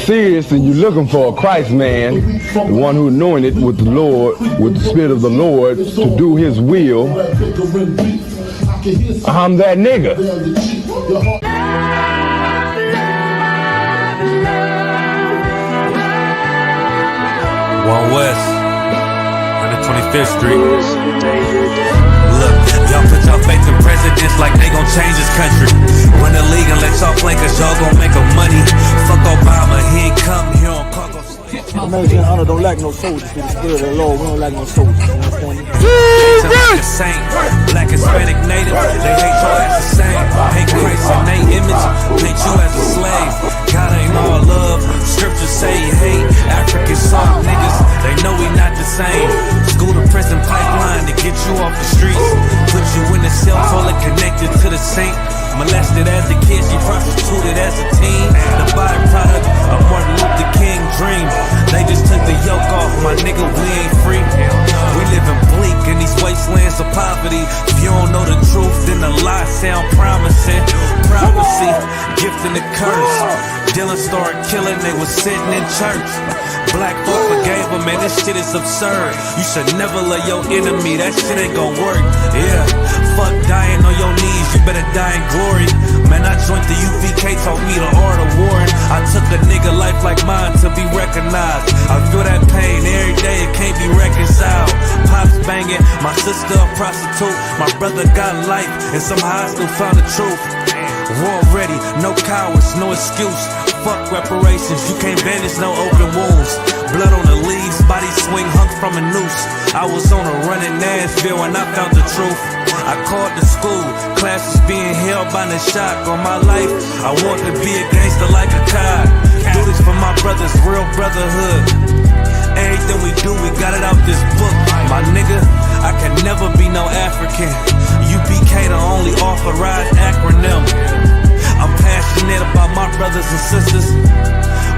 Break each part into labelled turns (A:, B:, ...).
A: Serious, and you're looking for a Christ man, the one who anointed with the Lord, with the Spirit of the Lord, to do His will. I'm that nigga.
B: One West, 125th Street. Look, y'all put y'all faith in presidents like they gon' change this country. Run the league and let y'all play, cause y'all gon' make a money. Fuck Obama, he ain't come here on cargo.
C: American Yahanna don't lack no soldiers. Through the Spirit of the Lord, we don't lack no soldiers. You understand me?
B: Like a saint, Black, Hispanic, Native, they hate y'all as the same. Hate Christ in their image, paint you as a slave. God ain't all love, scriptures say he hate African soft niggas, they know we not the same. School to prison pipeline to get you off the streets. Put you in the cell, toilet connected to the sink. Molested as a kid, she prostituted as a teen. The byproduct of Martin Luther King dream. They just took the yoke off, my nigga, we ain't free. We living bleak in these wastelands of poverty. If you don't know the truth, then the lies sound promising. Prophecy, gift and the curse. Dylan started killing, they was sitting in church. Black folk forgave him, man, this shit is absurd. You should never love your enemy, that shit ain't gon' work. Yeah, fuck dying on your knees, you better die in glory. Man, I joined the I.S.U.P.K, taught me the art of warring. I took a nigga life like mine to be recognized. I feel that pain every day, it can't be reconciled. Pops banging, my sister a prostitute. My brother got life, and somehow I still found the truth. War ready, no cowards, no excuse. Fuck reparations, you can't bandage no open wounds. Blood on the leaves, body swing hung from a noose. I was on a run in Nashville and I found the truth. I called the school, classes being held by the shock. On my life, I want to be a gangster like a cop. Do this for my brothers, real brotherhood. Everything we do, we got it out this book. My nigga, I can never be no African. U.P.K the only authorized acronym. I'm passionate about my brothers and sisters.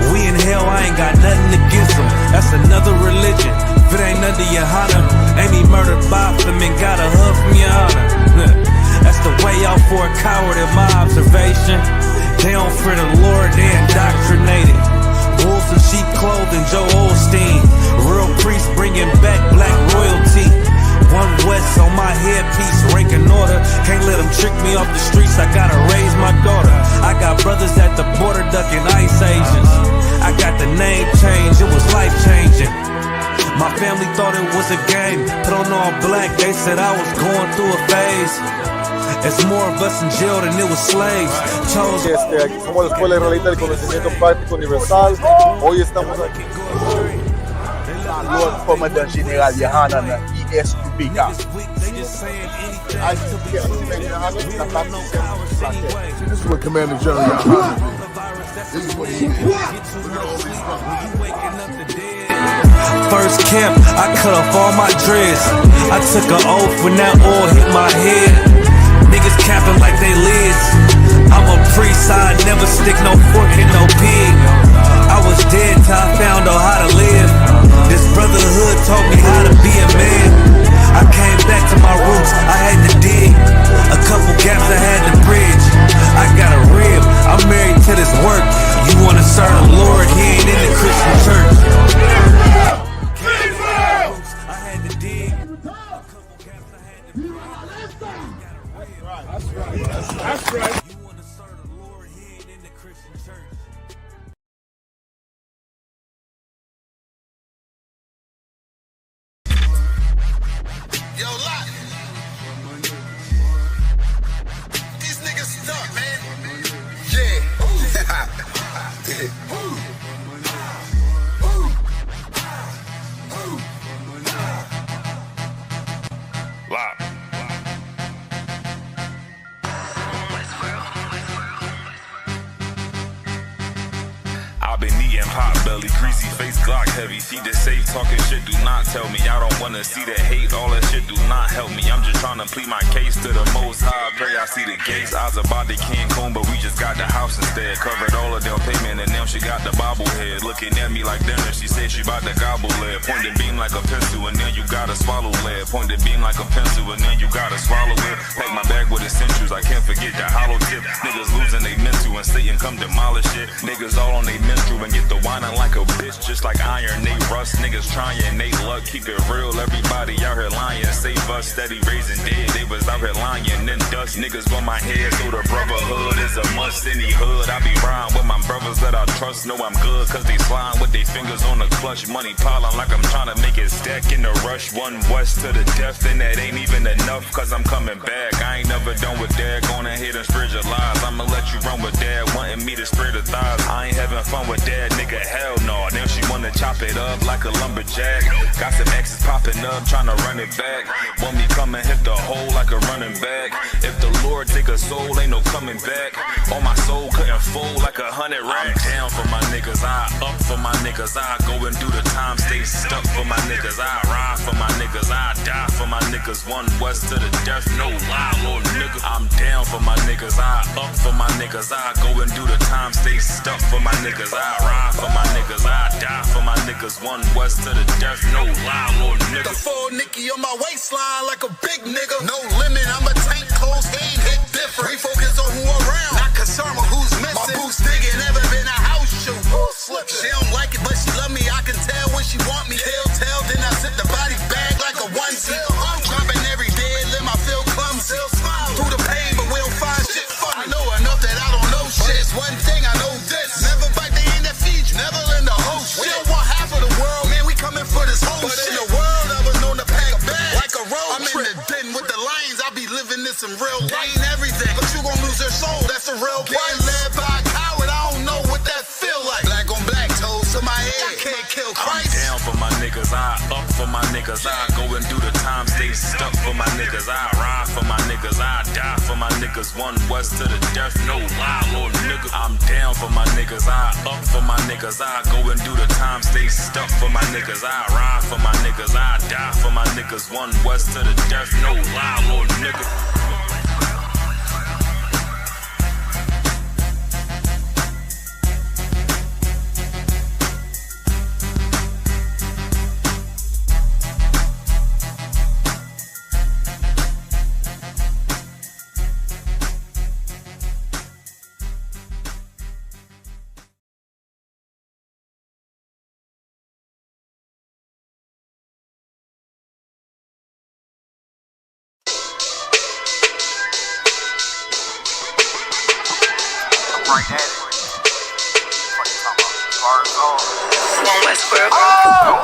B: We in hell, I ain't got nothing against them. That's another religion. If it ain't under Yahanna, ain't me murdered by them and got a hug from Yahanna. That's the way out for a coward in my observation. They don't fear the Lord, they indoctrinated. Wolves in sheep clothing, Joe Osteen. Real priests bringing back black royalty. One West on my headpiece, ranking order. Can't let them trick me off the streets, I gotta raise my daughter. I got brothers at the border ducking ICE agents. I got the name change, it was life changing. My family thought it was a game, put on all black, they said I was going through a phase. It's more of us in jail than it was slaves.
C: Aquí somos la Escuela Israelita del Conocimiento Práctico Universal. Hoy estamos aquí.
D: Lord Commandant General Yahanna na I.S.U.P.K.
E: This is what Commander General Yahanna did. This is what he did.
B: First camp, I cut off all my dreads. I took an oath when that oil hit my head. Niggas capping like they lids. I'm a priest, I never stick no fork in no pig. I was dead till I found out how to live. This brotherhood taught me how to be a man. I came back to my roots, I had to dig. A couple gaps I had to bridge. I got a rib, I'm married to this work. You wanna serve the Lord, he ain't in the Christian church. I had to dig.
E: That's right.
B: You wanna serve the Lord, he ain't in the Christian church.
F: Yo, Lot. These niggas stuck, man. Yeah.
G: Lot. I've been eating pot belly, greasy face, Glock heavy. Feed the safe, talking shit, do not tell me. I don't wanna see the hate, all that shit do not help me. I'm just trying to plead my case to the most high. Pray I see the gates. I was about to Cancun, but we just got the house instead. Covered all of their payment, and now she got the bobblehead. Looking at me like dinner, she said she about to gobble lead. Point the beam like a pencil, and then you gotta swallow lead. Point the beam like a pencil, and then you gotta swallow it. Pack my bag with essentials, I can't forget the hollow tip. Niggas losing they mental, and Satan come demolish it. Niggas all on they mental, and get the whining like a bitch. Just like iron, they rust. Niggas trying, they luck. Keep it real, everybody out here lying. Save us, steady raising dead. They was out here lying, then dust. Niggas on my head, so the brotherhood is a must. Any hood, I be riding with my brothers that I trust. Know I'm good, cause they slime with their fingers on the clutch. Money piling like I'm trying to make it stack in the rush. One west to the death, and that ain't even enough, cause I'm coming back. I ain't never done with dad, going ahead and spread your lies. I'ma let you run with dad, wanting me to spread the thighs. I ain't having fun with dad, nigga, hell no. Now she wanna chop it up like a lumberjack. Got some exes popping up, trying to run it back. Want me come and hit the hole like a running back. If the Lord take a soul, ain't no coming back. On my soul couldn't fold like 100 racks. I'm down for my niggas, I up for my niggas. I go and do the time, stay stuck for my niggas. I ride for my niggas, I die for my niggas. One west to the death, no lie, little nigga. I'm down for my niggas, I up for my niggas. I go and do the time, stay stuck for my niggas. I ride for my niggas, I die for my niggas. One west to the death, no lie, little nigga.
F: The full Nicky on my waistline like a big nigga. No limit, I'm a tank, close game, hit different. We focus on who around, not concerned with who's missing. My boots digging, never been a house shoe. She don't like it, but she love me. I can tell when she want me. Tell, then I zip the body bag like a onesie. I'm dropping every day, let my feel clumsy. Through the pain, but we don't find shit funny. I know enough that I don't know shit. It's one thing I know this. Never bite the hand that feeds you, never lend a host. We don't want half of the world, man, we coming for this whole shit. But in the world, I was known to pack a bag like a road. I'm in the den with the lions, I be living this in real life. Ain't everything, but you gon' lose your soul, that's a real point. Getting led by a coward, I don't know what that feel like. Black on black, toes to my head, I can't kill Christ.
G: I'm down for my niggas, I up for my niggas. I go and do the time, stay stuck for my niggas. I ride for my niggas, I die for my niggas. One west to the death, no lie, little nigga. I'm down for my niggas, I up for my niggas. I go and do the time, stay stuck for my niggas. I ride for my niggas, I die for my niggas. One west to the death, no lie, little nigga.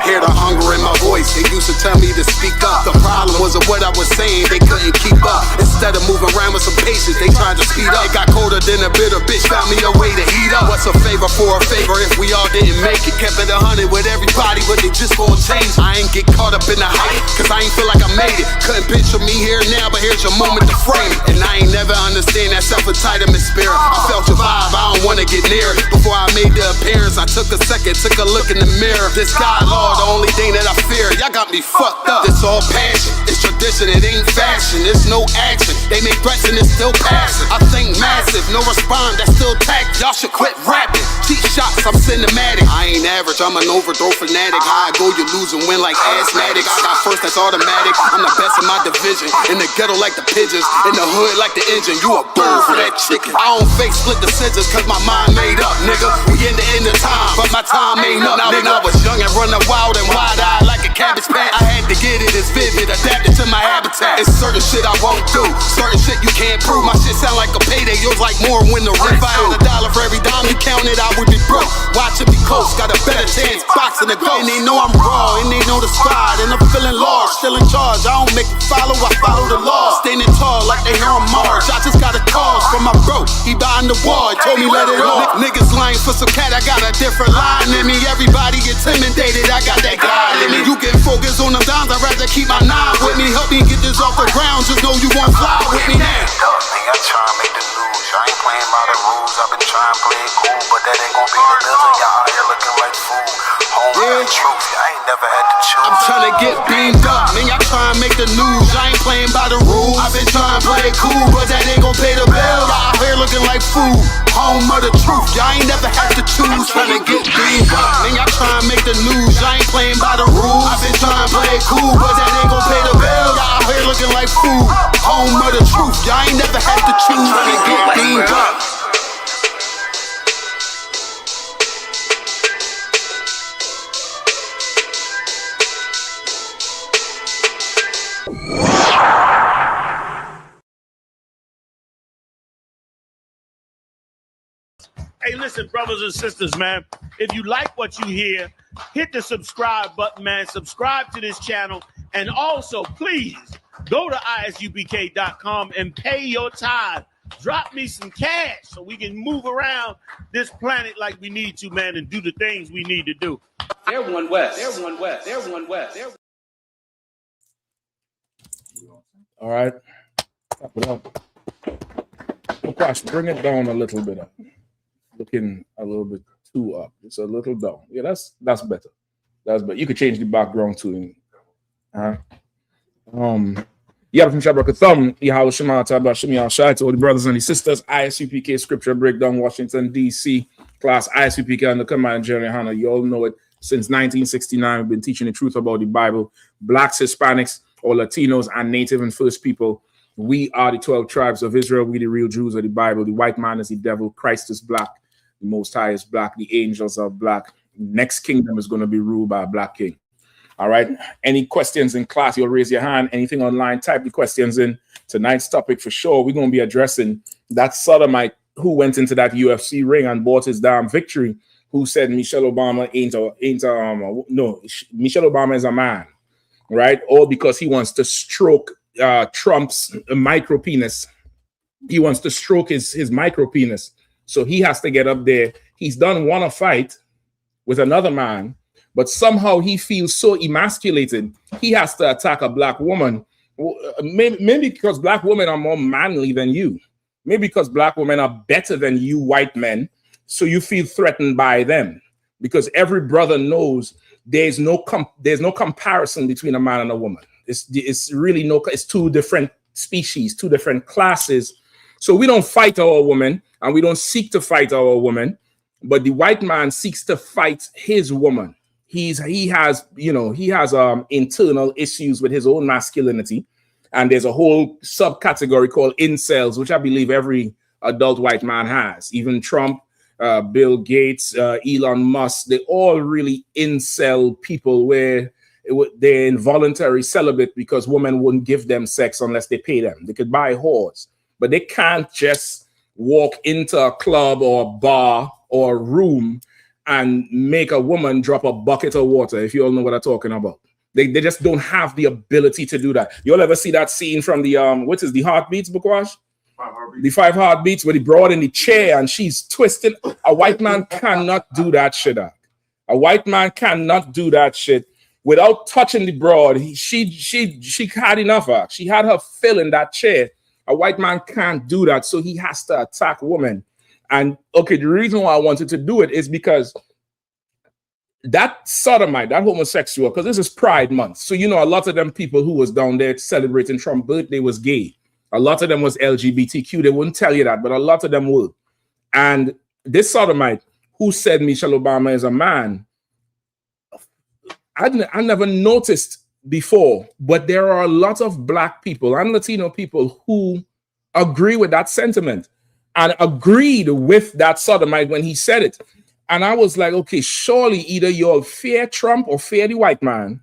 H: Hear the hunger in my voice, they used to tell me to speak up. The problem wasn't what I was saying, they couldn't keep up. Instead of moving around with some patience, they tried to speed up. It got colder than a bitter bitch, found me a way to heat up. What's a favor for a favor if we all didn't make it? Kept it 100 with everybody, but they just gon' change. I ain't get caught up in the hype, cause I ain't feel like I made it. Couldn't picture me here now, but here's your moment to frame it. And I ain't never understand that self-entitlement spirit. I felt your vibe, I don't wanna get near it. Before I made the appearance, I took a second, took a look in the mirror. This God, Lord, the only thing that I fear. Y'all got me fucked up. It's all passion, it's tradition, it ain't fashion. It's no action, they make threats and it's still passing. I think massive, no respond, that's still tact. Y'all should quit rapping. Cheap shots, I'm cinematic. I ain't average, I'm an overthrow fanatic. How I go, you lose and win like asthmatic. I got first, that's automatic. I'm the best in my division. In the ghetto like the pigeons, in the hood like the engine. You a bird for that chicken. I don't fake split decisions cause my mind made up, nigga. We in the end of time, but my time ain't up, nigga. I was young and running wild and wide-eyed like a cabbage patch. I had to get it, it's vivid, adapted to my habitat. It's certain shit I won't do, certain shit you can't prove. My shit sound like a payday, yours like more when the rent. If I had $1 for every dime you counted, I would be broke. Watch it be close, got a better chance, boxing the goal. And they know I'm raw, and they know the squad, and I'm feeling large, still in charge. I don't make it follow, I follow the law. Standing tall like they here on Mars. I just got a call from my bro, he behind the wall, told me let it off. Niggas lying for some cat, I got a different line in me. Everybody intimidated, I got that God in me. You get focused on them dimes, I'd rather keep my nine with me. Help me get this off the ground, just know you won't fly with me now.
I: I try to make the news, I ain't playing by the rules. I've been trying to play it cool, but that ain't gon' be the business. Y'all out here looking like fools. Home yeah. Truth, I ain't never had to choose.
H: I'm trying to get beamed up, man, y'all trying to make the news. I ain't playing by the rules. I've been trying to play it cool, but that ain't gon' pay the bill. Y'all out here looking like food. Home of the truth, y'all ain't never had to choose. Trying to get green, then y'all trying to make the news. Y'all ain't playing by the rules. I've been trying to play it cool, but that ain't gon' pay the bill. Y'all out here looking like food. Home of the truth, y'all ain't never had to choose. Trying to get green,
J: Hey, listen, brothers and sisters, man. If you like what you hear, hit the subscribe button, man. Subscribe to this channel. And also, please, go to ISUPK.com and pay your tithe. Drop me some cash so we can move around this planet like we need to, man, and do the things we need to do.
K: They're one west. They're one west. They're one west.
L: All right. Tap it up. Oh, gosh, bring it down a little bit up. Looking a little bit too up. It's a little down. Yeah, that's better. That's better. You could change the background too. Yeah, from Shabrakathum, Yahweh Shema Tabah Shemi Al-Shai to all the brothers and the sisters. I.S.U.P.K Scripture Breakdown, Washington, D.C. Class I.S.U.P.K under command Jerry Yahanna. You all know it. Since 1969, we've been teaching the truth about the Bible. Blacks, Hispanics, or Latinos, and Native and First People. We are the 12 tribes of Israel. We the real Jews of the Bible. The white man is the devil. Christ is black. The Most High is black. The angels are black. Next kingdom is going to be ruled by a black king. All right. Any questions in class? You'll raise your hand. Anything online, type the questions in. Tonight's topic for sure, we're going to be addressing that sodomite who went into that UFC ring and bought his damn victory, who said Michelle Obama Michelle Obama is a man, right? All because he wants to stroke Trump's micro penis. He wants to stroke his micro penis. So he has to get up there. He's done want to fight with another man, but somehow he feels so emasculated, he has to attack a black woman. Maybe because black women are more manly than you. Maybe because black women are better than you white men. So you feel threatened by them. Because every brother knows there's no comparison between a man and a woman. It's really it's two different species, two different classes. So we don't fight our woman, and we don't seek to fight our woman, but the white man seeks to fight his woman. He has internal issues with his own masculinity, and there's a whole subcategory called incels, which I believe every adult white man has. Even Trump, Bill Gates, Elon Musk, they all really incel people where they're involuntary celibate because women wouldn't give them sex unless they pay them. They could buy whores, but they can't just walk into a club or a bar or a room and make a woman drop a bucket of water, if you all know what I'm talking about. They just don't have the ability to do that. You all ever see that scene from the the Heartbeats, Bukwash? The 5 Heartbeats, where the broad in the chair and she's twisted. A white man cannot do that shit. A white man cannot do that shit without touching the broad. She had enough. She had her fill in that chair. A white man can't do that, so he has to attack women. And okay, the reason why I wanted to do it is because that sodomite, that homosexual, because this is Pride Month. So, a lot of them people who was down there celebrating Trump's birthday was gay. A lot of them was LGBTQ. They wouldn't tell you that, but a lot of them would. And this sodomite who said Michelle Obama is a man, I never noticed before, but there are a lot of black people and Latino people who agree with that sentiment and agreed with that sodomite when he said it. And I was like, okay, surely either you'll fear Trump or fear the white man,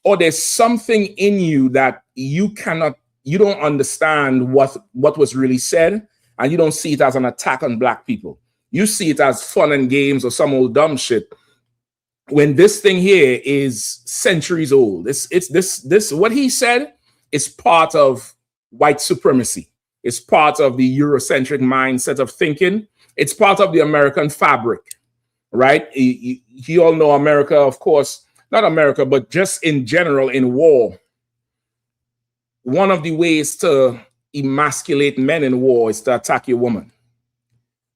L: or there's something in you that you don't understand what was really said, and you don't see it as an attack on black people. You see it as fun and games or some old dumb shit. When this thing here is centuries old, it's this what he said is part of white supremacy. It's part of the Eurocentric mindset of thinking. It's part of the American fabric, right? You all know America, of course, not America, but just in general in war. One of the ways to emasculate men in war is to attack your woman.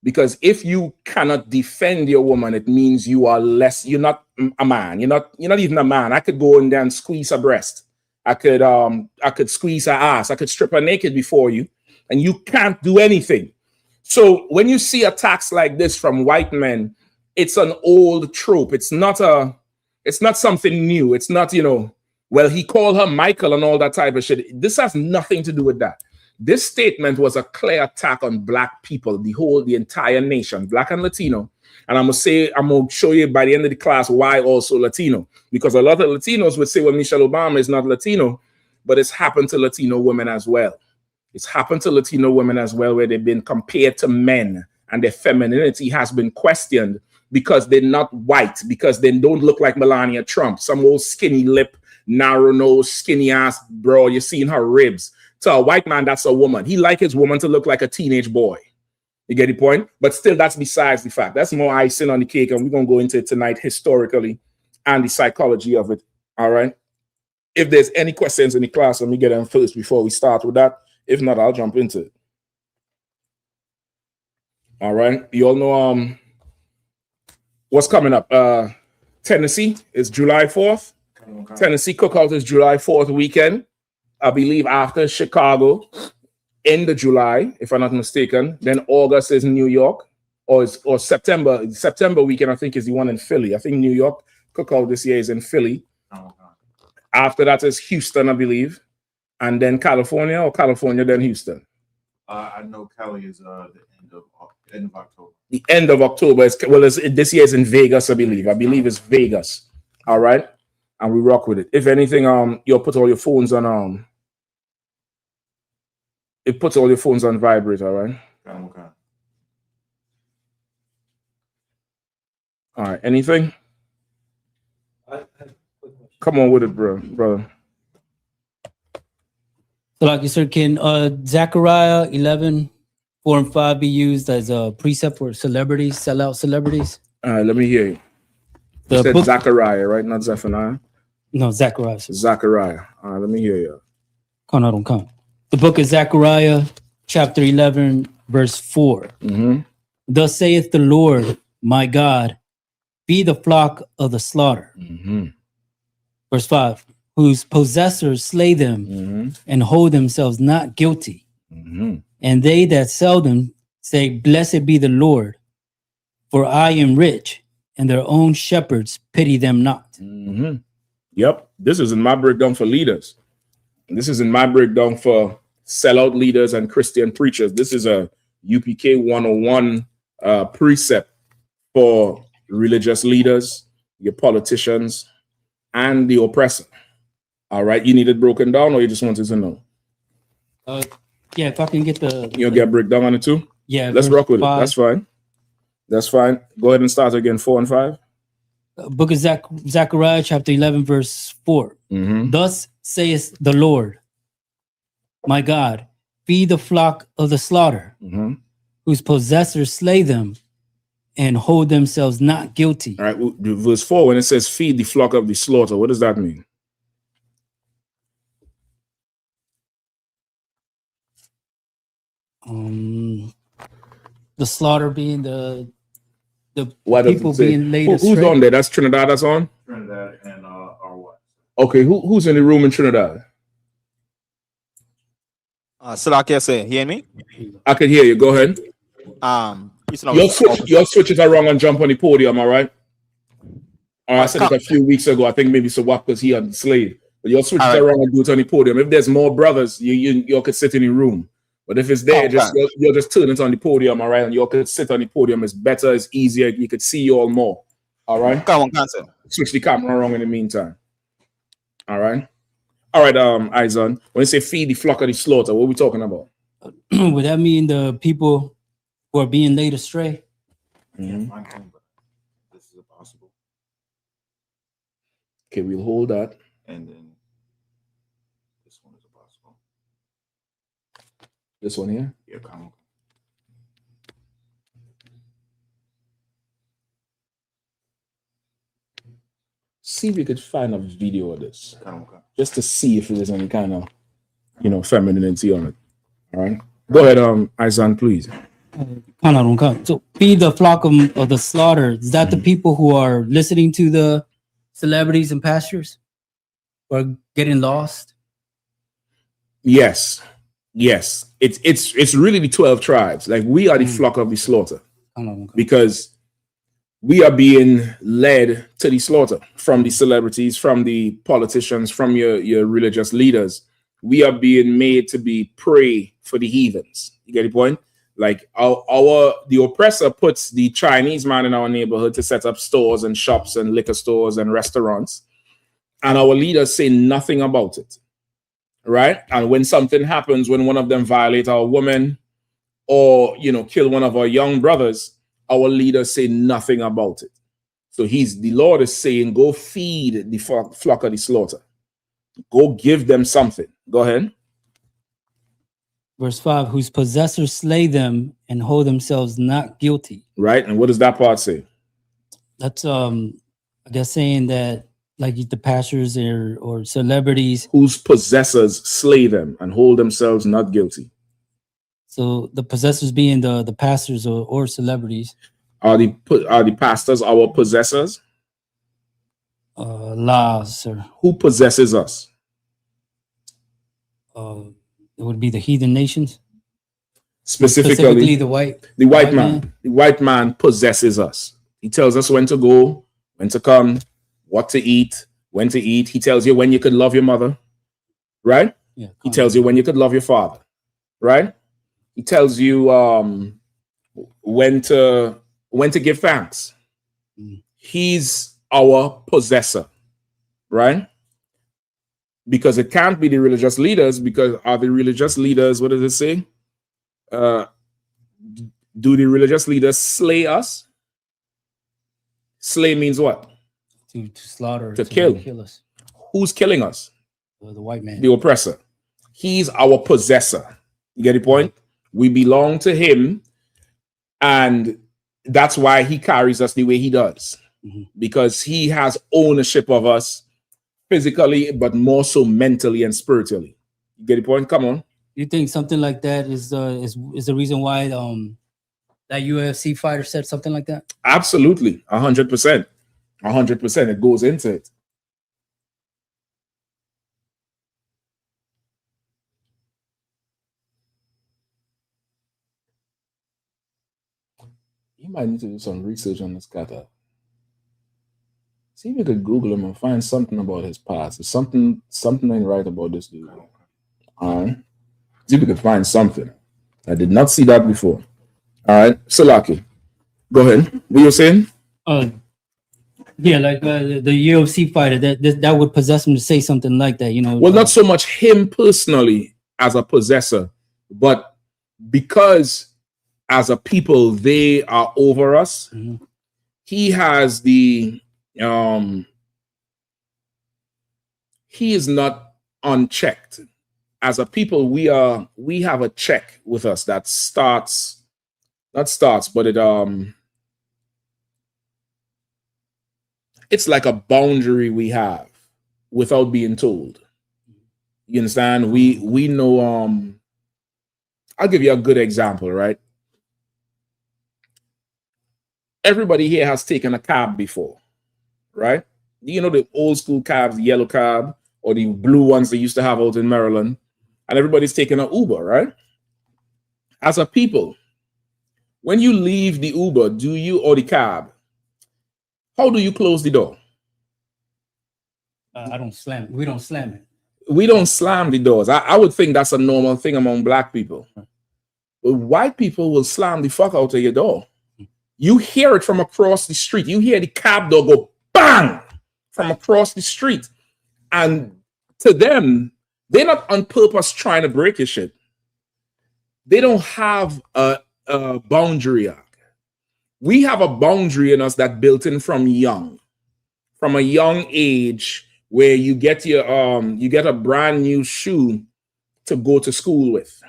L: Because if you cannot defend your woman, it means you are less, you're not a man. You're not even a man. I could go in there and squeeze her breast. I could squeeze her ass. I could strip her naked before you, and you can't do anything. So when you see attacks like this from white men, it's an old trope. It's not something new. It's not, well, he called her Michael and all that type of shit. This has nothing to do with that. This statement was a clear attack on black people, the entire nation, black and Latino. And I'm gonna show you by the end of the class why also Latino, because a lot of Latinos would say, well, Michelle Obama is not Latino, but it's happened to Latino women as well. It's happened to Latino women as well, where they've been compared to men and their femininity has been questioned because they're not white, because they don't look like Melania Trump, some old skinny lip, narrow nose, skinny ass, bro. You're seeing her ribs. To a white man, that's a woman. He like his woman to look like a teenage boy. You get the point? But still, that's besides the fact. That's more icing on the cake, and we're going to go into it tonight historically and the psychology of it. All right? If there's any questions in the class, let me get them first before we start with that. If not, I'll jump into it. All right? You all know what's coming up. Tennessee is July 4th. Tennessee Cookout is July 4th weekend. I believe after Chicago. End of July, if I'm not mistaken. Then August is New York, or September. September weekend, I think, is the one in Philly. I think New York Cookout this year is in Philly. After that is Houston, I believe, and then California, then Houston.
M: I know Cali is the end of October.
L: The end of October is this year is in Vegas, I believe. I believe it's Vegas. All right, and we rock with it. If anything, you'll put all your phones on It puts all your phones on vibrate, all right?
M: Okay.
L: All right, anything? Come on with it, brother.
N: So like you said, can Zechariah 11:4-5 be used as a precept for celebrities, sellout celebrities?
L: All right, let me hear you. You said Zechariah, right? Not Zephaniah?
N: No, Zechariah.
L: Zechariah. All right, let me hear you.
N: Come. The book of Zechariah, chapter 11, verse 4.
L: Mm-hmm.
N: Thus saith the Lord, my God, be the flock of the slaughter.
L: Mm-hmm.
N: Verse 5, whose possessors slay them
L: mm-hmm.
N: and hold themselves not guilty.
L: Mm-hmm.
N: And they that sell them say, blessed be the Lord, for I am rich, and their own shepherds pity them not.
L: Mm-hmm. Yep, this is in my breakdown for leaders. This is in my breakdown for sellout leaders and Christian preachers. This is a UPK 101 precept for religious leaders, your politicians, and the oppressor. All right, you need it broken down, or you just wanted to know?
N: Yeah, if I can get the...
L: You'll get a breakdown on it too?
N: Yeah.
L: Let's rock with
N: 5.
L: it. That's fine. That's fine. Go ahead and start again, 4 and 5.
N: Book of Zechariah, chapter 11, verse 4.
L: Mm-hmm.
N: Thus saith the Lord, my God, feed the flock of the slaughter,
L: mm-hmm.
N: whose possessors slay them and hold themselves not guilty.
L: All right, verse 4, when it says feed the flock of the slaughter, what does that mean?
N: The slaughter being the
L: What
N: people being laid astray.
L: Who's on there? That's Trinidad that's on?
M: Trinidad and our wife.
L: Okay, who's in the room in Trinidad?
O: Salakia say, hear me?
L: I can hear you. Go ahead. Your switches are wrong and jump on the podium, all right? I said it a few weeks ago. I think maybe Sawak because he had the slave. But your switches are wrong and do it on the podium. If there's more brothers, you could sit in the room. But if it's there, you'll just turn it on the podium, all right? And you could sit on the podium. It's better, it's easier. You could see you all more. All right?
O: Come on, cancel.
L: Switch the camera wrong in the meantime. All right. All right, Izon. When you say feed the flock of the slaughter, what are we talking about?
N: Would that mean the people who are being laid astray?
L: Mm-hmm.
M: This is possible.
L: Okay, we'll hold that.
M: And then this one is possible.
L: This one here?
M: Yeah, come on.
L: See if you could find a video of this. Just to see if there's any kind of, femininity on it. All right. Go ahead, Izan, please.
N: So feed the flock of the slaughter. Is that the people who are listening to the celebrities and pastors? Or getting lost?
L: Yes. Yes. It's really the 12 tribes. Like we are the flock of the slaughter. Because we are being led to the slaughter from the celebrities, from the politicians, from your religious leaders. We are being made to be prey for the heathens. You get the point? Like the oppressor puts the Chinese man in our neighborhood to set up stores and shops and liquor stores and restaurants, and our leaders say nothing about it, right? And when something happens, when one of them violate our woman or kill one of our young brothers, our leaders say nothing about it. So the Lord is saying, go feed the flock of the slaughter. Go give them something. Go ahead.
N: Verse 5, whose possessors slay them and hold themselves not guilty.
L: Right. And what does that part say?
N: That's I guess saying that like the pastors or celebrities
L: whose possessors slay them and hold themselves not guilty.
N: So the possessors being the pastors or celebrities.
L: Are the pastors our possessors?
N: Laws, sir.
L: Who possesses us?
N: It would be the heathen nations.
L: Specifically
N: the white
L: man. The white man possesses us. He tells us when to go, when to come, what to eat, when to eat. He tells you when you could love your mother, right?
N: Yeah.
L: He tells you when you could love your father, right? He tells you when to give thanks. He's our possessor, right? Because it can't be the religious leaders, because are the religious leaders, what does it say? Do the religious leaders slay us? Slay means what?
N: To slaughter,
L: to kill
N: us.
L: Who's killing us?
N: The white man.
L: The oppressor. He's our possessor. You get the point? We belong to him, and that's why he carries us the way he does. Because he has ownership of us physically, but more so mentally and spiritually. You get the point? Come on.
N: You think something like that is the reason why that UFC fighter said something like that?
L: Absolutely, 100%. 100%. It goes into it. You might need to do some research on this guy. See if you could Google him and find something about his past. There's something ain't right about this dude. All right. See if you could find something. I did not see that before. All right. Salaki, go ahead. What you were saying?
N: Yeah, like the UFC fighter that would possess him to say something like that,
L: Well, not so much him personally as a possessor, but because as a people they are over us. He has the he is not unchecked. As a people, we have a check with us that it's like a boundary we have without being told. You understand? We know. I'll give you a good example, right? Everybody here has taken a cab before, right? You know the old school cabs, the yellow cab, or the blue ones they used to have out in Maryland, and everybody's taking an Uber, right? As a people, when you leave the Uber, or the cab, how do you close the door?
N: I don't slam it. We don't slam it.
L: We don't slam the doors. I would think that's a normal thing among black people. But white people will slam the fuck out of your door. You hear it from across the street. You hear the cab door go bang from across the street. And to them, they're not on purpose trying to break your shit. They don't have a boundary. We have a boundary in us that built in from a young age, where you get a brand new shoe to go to school with.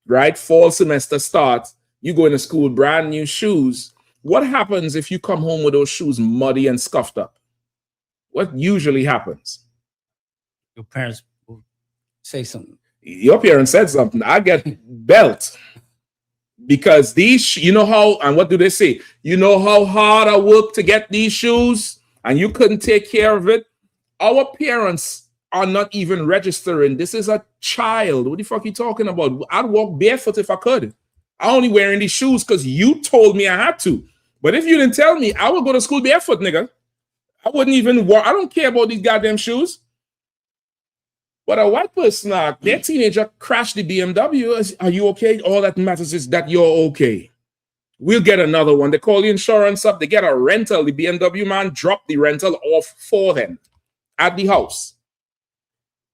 L: Right? Fall semester starts. You go into school, brand new shoes. What happens if you come home with those shoes muddy and scuffed up? What usually happens?
N: Your parents will say something.
L: Your parents said something. I get belt. Because these, and what do they say? You know how hard I worked to get these shoes and you couldn't take care of it? Our parents are not even registering. This is a child. What the fuck you talking about? I'd walk barefoot if I could. I only wearing these shoes because you told me I had to. But if you didn't tell me, I would go to school barefoot, nigga. I wouldn't even walk. I don't care about these goddamn shoes. But a white person, their teenager crashed the BMW. Are you okay? All that matters is that you're okay. We'll get another one. They call the insurance up. They get a rental. The BMW man dropped the rental off for them at the house.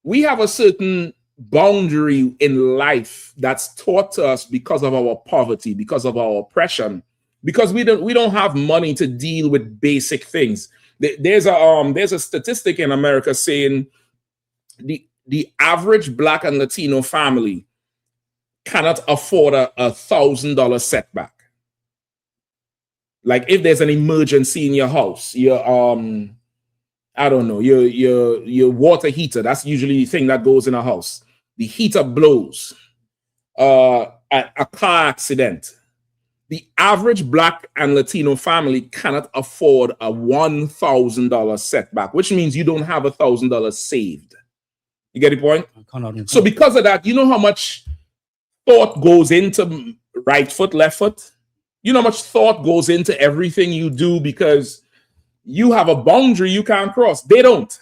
L: We have a certain boundary in life that's taught to us because of our poverty, because of our oppression, because we don't have money to deal with basic things. There's a statistic in America saying the average Black and Latino family cannot afford a $1,000 setback. Like if there's an emergency in your house, I don't know, your water heater, that's usually the thing that goes in a house. The heater blows, a car accident. The average Black and Latino family cannot afford a $1,000 setback, which means you don't have $1,000 saved. You get the point? So because of that, you know how much thought goes into right foot, left foot? You know how much thought goes into everything you do because you have a boundary you can't cross. They don't.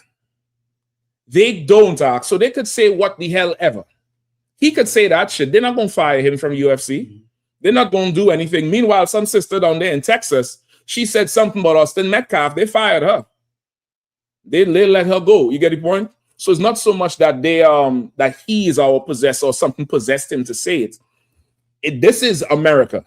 L: They don't, so they could say what the hell ever. He could say that shit. They're not going to fire him from UFC. They're not going to do anything. Meanwhile, some sister down there in Texas, she said something about Austin Metcalf. They fired her. They let her go. You get the point? So it's not so much that that he is our possessor or something possessed him to say it. This is America.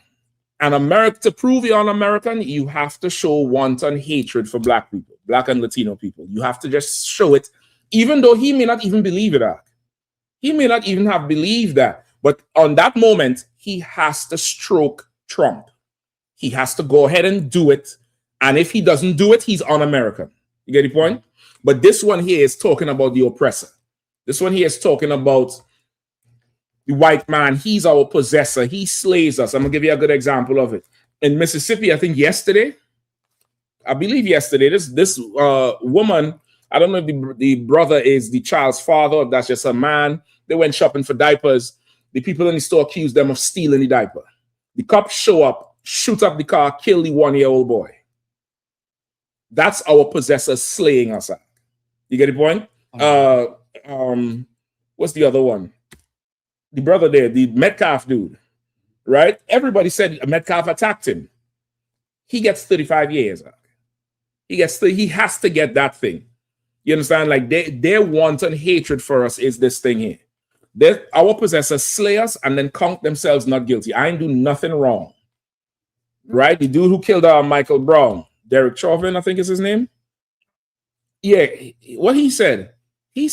L: And America, to prove you're an American, you have to show wanton hatred for Black people, Black and Latino people. You have to just show it, even though he may not even believe it. He may not even have believed that. But on that moment, he has to stroke Trump. He has to go ahead and do it. And if he doesn't do it, he's un-American. You get the point? But this one here is talking about the oppressor. This one here is talking about the white man. He's our possessor. He slays us. I'm going to give you a good example of it. In Mississippi, I think yesterday, this woman, I don't know if the brother is the child's father, or that's just a man. They went shopping for diapers. The people in the store accused them of stealing the diaper. The cops show up, shoot up the car, kill the 1-year-old boy. That's our possessor slaying us. You get the point? What's the other one? The brother there, the Metcalf dude, right? Everybody said Metcalf attacked him. He gets 35 years. He has to get that thing. You understand? Like their wanton hatred for us is this thing here. Our possessors slay us and then count themselves not guilty. I ain't do nothing wrong. Right? The dude who killed Michael Brown, Derek Chauvin, I think is his name. Yeah, what he said, you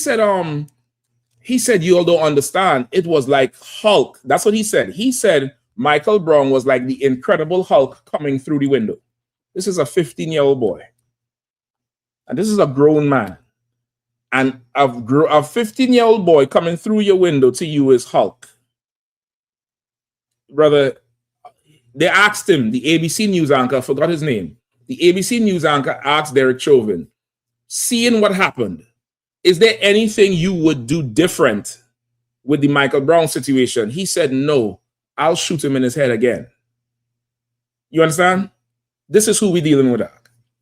L: all don't understand. It was like Hulk. That's what he said. He said Michael Brown was like the Incredible Hulk coming through the window. This is a 15-year-old boy. And this is a grown man. And a 15-year-old boy coming through your window to you is Hulk. Brother, they asked him, the ABC News anchor, I forgot his name. The ABC News anchor asked Derek Chauvin, seeing what happened, is there anything you would do different with the Michael Brown situation? He said, no, I'll shoot him in his head again. You understand? This is who we're dealing with,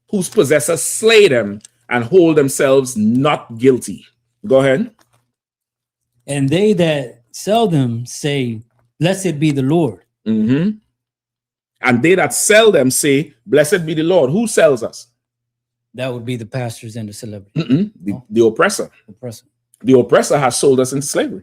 L: whose possessors slay them and hold themselves not guilty. Go ahead.
N: And they that sell them say, blessed be the Lord.
L: Mm-hmm. And they that sell them say, blessed be the Lord. Who sells us?
N: That would be the pastors and the celebrities.
L: The oppressor.
N: Oppressor.
L: The oppressor has sold us into slavery.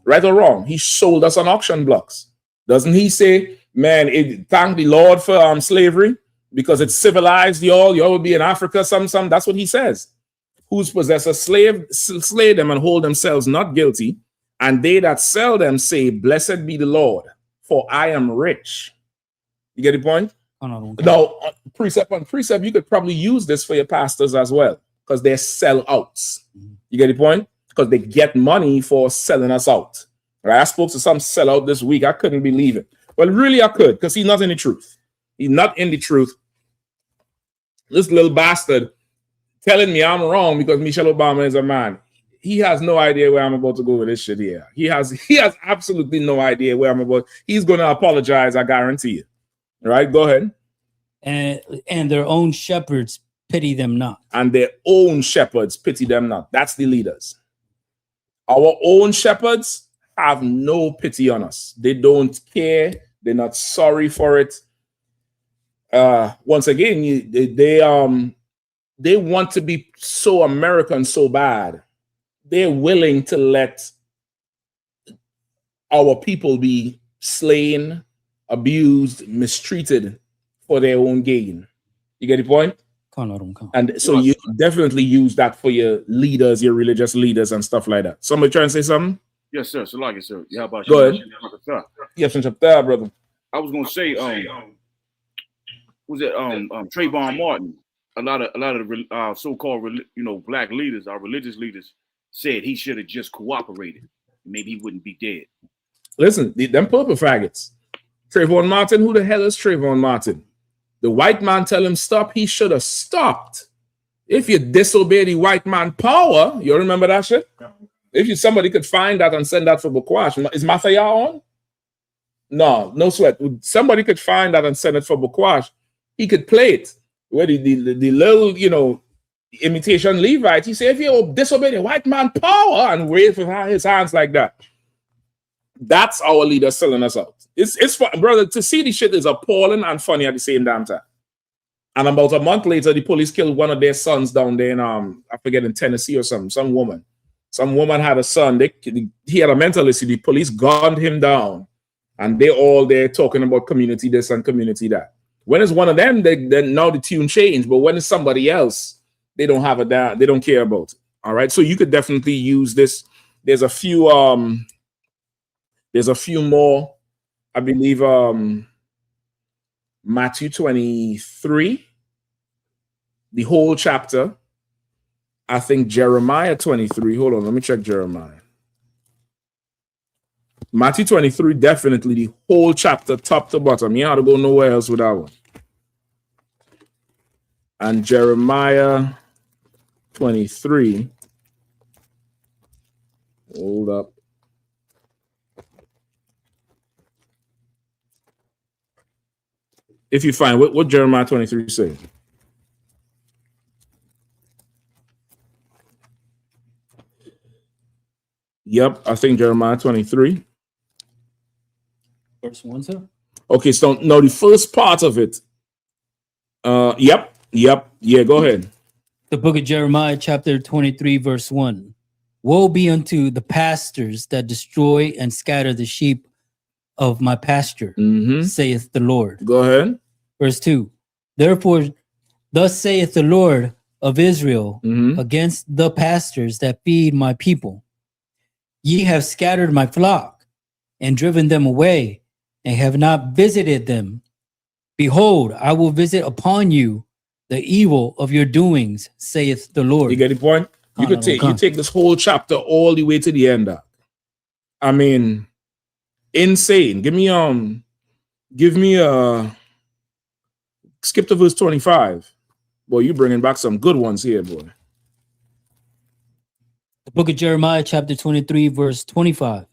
L: Right or wrong? He sold us on auction blocks. Doesn't he say, man, thank the Lord for slavery because it's civilized y'all will be in Africa, some. That's what he says. Whose possessors slay them and hold themselves not guilty. And they that sell them say, blessed be the Lord, for I am rich. You get the point? Now, precept on precept, you could probably use this for your pastors as well, because they're sellouts. You get the point? Because they get money for selling us out. Right? I spoke to some sellout this week. I couldn't believe it. Well, really, I could, because he's not in the truth. He's not in the truth. This little bastard telling me I'm wrong because Michelle Obama is a man. He has no idea where I'm about to go with this shit here. He has absolutely no idea where I'm about. He's going to apologize, I guarantee you. All right, go ahead.
N: And their own shepherds pity them not.
L: And their own shepherds pity them not. That's the leaders. Our own shepherds have no pity on us. They don't care. They're not sorry for it. Once again, they want to be so American so bad. They're willing to let our people be slain, abused, mistreated for their own gain. You get the point? And so you definitely use that for your leaders, your religious leaders and stuff like that. Somebody trying to say something?
P: Yes, sir. Salaki, sir. Yeah, how about
L: Go
P: you?
L: ahead. Yes, brother.
P: I was gonna say, was it Trayvon Martin? A lot of the so-called black leaders, our religious leaders, said he should have just cooperated. Maybe he wouldn't be dead.
L: Listen, them purple faggots. Trayvon Martin, who the hell is Trayvon Martin? The white man tell him stop, he should have stopped. If you disobey the white man power, you remember that shit? If somebody could find that and send that for Bukwash. Is Mathaya on? No sweat. Somebody could find that and send it for Bukwash. He could play it. Where the little, imitation Levite, he said, if you disobey the white man power and wave with his hands like that, that's our leader selling us out. It's fun, brother, to see this shit is appalling and funny at the same damn time. And about a month later, the police killed one of their sons down there in, I forget, in Tennessee or something. Some woman had a son. He had a mental issue. The police gunned him down. And they're all there talking about community this and community that. When it's one of them, then now the tune changed. But when it's somebody else, they don't have they don't care about it. All right. So you could definitely use this. There's a few more, I believe, Matthew 23, the whole chapter. I think Jeremiah 23. Hold on, let me check Jeremiah. Matthew 23, definitely the whole chapter, top to bottom. You have to go nowhere else with that one. And Jeremiah 23. Hold up. If you find what Jeremiah 23 says. Yep, I think Jeremiah 23.
N: Verse 1, sir?
L: Okay, so no, the first part of it. Yep. Yeah, go ahead.
N: The book of Jeremiah, chapter 23, verse 1. Woe be unto the pastors that destroy and scatter the sheep of my pasture, saith the Lord.
L: Go ahead.
N: Verse 2. Therefore, thus saith the Lord of Israel against the pastors that feed my people. Ye have scattered my flock and driven them away, and have not visited them. Behold, I will visit upon you the evil of your doings, saith the Lord.
L: You get the point? You take this whole chapter all the way to the end. I mean, insane. Give me skip to verse 25. Boy, you bringing back some good ones here, boy.
N: The book of Jeremiah, chapter 23, verse 25.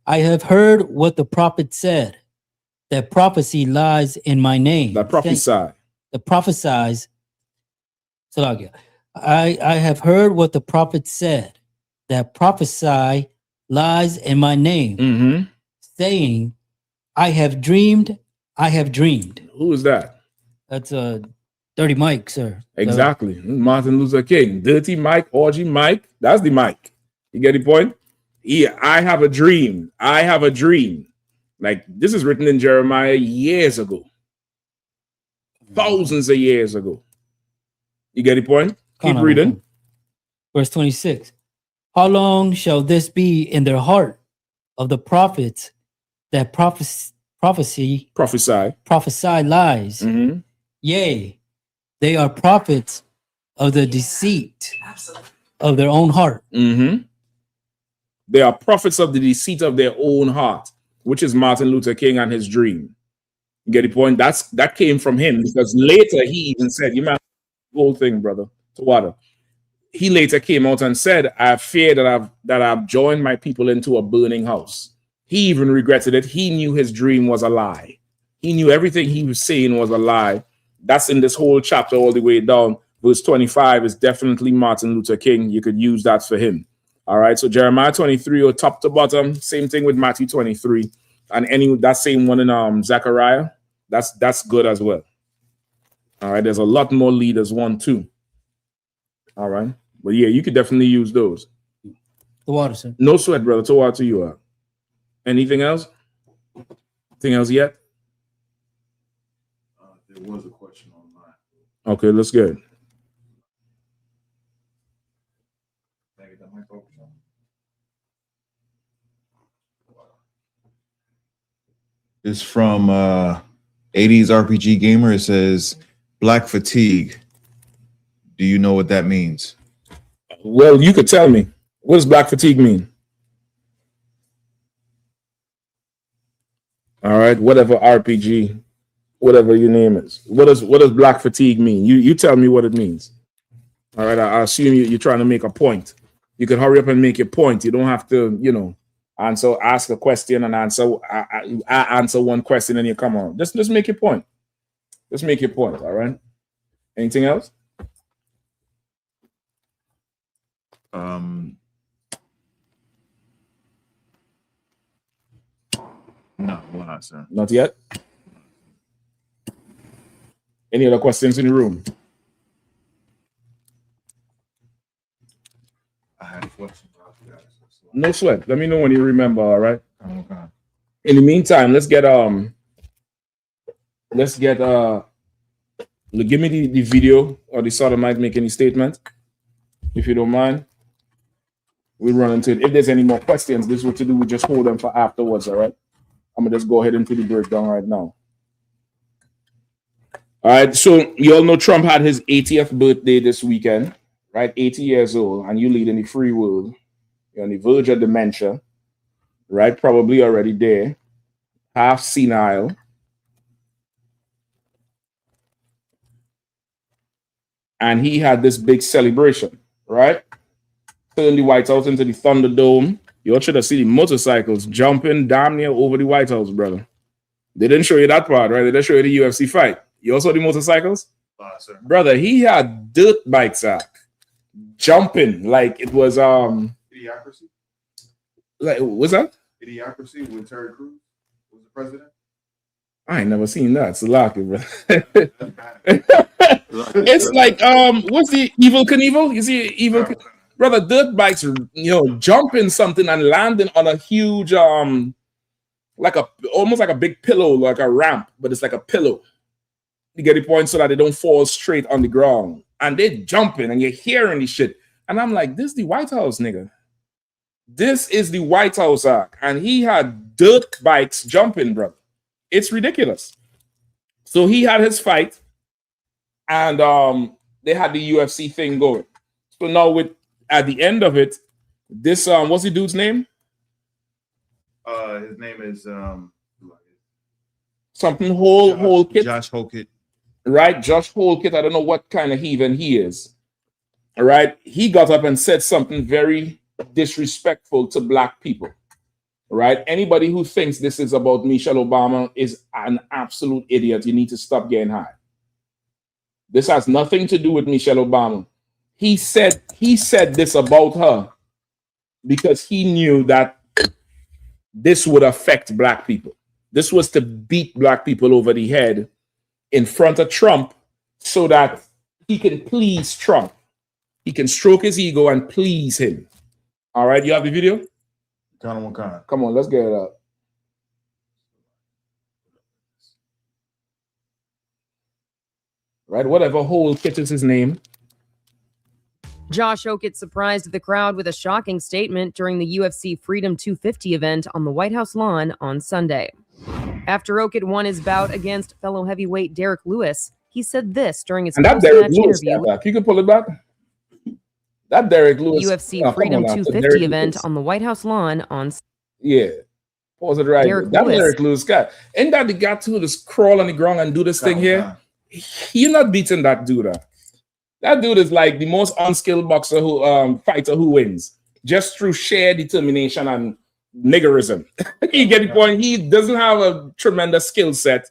N: I have heard what the prophet said, that prophecy lies in my name.
L: That prophesy.
N: The prophesies. I have heard what the prophet said, that prophesy lies in my name, saying, I have dreamed.
L: Who is that?
N: That's Dirty Mike, sir.
L: Exactly. Martin Luther King. Dirty Mike, orgy Mike. That's the Mike. You get the point? Yeah, I have a dream. I have a dream. Like, this is written in Jeremiah years ago. Thousands of years ago. You get the point? Keep reading.
N: Verse 26. How long shall this be in their heart of the prophets that prophesy lies? Yea, they are prophets of the deceit of their own heart.
L: They are prophets of the deceit of their own heart, which is Martin Luther King and his dream. You get the point? That came from him, because later he even said, you man, whole thing, brother. water. He later came out and said, I fear that I've joined my people into a burning house. He even regretted it. He knew his dream was a lie. He knew everything he was saying was a lie. That's in this whole chapter all the way down. Verse 25 is definitely Martin Luther King. You could use that for him. All right. So Jeremiah 23 or top to bottom, same thing with Matthew 23. And that same one in Zechariah, that's good as well. All right. There's a lot more leaders, 1, 2. All right. But yeah, you could definitely use those.
N: The water, sir.
L: No sweat, brother. To water you out. Anything else? Anything else yet?
M: There was a question online.
L: Okay, let's get it.
M: It's from 80s RPG Gamer. It says black fatigue. Do you know what that means?
L: Well, you could tell me. What does black fatigue mean? All right, whatever RPG, whatever your name is. What does black fatigue mean? You tell me what it means. All right, I assume you're trying to make a point. You can hurry up and make your point. You don't have to, ask a question and answer. I answer one question and you come on. Just make your point. Just make your point. All right. Anything else?
M: No, we're not, sir.
L: Not yet. Any other questions in the room?
M: I had a question.
L: No sweat. Let me know when you remember. All right.
M: Okay.
L: In the meantime, let's get give me the video or the sodomite make any statement, if you don't mind. We'll run into it. If there's any more questions, this is what to do. We just hold them for afterwards. All right. I'm gonna just go ahead into the breakdown right now. All right. So you all know Trump had his 80th birthday this weekend, right? 80 years old, and you lead in the free world. You're on the verge of dementia, right? Probably already there, half senile. And he had this big celebration, right? Turned the White House into the Thunderdome. You all should have seen the motorcycles jumping damn near over the White House, brother. They didn't show you that part, right? They didn't show you the UFC fight. You also saw the motorcycles?
M: Sir.
L: Brother, he had dirt bikes out, jumping like it was
M: Idiocracy?
L: Like, what's that?
M: Idiocracy when Terry Crews was the president?
L: I ain't never seen that. It's lucky, bro. It's like what's the Evil Knievel? You see Evil brother, dirt bikes, jumping something and landing on a huge almost like a big pillow, like a ramp, but it's like a pillow. You get the point, so that they don't fall straight on the ground. And they're jumping and you're hearing this shit. And I'm like, this is the White House, nigga. This is the White House act. And he had dirt bikes jumping, bro. It's ridiculous. So he had his fight, and they had the UFC thing going. So now at the end of it, this what's the dude's name?
M: His name is
L: something Holkit.
M: Josh Holkit.
L: Right, Josh Holkit. I don't know what kind of heathen he is. All right, he got up and said something very disrespectful to black people. Right, anybody who thinks this is about Michelle Obama is an absolute idiot. You need to stop getting high. This has nothing to do with Michelle Obama. He said this about her because he knew that this would affect black people. This was to beat black people over the head in front of Trump so that he can please Trump. He can stroke his ego and please him. All right, you have the video?
M: Come
L: on, let's get it up. Right, whatever Holkit is his name.
Q: Josh Holkit surprised the crowd with a shocking statement during the UFC Freedom 250 event on the White House lawn on Sunday. After Holkit won his bout against fellow heavyweight Derek Lewis, he said this during his post-match interview.
L: You can pull it back. That Derek Lewis.
Q: UFC Freedom 250 event on the White House lawn on.
L: Yeah. Pause it right there. That Derek Lewis guy. Ain't that the guy who just crawl on the ground and do this thing here? You're not beating that dude up. That dude is like the most unskilled boxer who fighter who wins just through sheer determination and niggerism. You get the point? He doesn't have a tremendous skill set.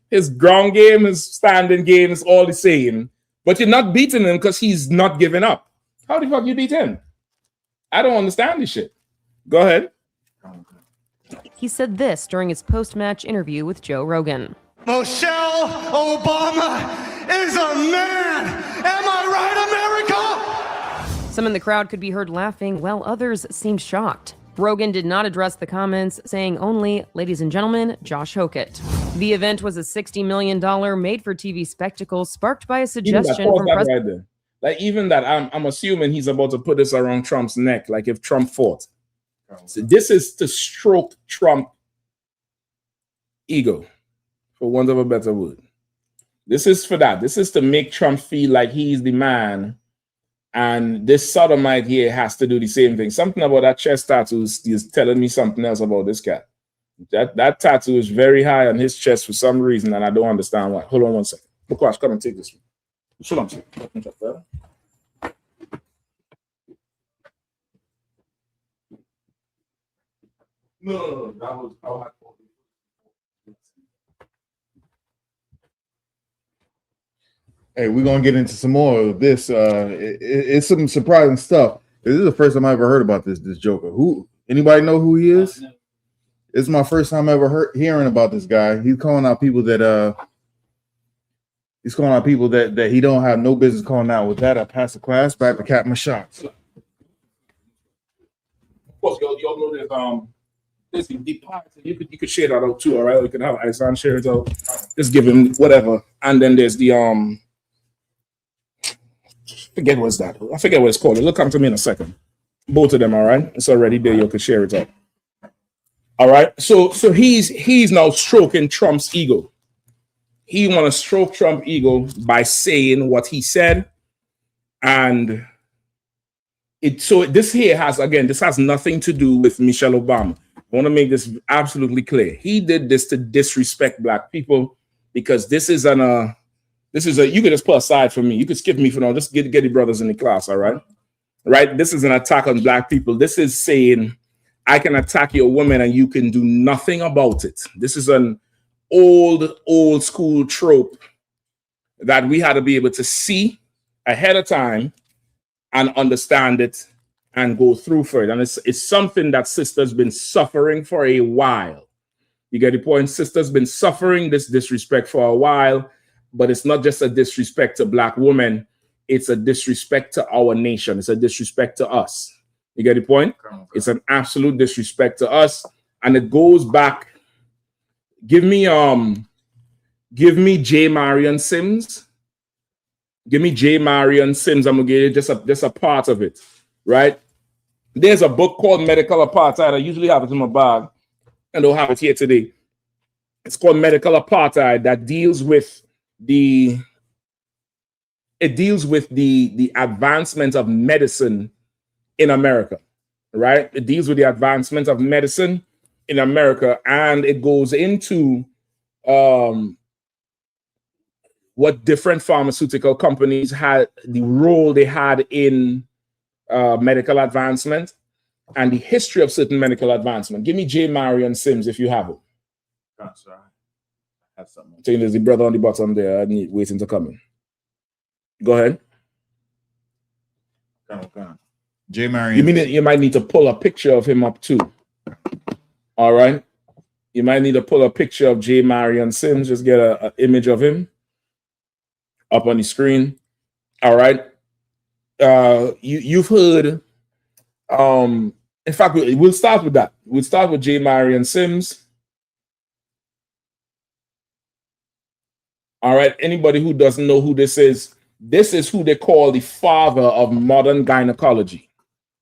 L: His ground game, his standing game is all the same. But you're not beating him because he's not giving up. How the fuck you beat him? I don't understand this shit. Go ahead.
Q: He said this during his post-match interview with Joe Rogan.
F: Michelle Obama is a man. Am I right, America?
Q: Some in the crowd could be heard laughing, while others seemed shocked. Rogan did not address the comments, saying only, "Ladies and gentlemen, Josh Hokett." The event was a $60 million made-for-TV spectacle sparked by a suggestion from President.
L: Right, like even that, I'm assuming he's about to put this around Trump's neck, like if Trump fought. So this is to stroke Trump ego, for want of a better word. This is for that. This is to make Trump feel like he's the man, and this sodomite here has to do the same thing. Something about that chest tattoo is telling me something else about this cat. That tattoo is very high on his chest for some reason, and I don't understand why. Hold on one second. Bukash, come and take this one. Shalom. No, that was how I told you.
M: Hey, we're gonna get into some more of this. It's some surprising stuff. This is the first time I ever heard about this Joker. Who? Anybody know who he is? It's my first time ever hearing about this guy. He's calling out people that he don't have no business calling out. With that, I pass the class back to Captain Shots.
L: Of course, y'all know that there's the part you could share that out too, all right? You can have Isan share it out. Just give him whatever. And then there's the forget what's that. I forget what it's called. It'll come to me in a second. Both of them, all right? It's already there. You can share it out. All right. So he's now stroking Trump's ego. He want to stroke Trump's ego by saying what he said. And this has nothing to do with Michelle Obama. I want to make this absolutely clear. He did this to disrespect black people because this is you can just put aside for me. You could skip me for now. Just get the brothers in the class, all right? Right? This is an attack on black people. This is saying I can attack your woman and you can do nothing about it. This is an old school trope that we had to be able to see ahead of time and understand it and go through for it. And it's something that sister's been suffering for a while. You get the point? Sister's been suffering this disrespect for a while, but it's not just a disrespect to black women. It's a disrespect to our nation. It's a disrespect to us. You get the point? It's an absolute disrespect to us. And it goes back. Give me J. Marion Sims. Give me J. Marion Sims. I'm gonna give you just a part of it, right? There's a book called Medical Apartheid. I usually have it in my bag. I don't have it here today. It's called Medical Apartheid that deals with the advancement of medicine in America, right? It deals with the advancement of medicine in America, and it goes into what different pharmaceutical companies had, the role they had in medical advancement and the history of certain medical advancement. Give me J. Marion Sims if you have it.
M: Oh, sorry. I have something.
L: I'm saying there's the brother on the bottom there. I need waiting to come in. Go ahead.
M: J. Marion.
L: You might need to pull a picture of him up too. All right. You might need to pull a picture of J. Marion Sims. Just get an image of him up on the screen. All right. You've heard. In fact, we'll start with that. We'll start with J. Marion Sims. All right. Anybody who doesn't know who this is who they call the father of modern gynecology.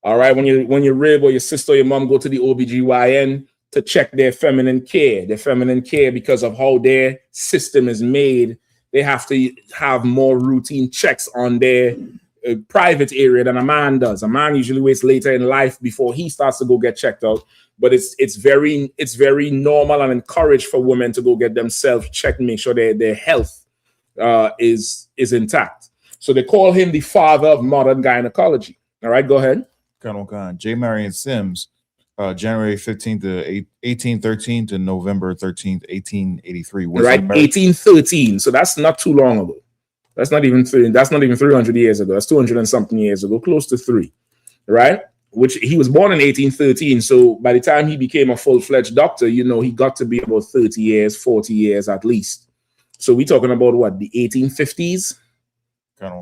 L: All right. When your rib or your sister or your mom go to the OBGYN to check their feminine care because of how their system is made, they have to have more routine checks on their private area than a man does. A man usually waits later in life before he starts to go get checked out. But it's very normal and encouraged for women to go get themselves checked, make sure their health is intact. So they call him the father of modern gynecology. All right, go ahead.
M: J. Marion Sims, January 15th to 1813 to November 13th, 1883.
L: Right, 1813. So that's not too long ago. That's not even 300 years ago. That's 200 and something years ago, close to 3, right? Which he was born in 1813. So by the time he became a full-fledged doctor, you know, he got to be about 30 years, 40 years at least. So we're talking about what, the 1850s?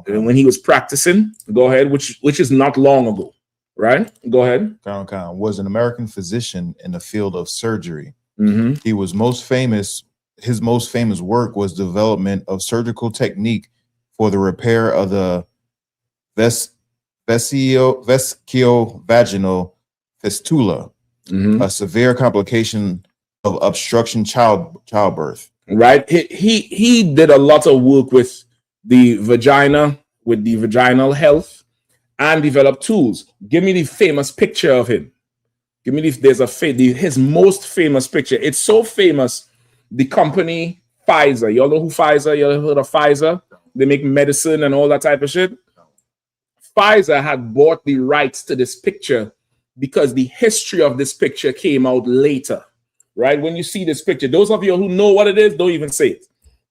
L: When he was practicing. Go ahead, which is not long ago, right? Go ahead.
M: Was an American physician in the field of surgery.
L: Mm-hmm.
M: He was most famous. His most famous work was development of surgical technique for the repair of the vesiciovaginal fistula, a severe complication of obstruction childbirth.
L: Right. He did a lot of work with the vagina, with the vaginal health, and developed tools. Give me the famous picture of him. Give me his most famous picture. It's so famous. The company Pfizer. Y'all know who Pfizer? Y'all heard of Pfizer? They make medicine and all that type of shit. Pfizer had bought the rights to this picture because the history of this picture came out later. Right? When you see this picture, those of you who know what it is, don't even say it.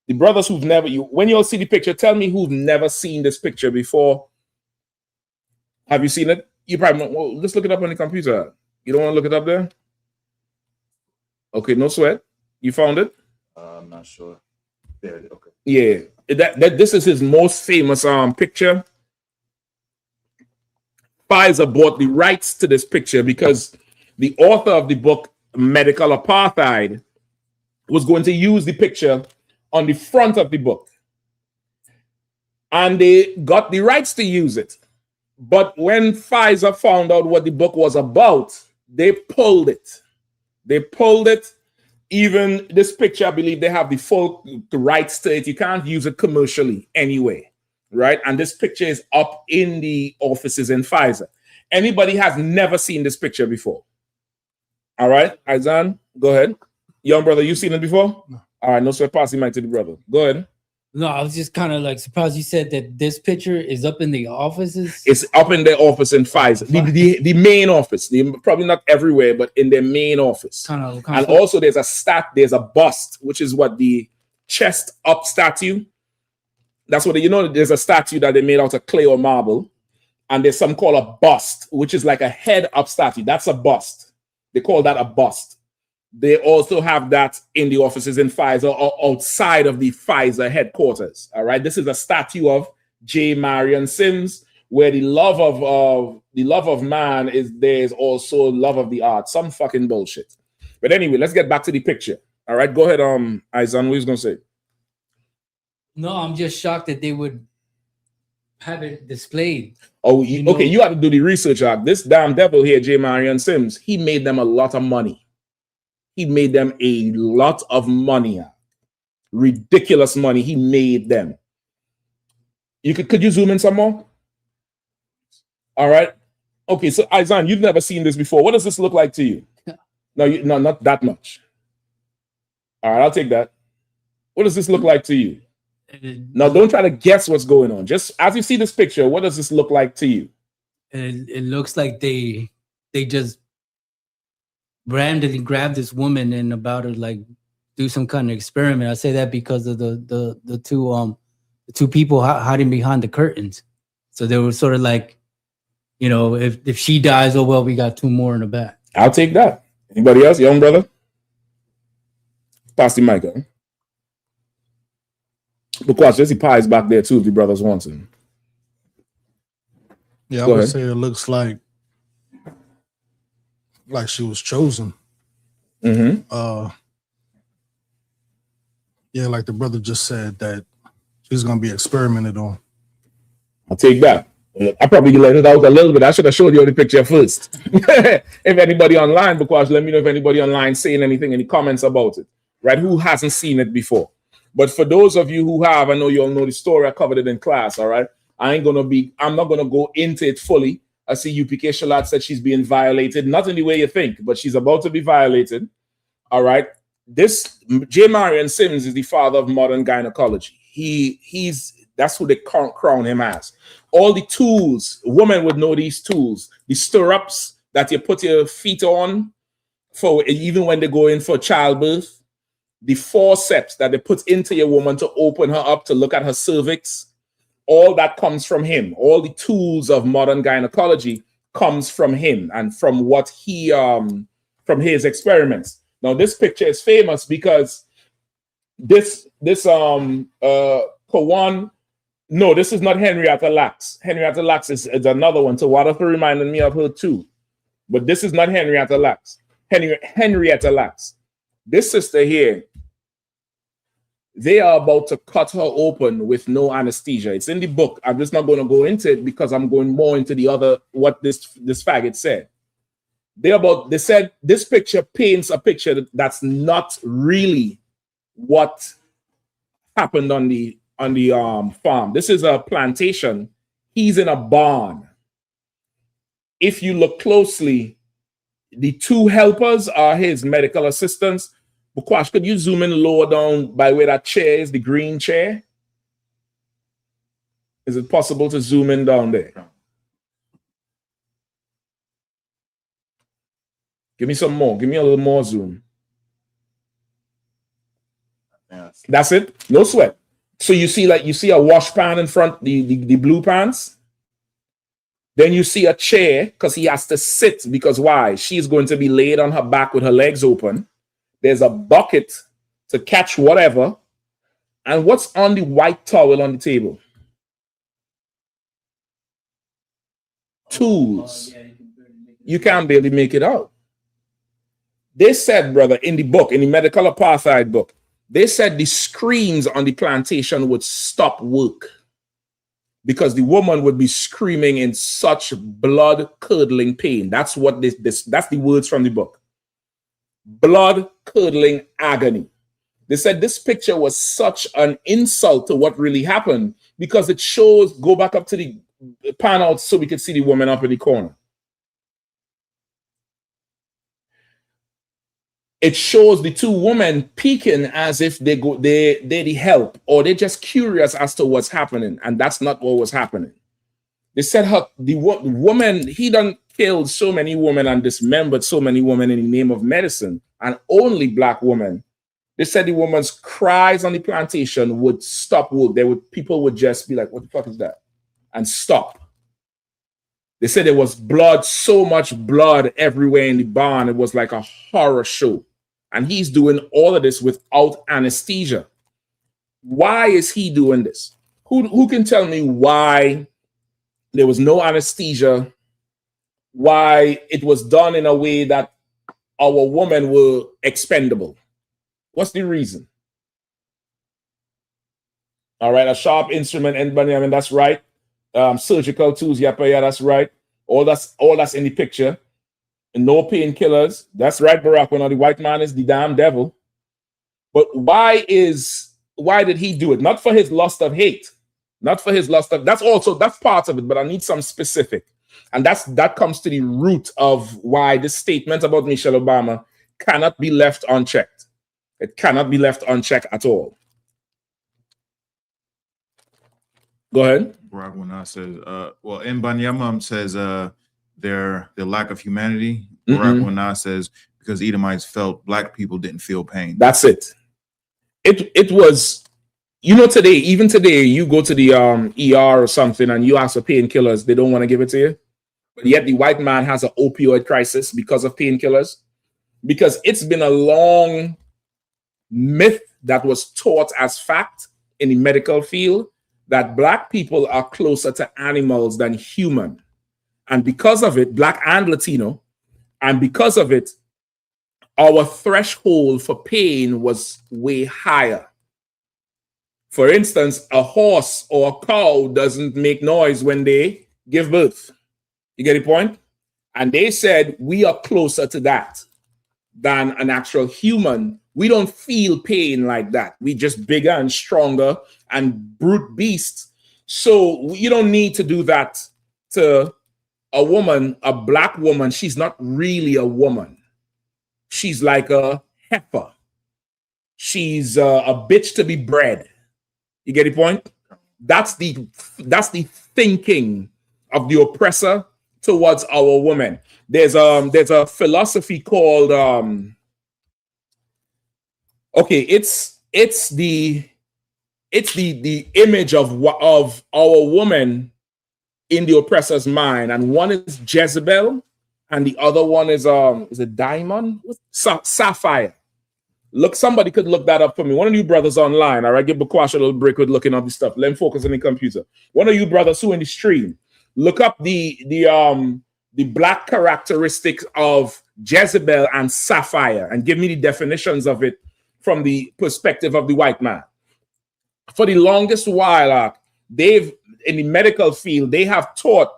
L: The brothers who've never, when you'll see the picture, tell me who've never seen this picture before. Have you seen it? You probably, well, just look it up on the computer. You don't want to look it up there? Okay, no sweat. You found it?
M: I'm not sure. There, okay.
L: Yeah, this is his most famous picture. Pfizer bought the rights to this picture because the author of the book, Medical Apartheid, was going to use the picture on the front of the book. And they got the rights to use it. But when Pfizer found out what the book was about, they pulled it. They pulled it. Even this picture, I believe they have the full rights to it. You can't use it commercially anyway, right? And this picture is up in the offices in Pfizer. Anybody has never seen this picture before? All right, Izan, go ahead. Young brother, you seen it before? No. All right, no sweat, pass the mic to the brother. Go ahead.
N: No, I was just kind of like surprised you said that this picture is up in the offices.
L: It's up in their office in Pfizer, the main office. Probably not everywhere, but in their main office. And also there's a bust, which is what the chest up statue. That's what there's a statue that they made out of clay or marble. And there's some called a bust, which is like a head up statue. That's a bust. They call that a bust. They also have that in the offices in Pfizer or outside of the Pfizer headquarters. All right. This is a statue of J. Marion Sims, where the love of man is there is also love of the art. Some fucking bullshit. But anyway, let's get back to the picture. All right. Go ahead, Izan, what are you gonna say?
N: No, I'm just shocked that they would have it displayed.
L: Oh, okay. You have to do the research. This damn devil here, J. Marion Sims, he made them a lot of money. He made them a lot of money. Ridiculous money. He made them. Could you zoom in some more? All right. Okay, so Izan, you've never seen this before. What does this look like to you? No, not that much. All right, I'll take that. What does this look like to you? Now, don't try to guess what's going on. Just as you see this picture, what does this look like to you?
N: It looks like they just randomly grabbed this woman and about to like do some kind of experiment. I say that because of the two people hiding behind the curtains. So they were sort of like, if she dies, oh well, we got 2 more in the back.
L: I'll take that. Anybody else, young brother? Pass the mic on. Because Jesse Pie is back there too if the brothers want him.
E: Yeah, I would say it looks like she was chosen.
L: Mm-hmm.
E: Yeah, like the brother just said, that she's gonna be experimented on.
L: I'll take that. I probably let it out a little bit. I should have showed you the picture first. If anybody online, because let me know if anybody online saying anything, any comments about it, right? Who hasn't seen it before? But for those of you who have, I know you all know the story. I covered it in class. All right. I'm not gonna go into it fully. I see UPK Shalat said she's being violated, not in the way you think, but she's about to be violated. All right. This J. Marion Sims is the father of modern gynecology. He's That's who they crown him as. All the tools, women would know these tools. The stirrups that you put your feet on for even when they go in for childbirth. The forceps that they put into your woman to open her up to look at her cervix. All that comes from him. All the tools of modern gynecology comes from him and from what he from his experiments. Now this picture is famous because this for one, no, this is not Henrietta Lacks. Henrietta Lacks is another one. So Waterford reminded me of her too. But this is not Henrietta Lacks. Henrietta Lacks. This sister here, they are about to cut her open with no anesthesia. It's in the book. I'm just not going to go into it because I'm going more into the other, what this faggot said. They said this picture paints a picture that's not really what happened on the farm. This is a plantation. He's in a barn. If you look closely, the two helpers are his medical assistants. Bukwash, could you zoom in lower down by where that chair is, the green chair? Is it possible to zoom in down there? Give me some more. Give me a little more zoom. Yes. That's it. No sweat. So you see a wash pan in front, the blue pants. Then you see a chair because he has to sit because why? She's going to be laid on her back with her legs open. There's a bucket to catch whatever. And what's on the white towel on the table? Tools. You can't barely make it out. They said, brother, in the book, in the medical apartheid book, they said the screens on the plantation would stop work because the woman would be screaming in such blood-curdling pain. That's what that's the words from the book. Blood-curdling agony. They said this picture was such an insult to what really happened because it shows, go back up to the pan out so we could see the woman up in the corner. It shows the two women peeking as if they're the help or they're just curious as to what's happening. And that's not what was happening. They said the woman, he done killed so many women and dismembered so many women in the name of medicine, and only black women. They said the woman's cries on the plantation would stop work. People would just be like, what the fuck is that? And stop. They said there was blood, so much blood everywhere in the barn. It was like a horror show. And he's doing all of this without anesthesia. Why is he doing this? Who can tell me why there was no anesthesia? Why it was done in a way that our women were expendable? What's the reason? All right, a sharp instrument, and Benjamin, that's right. Surgical tools, yeah, that's right. All that's in the picture. And no painkillers. That's right, Barack. When the white man is the damn devil. But why did he do it? Not for his lust of hate. Not for his lust of, that's part of it, but I need some specific. And that comes to the root of why this statement about Michelle Obama cannot be left unchecked. It cannot be left unchecked at all. Go ahead.
M: Barack Obama says, well, Mbanyamam says their lack of humanity. Barack Obama says because Edomites felt black people didn't feel pain.
L: That's it. It was, today, even today, you go to the ER or something and you ask for painkillers, they don't want to give it to you. But yet the white man has an opioid crisis because of painkillers. Because it's been a long myth that was taught as fact in the medical field that black people are closer to animals than human. And because of it, black and Latino, and because of it, our threshold for pain was way higher. For instance, a horse or a cow doesn't make noise when they give birth. You get the point? And they said we are closer to that than an actual human. We don't feel pain like that. We just bigger and stronger and brute beasts. So you don't need to do that to a woman, a black woman. She's not really a woman. She's like a heifer. She's a bitch to be bred. You get the point? That's the thinking of the oppressor towards our women. There's a philosophy called it's the image of our woman in the oppressor's mind, and one is Jezebel, and the other one is it Diamond? Sapphire. Look, somebody could look that up for me. One of you brothers online, all right? Give Bakwash a little break with looking up this stuff. Let him focus on the computer. One of you brothers who in the stream, look up the black characteristics of Jezebel and Sapphire and give me the definitions of it from the perspective of the white man. For the longest while, they've in the medical field, they have taught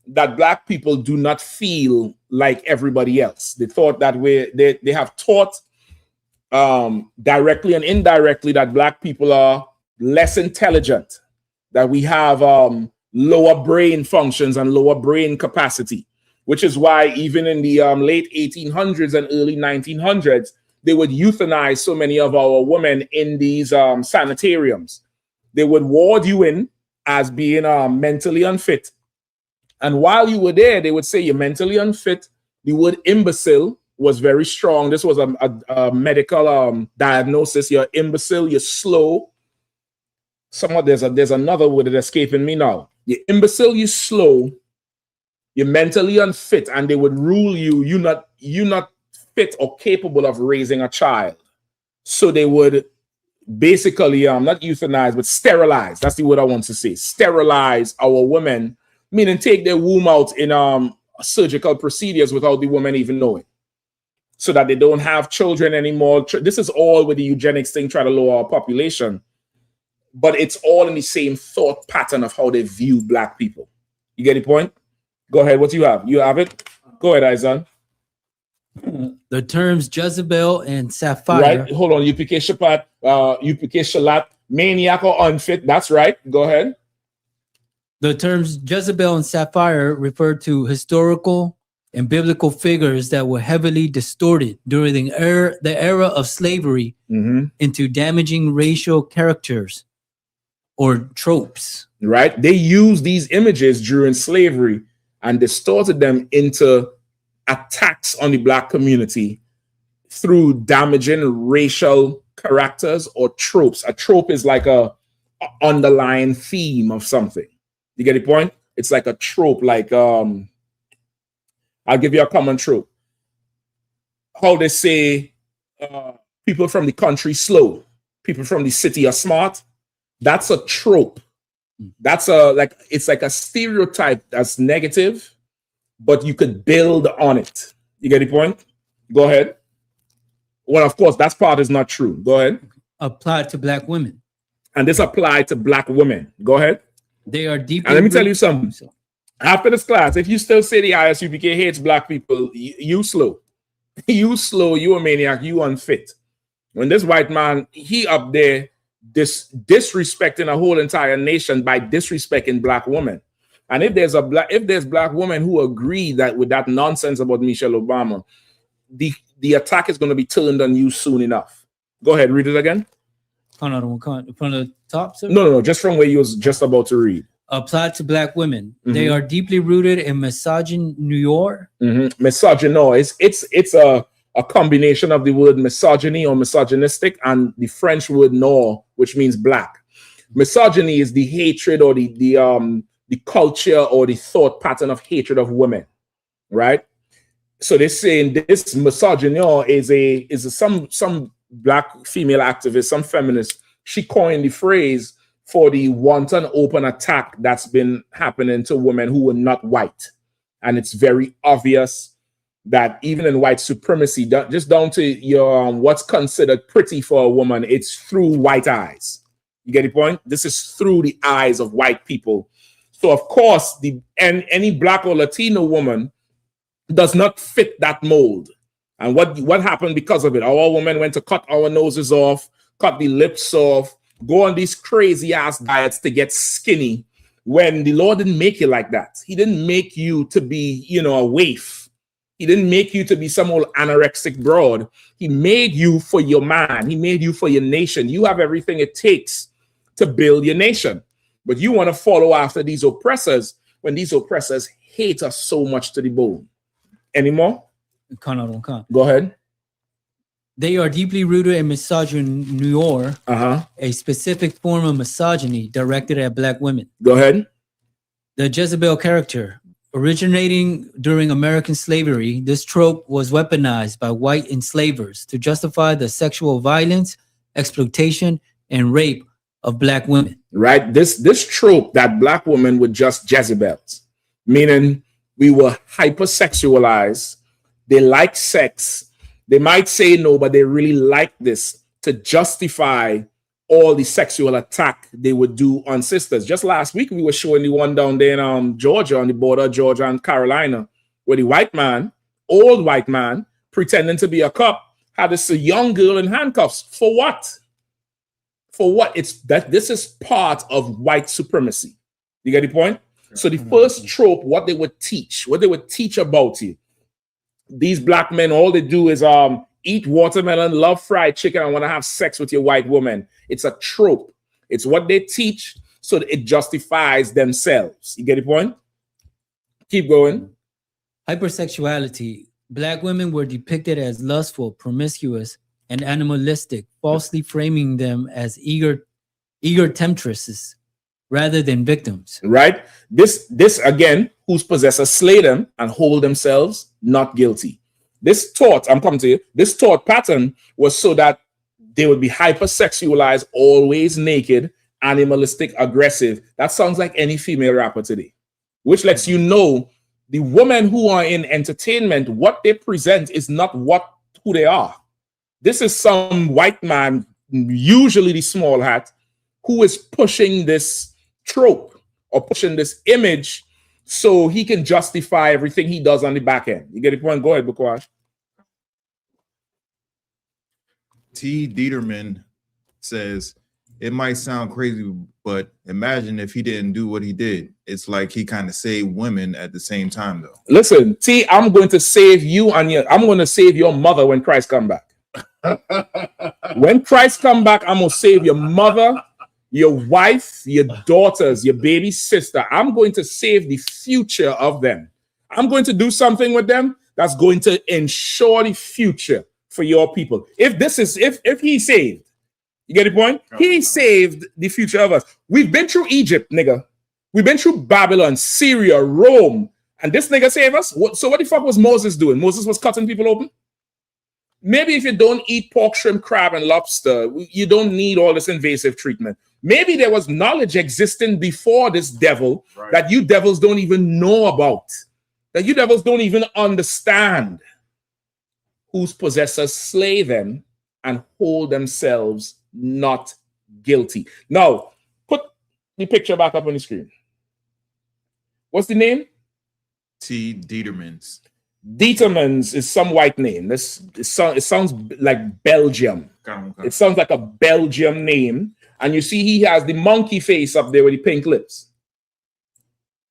L: that black people do not feel like everybody else. They thought that they have taught directly and indirectly that black people are less intelligent, that we have lower brain functions and lower brain capacity, which is why even in the late 1800s and early 1900s, they would euthanize so many of our women in these sanitariums. They would ward you in as being mentally unfit. And while you were there, they would say you're mentally unfit. The word imbecile was very strong. This was a medical diagnosis. You're imbecile, you're slow. There's another word that's escaping me now. You're imbecile, you're slow, you're mentally unfit, and they would rule you, you're not fit or capable of raising a child. So they would basically not euthanize, but sterilize. That's the word I want to say. Sterilize our women, meaning take their womb out in surgical procedures without the woman even knowing, so that they don't have children anymore. This is all with the eugenics thing, try to lower our population, but it's all in the same thought pattern of how they view black people. You get the point? Go ahead. What do you have? You have it? Go ahead, Izan.
N: The terms Jezebel and Sapphire.
L: Right. Hold on. UPK Shapat, UPK Shalat, maniac or unfit. That's right. Go ahead.
N: The terms Jezebel and Sapphire refer to historical and biblical figures that were heavily distorted during the era of slavery into damaging racial characters or tropes.
L: Right. They used these images during slavery and distorted them into attacks on the black community through damaging racial characters or tropes. A trope is like a underlying theme of something. You get the point? It's like a trope, like I'll give you a common trope. How they say people from the country slow, people from the city are smart. That's a trope. That's it's like a stereotype that's negative, but you could build on it. You get the point? Go ahead. Well, of course, that part is not true. Go ahead.
N: Applied to black women.
L: And this applied to black women. Go ahead.
N: They are deeply.
L: And let me tell you something. After this class, if you still say the I.S.U.P.K hates black people, you slow. You slow, you a maniac, you unfit. When this white man, he up there disrespecting a whole entire nation by disrespecting black women. And if there's black women who agree that with that nonsense about Michelle Obama, the attack is going to be turned on you soon enough. Go ahead, read it again.
N: From the top, sir?
L: No, just from where you was just about to read.
N: Applied to black women. They are deeply rooted in misogyny.
L: Misogyny. It's a combination of the word misogyny or misogynistic and the French word nor, which means black. Misogyny is the hatred or the culture or the thought pattern of hatred of women, right? So they're saying this misogyny is some black female activist, some feminist. She coined the phrase for the wanton open attack that's been happening to women who were not white. And it's very obvious that even in white supremacy, just down to your what's considered pretty for a woman, it's through white eyes. You get the point? This is through the eyes of white people. So of course, any black or Latino woman does not fit that mold. And what happened because of it? Our women went to cut our noses off, cut the lips off, go on these crazy ass diets to get skinny, when the Lord didn't make you like that. He didn't make you to be, a waif. He didn't make you to be some old anorexic broad. He made you for your man. He made you for your nation. You have everything it takes to build your nation. But you want to follow after these oppressors when these oppressors hate us so much to the bone. Any more? Go ahead.
N: They are deeply rooted in misogyny, a specific form of misogyny directed at Black women.
L: Go ahead.
N: The Jezebel character. Originating during American slavery, this trope was weaponized by white enslavers to justify the sexual violence, exploitation, and rape of Black women.
L: Right? This trope that Black women were just Jezebels, meaning we were hypersexualized. They like sex. They might say no, but they really like this to justify all the sexual attack they would do on sisters. Just last week, we were showing the one down there in Georgia, on the border of Georgia and Carolina, where the white man, old white man, pretending to be a cop, had this young girl in handcuffs. For what? For what? It's that this is part of white supremacy. You get the point? So the first trope, what they would teach about you. These Black men, all they do is eat watermelon, love fried chicken, and want to have sex with your white woman. It's a trope. It's what they teach so that it justifies themselves. You get the point? Keep going.
N: Hypersexuality. Black women were depicted as lustful, promiscuous, and animalistic, falsely framing them as eager temptresses rather than victims.
L: Right? This again, whose possessors slay them and hold themselves not guilty. This thought, I'm coming to you, this thought pattern was so that they would be hypersexualized, always naked, animalistic, aggressive. That sounds like any female rapper today, which lets you know the women who are in entertainment, what they present is not who they are. This is some white man, usually the small hat, who is pushing this trope or pushing this image so he can justify everything he does on the back end. You get the point? Go ahead, Bukwash.
M: T. Dieterman says, it might sound crazy, but imagine if he didn't do what he did. It's like he kind of saved women at the same time, though.
L: Listen, T, I'm going to save you and I'm going to save your mother when Christ come back. When Christ come back, I'm going to save your mother, your wife, your daughters, your baby sister. I'm going to save the future of them. I'm going to do something with them that's going to ensure the future for your people. If he saved, you get the point? He saved the future of us. We've been through Egypt, nigga. We've been through Babylon, Syria, Rome, and this nigga saved us. So what the fuck was Moses doing? Moses was cutting people open. Maybe if you don't eat pork, shrimp, crab, and lobster, you don't need all this invasive treatment. Maybe there was knowledge existing before this devil that you devils don't even know about, that you devils don't even understand, whose possessors slay them and hold themselves not guilty. Now, put the picture back up on the screen. What's the name?
M: T. Dietermans.
L: Dietermans is some white name. It sounds like Belgium. It sounds like a Belgium name. And you see he has the monkey face up there with the pink lips.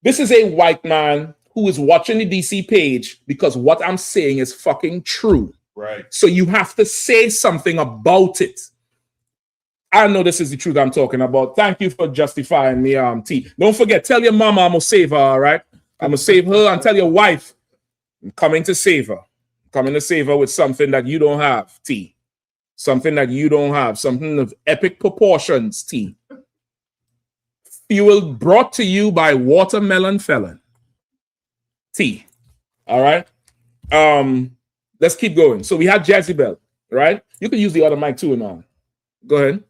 L: This is a white man who is watching the DC page because what I'm saying is fucking true.
M: Right.
L: So you have to say something about it. I know this is the truth I'm talking about. Thank you for justifying me, T. Don't forget, tell your mama I'm gonna save her, all right? I'm gonna save her, and tell your wife I'm coming to save her. I'm coming to save her with something that you don't have, T. Something that you don't have. Something of epic proportions, T. Fuel brought to you by Watermelon Felon. T. All right? Let's keep going. So we had Jezebel, right? You can use the other mic too now. Go ahead.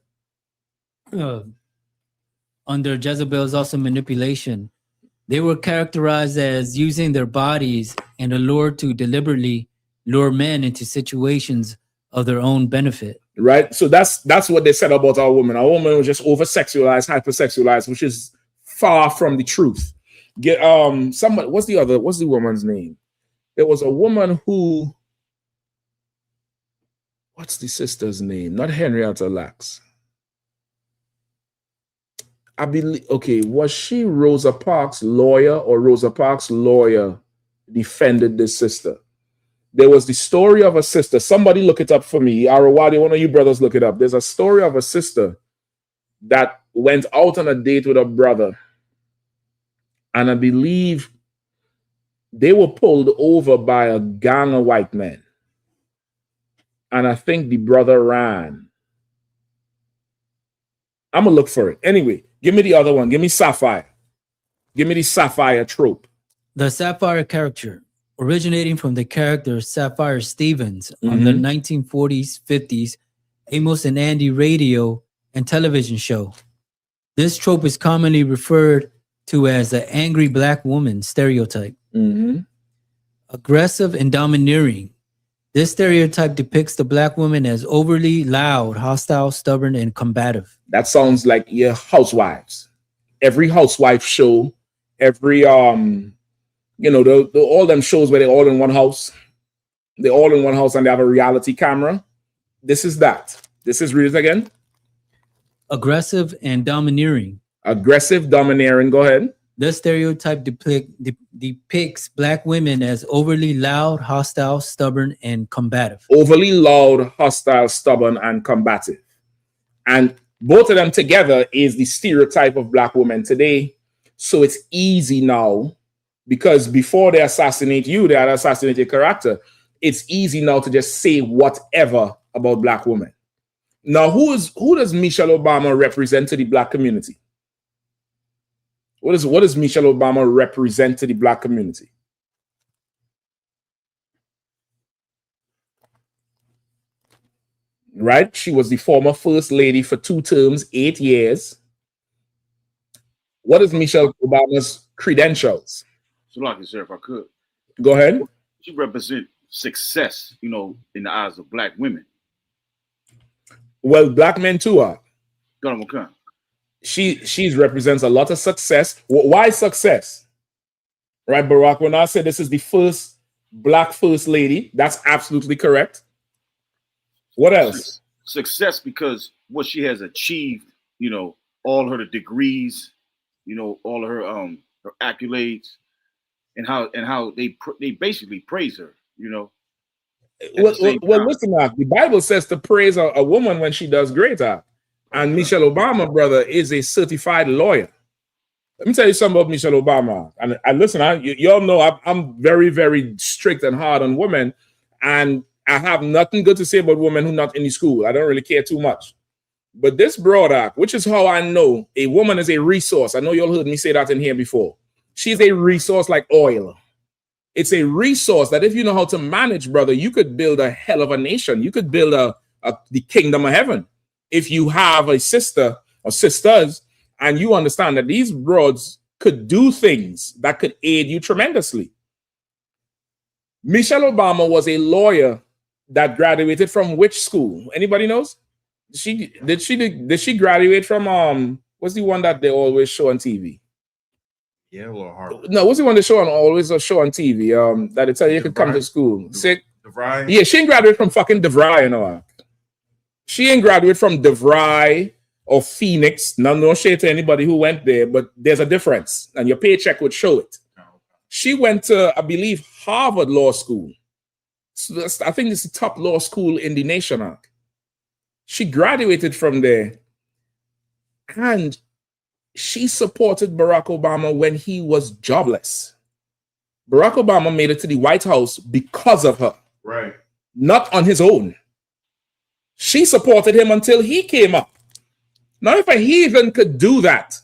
N: Under Jezebel's also manipulation, they were characterized as using their bodies and allure to deliberately lure men into situations of their own benefit.
L: Right. So that's what they said about our woman. Our woman was just over-sexualized, hypersexualized, which is far from the truth. Get somebody. What's the woman's name? There was a woman who. What's the sister's name? Not Henrietta Lacks. I believe, okay, was she Rosa Parks' lawyer, or Rosa Parks' lawyer defended this sister? There was the story of a sister. Somebody look it up for me. Arawadi, one of you brothers look it up. There's a story of a sister that went out on a date with a brother, and I believe they were pulled over by a gang of white men. And I think the brother ran. I'm going to look for it. Anyway, give me the other one. Give me Sapphire. Give me the Sapphire trope.
N: The Sapphire character, originating from the character Sapphire Stevens on the 1940s, 50s, Amos and Andy radio and television show. This trope is commonly referred to as the angry black woman stereotype. Aggressive and domineering. This stereotype depicts the black woman as overly loud, hostile, stubborn, and combative.
L: That sounds like your housewives. Every housewife show, every you know, the all them shows where they're all in one house. They're all in one house and they have a reality camera. This is that. This is, read it again.
N: Aggressive and domineering.
L: Aggressive, domineering. Go ahead.
N: This stereotype depicts black women as overly loud, hostile, stubborn, and combative.
L: Overly loud, hostile, stubborn, and combative. And both of them together is the stereotype of black women today. So it's easy now, because before they assassinate you, they had assassinated your character. It's easy now to just say whatever about black women. Now, who does Michelle Obama represent to the black community? What does Michelle Obama represent to the black community? Right? She was the former first lady for 2 terms, 8 years. What is Michelle Obama's credentials?
P: So, like I said, if I could.
L: Go ahead.
P: She represents success, you know, in the eyes of black women.
L: Well, black men too are.
P: Okay.
L: She represents a lot of success. Why success? Right, Barack, when I said this is the first black first lady, that's absolutely correct. What else?
P: Success because what she has achieved, you know, all her degrees, you know, all of her her accolades, and how they basically praise her, you know.
L: Well, listen, the Bible says to praise a woman when she does great. And Michelle Obama, brother, is a certified lawyer. Let me tell you something about Michelle Obama. And listen, you all know I'm very, very strict and hard on women. And I have nothing good to say about women who are not in the school. I don't really care too much. But this broad, which is how I know a woman is a resource. I know you all heard me say that in here before. She's a resource like oil. It's a resource that if you know how to manage, brother, you could build a hell of a nation. You could build the kingdom of heaven. If you have a sister or sisters and you understand that these broads could do things that could aid you tremendously. Michelle Obama was a lawyer that graduated from which school? Anybody knows? Did she graduate from what's the one that they always show on TV?
M: Yeah, a little hard.
L: No, what's the one they show on always a show on TV? That they tell you could come to school.
M: DeVry?
L: Yeah, she didn't graduate from fucking DeVry, you know. She ain't graduate from DeVry or Phoenix. No shade to anybody who went there, but there's a difference, and your paycheck would show it. She went to, I believe, Harvard Law School. So I think it's the top law school in the nation. She graduated from there, and she supported Barack Obama when he was jobless. Barack Obama made it to the White House because of her.
M: Right.
L: Not on his own. She supported him until he came up. Now, if a heathen could do that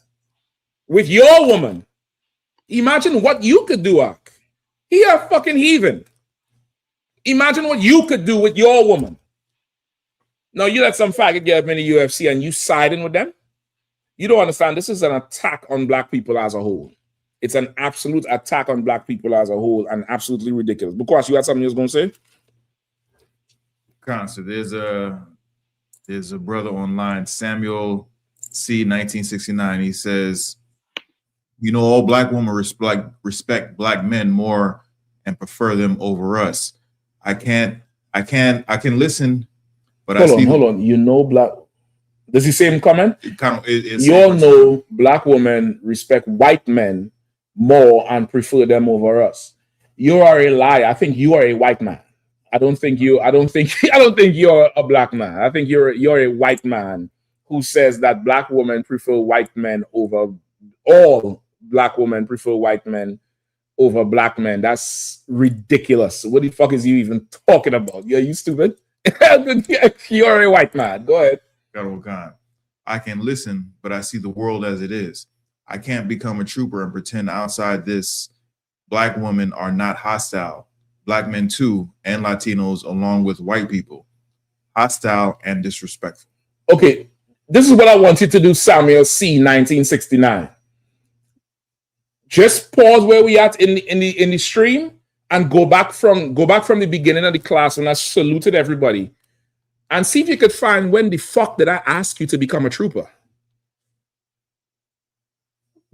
L: with your woman, imagine what you could do, Ak. He a fucking heathen. Imagine what you could do with your woman. Now, you let some faggot get up in the UFC and you siding with them? You don't understand. This is an attack on black people as a whole. It's an absolute attack on black people as a whole and absolutely ridiculous. Because you had something you was going to say?
M: So there's a brother online, Samuel C. 1969. He says, you know, all black women respect black men more and prefer them over us. I can listen, but hold
L: on. You know, black. Does he say in comment?
M: You
L: all know black women respect white men more and prefer them over us. You are a liar. I think you are a white man. I don't think you're a black man. I think you're a white man who says that black women prefer white men over all black women prefer white men over black men. That's ridiculous. What the fuck is you even talking about? Yeah, you stupid. You're a white man. Go ahead.
M: I can listen, but I see the world as it is. I can't become a trooper and pretend outside this black women are not hostile. Black men too, and Latinos, along with white people, hostile and disrespectful.
L: Okay, this is what I want you to do, Samuel C. 1969. Just pause where we at in the stream and go back from the beginning of the class when I saluted everybody, and see if you could find when the fuck did I ask you to become a trooper.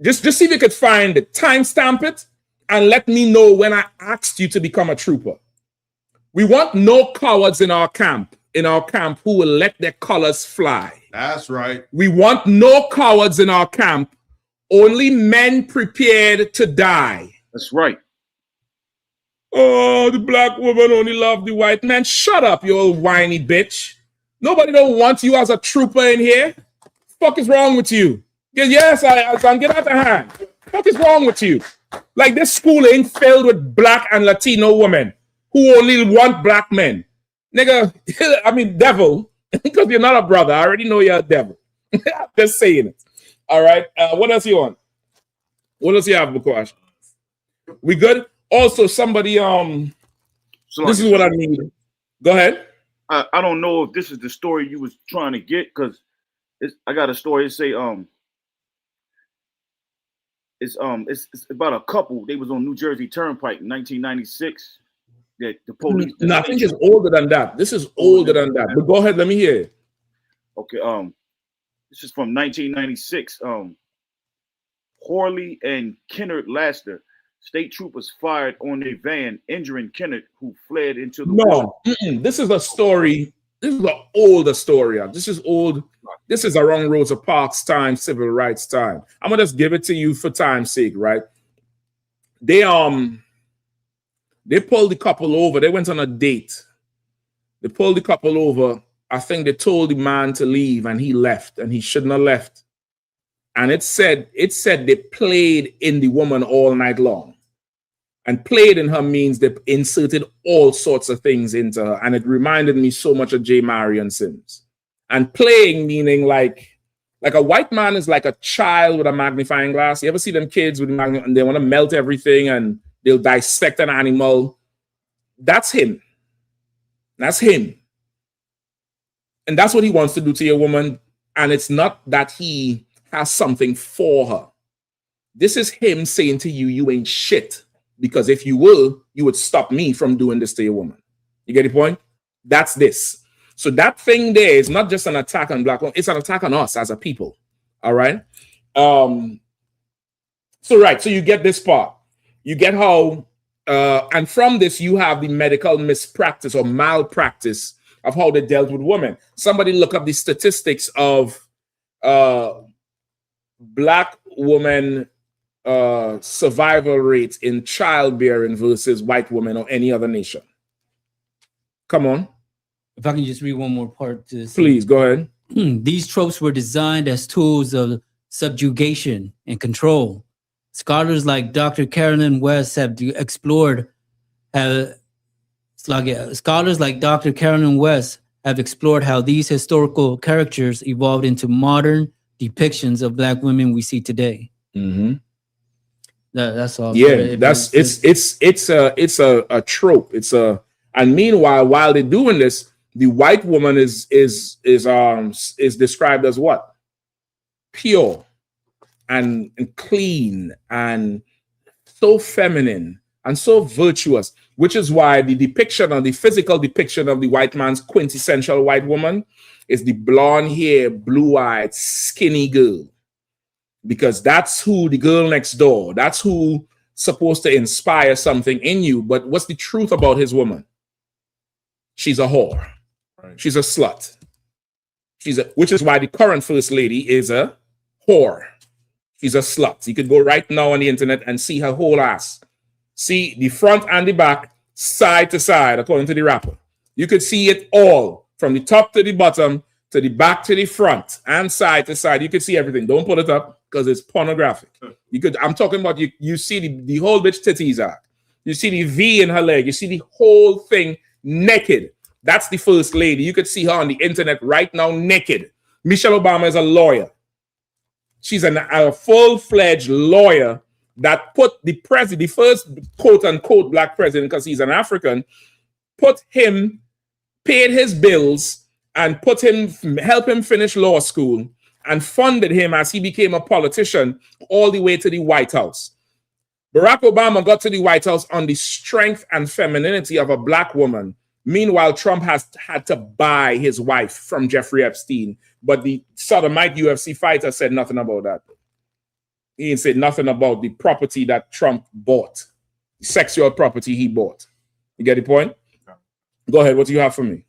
L: Just see if you could find it, timestamp it, and let me know when I asked you to become a trooper. We want no cowards in our camp who will let their colors fly.
M: That's right.
L: We want no cowards in our camp, only men prepared to die.
P: That's right.
L: Oh, the black woman only love the white man. Shut up, you old whiny bitch. Nobody don't want you as a trooper in here. Fuck is wrong with you? Yes, I can get out of hand. What is wrong with you? Like, this school ain't filled with black and Latino women who only want black men. Nigga, I mean, devil, because you're not a brother. I already know you're a devil. I'm just saying it. All right. What else you want? What else you have, Bukash? We good? Also, somebody, this is what I need. Go ahead.
P: I don't know if this is the story you was trying to get, because I got a story. It say it's about a couple. They was on New Jersey Turnpike in 1996. That the police.
L: No, I think it's older than that. This is older than that. But go ahead, let me hear it.
P: Okay. This is from 1996. Horley and Kennard Laster. State troopers fired on their van, injuring Kennard, who fled into the woods.
L: This is a story. This is an older story. This is old. This is around Rosa Parks' time, civil rights time. I'm gonna just give it to you for time's sake, right? They pulled the couple over. They went on a date. They pulled the couple over. I think they told the man to leave, and he left, and he shouldn't have left. And it said they played in the woman all night long. And played in her means they inserted all sorts of things into her. And it reminded me so much of J. Marion Sims. And playing meaning like a white man is like a child with a magnifying glass. You ever see them kids with and they want to melt everything and they'll dissect an animal? That's him. That's him. And that's what he wants to do to your woman. And it's not that he has something for her. This is him saying to you, you ain't shit. Because if you will, you would stop me from doing this to your woman. You get the point? That's this. So that thing there is not just an attack on black women. It's an attack on us as a people. All right? So you get this part. You get how, and from this, you have the medical mispractice or malpractice of how they dealt with women. Somebody look up the statistics of black women survival rates in childbearing versus white women or any other nation. Come on.
N: If I can just read one more part to this.
L: Please, go ahead.
N: These tropes were designed as tools of subjugation and control. Scholars like Dr. Carolyn West have explored how these historical caricatures evolved into modern depictions of black women we see today.
L: Mm-hmm.
N: That's all.
L: Yeah, it's a trope. And meanwhile, while they're doing this, the white woman is described as what? Pure and clean and so feminine and so virtuous, which is why the physical depiction of the white man's quintessential white woman is the blonde hair, blue-eyed, skinny girl. Because that's who the girl next door, that's who supposed to inspire something in you. But what's the truth about his woman? She's a whore. Right. She's a slut. Which is why the current first lady is a whore. She's a slut. You could go right now on the internet and see her whole ass. See the front and the back, side to side, according to the rapper. You could see it all from the top to the bottom to the back to the front and side to side. You can see everything. Don't pull it up because it's pornographic. You could. I'm talking about you see the whole bitch titties out. You see the V in her leg. You see the whole thing naked. That's the first lady. You could see her on the internet right now naked. Michelle Obama is a lawyer. She's a full-fledged lawyer that put the president, the first quote-unquote black president, because he's an African, paid his bills and help him finish law school and funded him as he became a politician all the way to the White House. Barack Obama got to the White House on the strength and femininity of a black woman. Meanwhile, Trump has had to buy his wife from Jeffrey Epstein. But the sodomite UFC fighter said nothing about that. He didn't say nothing about the property that Trump bought, the sexual property he bought. You get the point? Go ahead. What do you have for me?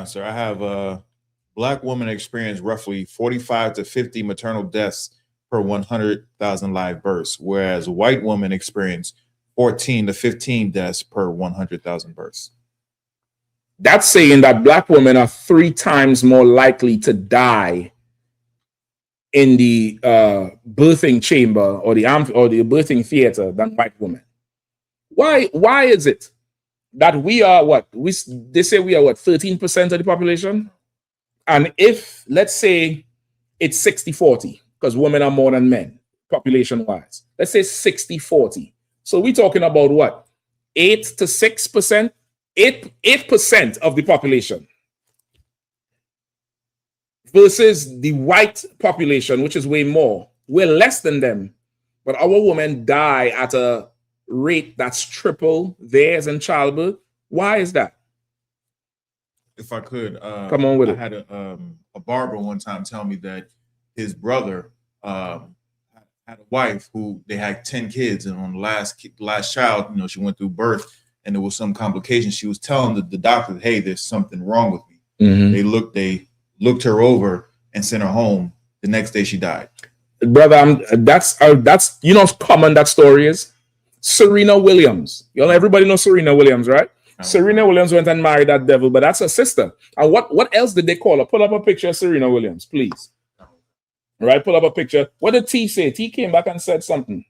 M: Sir, I have a black woman experienced roughly 45 to 50 maternal deaths per 100,000 live births, whereas a white woman experienced 14 to 15 deaths per 100,000 births.
L: That's saying that black women are 3 times more likely to die in the birthing chamber or the birthing theater than white women. Why is it that we are they say we are 13% of the population? And if, let's say, it's 60-40, because women are more than men, population-wise. Let's say 60-40. So we're talking about what? 8 to 6%? 8% of the population versus the white population, which is way more. We're less than them, but our women die at a rate that's triple theirs in childbirth. Why is that?
M: If I could,
L: come on with it.
M: I had a barber one time tell me that his brother had a wife who they had 10 kids, and on the last child, she went through birth. And there was some complications. She was telling the doctor, "Hey, there's something wrong with me."
L: Mm-hmm.
M: They looked her over and sent her home. The next day, she died.
L: Brother, that's how common that story is. Serena Williams. Everybody knows Serena Williams, right? Serena Williams went and married that devil, but that's her sister. And what else did they call her? Pull up a picture of Serena Williams, please. All right, pull up a picture. What did T say? T came back and said something.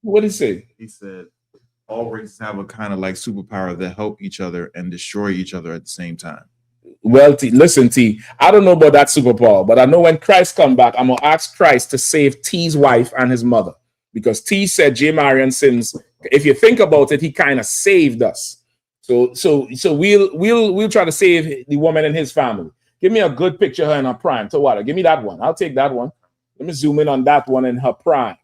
L: What did he say?
M: He said, all races have a kind of like superpower that help each other and destroy each other at the same time.
L: Well, listen, T, I don't know about that superpower, but I know when Christ come back, I'm going to ask Christ to save T's wife and his mother. Because T said J. Marion sins. If you think about it, he kind of saved us. So we'll try to save the woman and his family. Give me a good picture of her in her prime. Tawada, give me that one. I'll take that one. Let me zoom in on that one in her prime.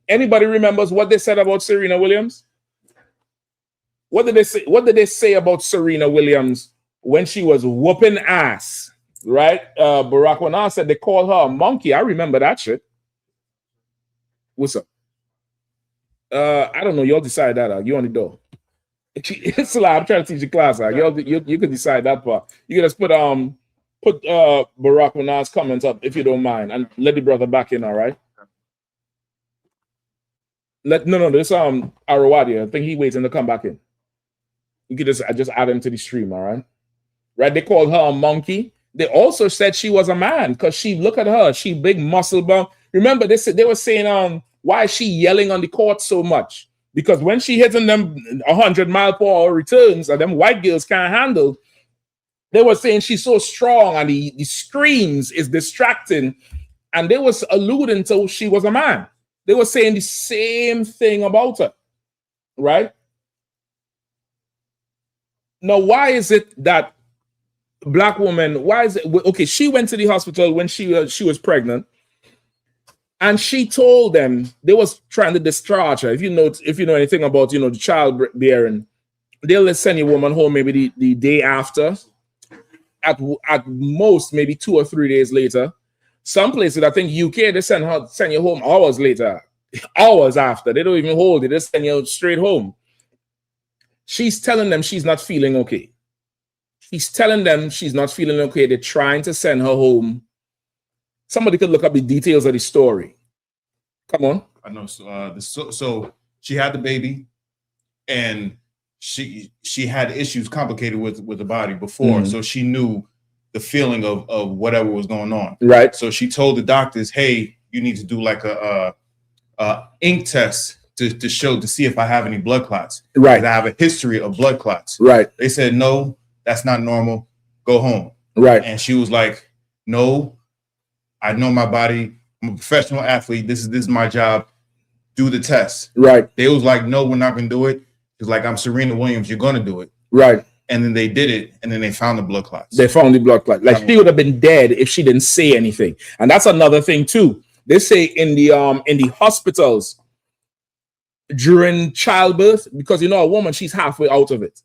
L: Anybody remembers what they said about Serena Williams? What did they say? What did they say about Serena Williams when she was whooping ass? Right? Barack Obama said they called her a monkey. I remember that shit. What's up? I don't know. Y'all decide that. You on the door. It's a lot. I'm trying to teach you class. You can decide that part. You can just put Barack Obama's comments up if you don't mind, and let the brother back in. All right. No. This Arawadi. I think he waiting to come back in. You could just add him to the stream, all right? Right? They called her a monkey. They also said she was a man because look at her. She big muscle bump. Remember, they were saying, why is she yelling on the court so much? Because when she hitting them 100-mile-per-hour returns and them white girls can't handle, they were saying she's so strong and the screams is distracting. And they was alluding to she was a man. They were saying the same thing about her, right? Now, why is it that black woman, okay, she went to the hospital when she was pregnant, and she told them they was trying to discharge her. If you know anything about, the childbearing, they'll send your woman home maybe the day after, at most maybe 2 or 3 days later. Some places, I think UK, they send you home hours later, hours after. They don't even hold it. They send you straight home. She's telling them she's not feeling okay. She's telling them she's not feeling okay. They're trying to send her home. Somebody could look up the details of the story. Come on.
M: I know. So she had the baby, and she had issues complicated with the body before. So she knew the feeling of whatever was going on.
L: Right.
M: So she told the doctors, "Hey, you need to do like a ink test to see if I have any blood clots.
L: Right.
M: I have a history of blood clots."
L: Right.
M: They said, "No, that's not normal. Go home."
L: Right.
M: And she was like, "No, I know my body. I'm a professional athlete. This is my job. Do the test."
L: Right.
M: They was like, "No, we're not gonna do it." It's like, "I'm Serena Williams. You're gonna do it."
L: Right.
M: And then they did it, and then they found the blood clots.
L: They found the blood clot. Like she would have been dead if she didn't say anything. And that's another thing too. They say in the hospitals during childbirth, because you know a woman, she's halfway out of it.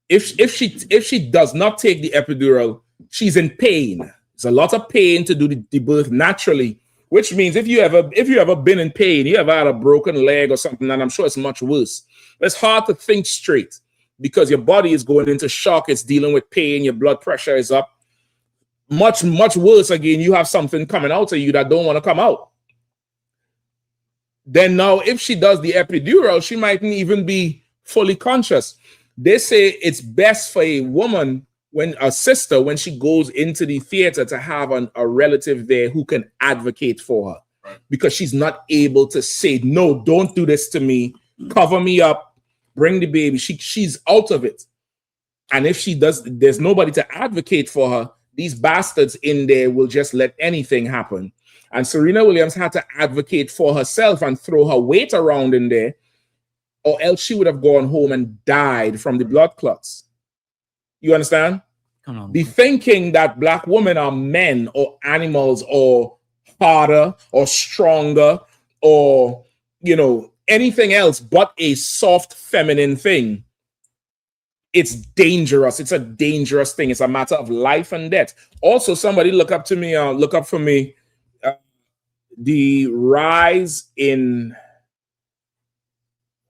L: If she does not take the epidural, she's in pain. It's a lot of pain to do the birth naturally, which means if you ever been in pain, you ever had a broken leg or something, and I'm sure it's much worse. It's hard to think straight because your body is going into shock. It's dealing with pain. Your blood pressure is up. Much worse again. You have something coming out of you that don't want to come out. Then now, if she does the epidural, she mightn't even be fully conscious. They say it's best for a woman, when a sister, when she goes into the theater, to have a relative there who can advocate for her, right? Because she's not able to say, "No, don't do this to me. Cover me up. Bring the baby." She's out of it. And if she does, there's nobody to advocate for her. These bastards in there will just let anything happen. And Serena Williams had to advocate for herself and throw her weight around in there, or else she would have gone home and died from the blood clots. You understand?
N: Come on.
L: The thinking that black women are men or animals or harder or stronger or, anything else but a soft feminine thing, it's dangerous. It's a dangerous thing. It's a matter of life and death. Also, somebody look up for me the rise in,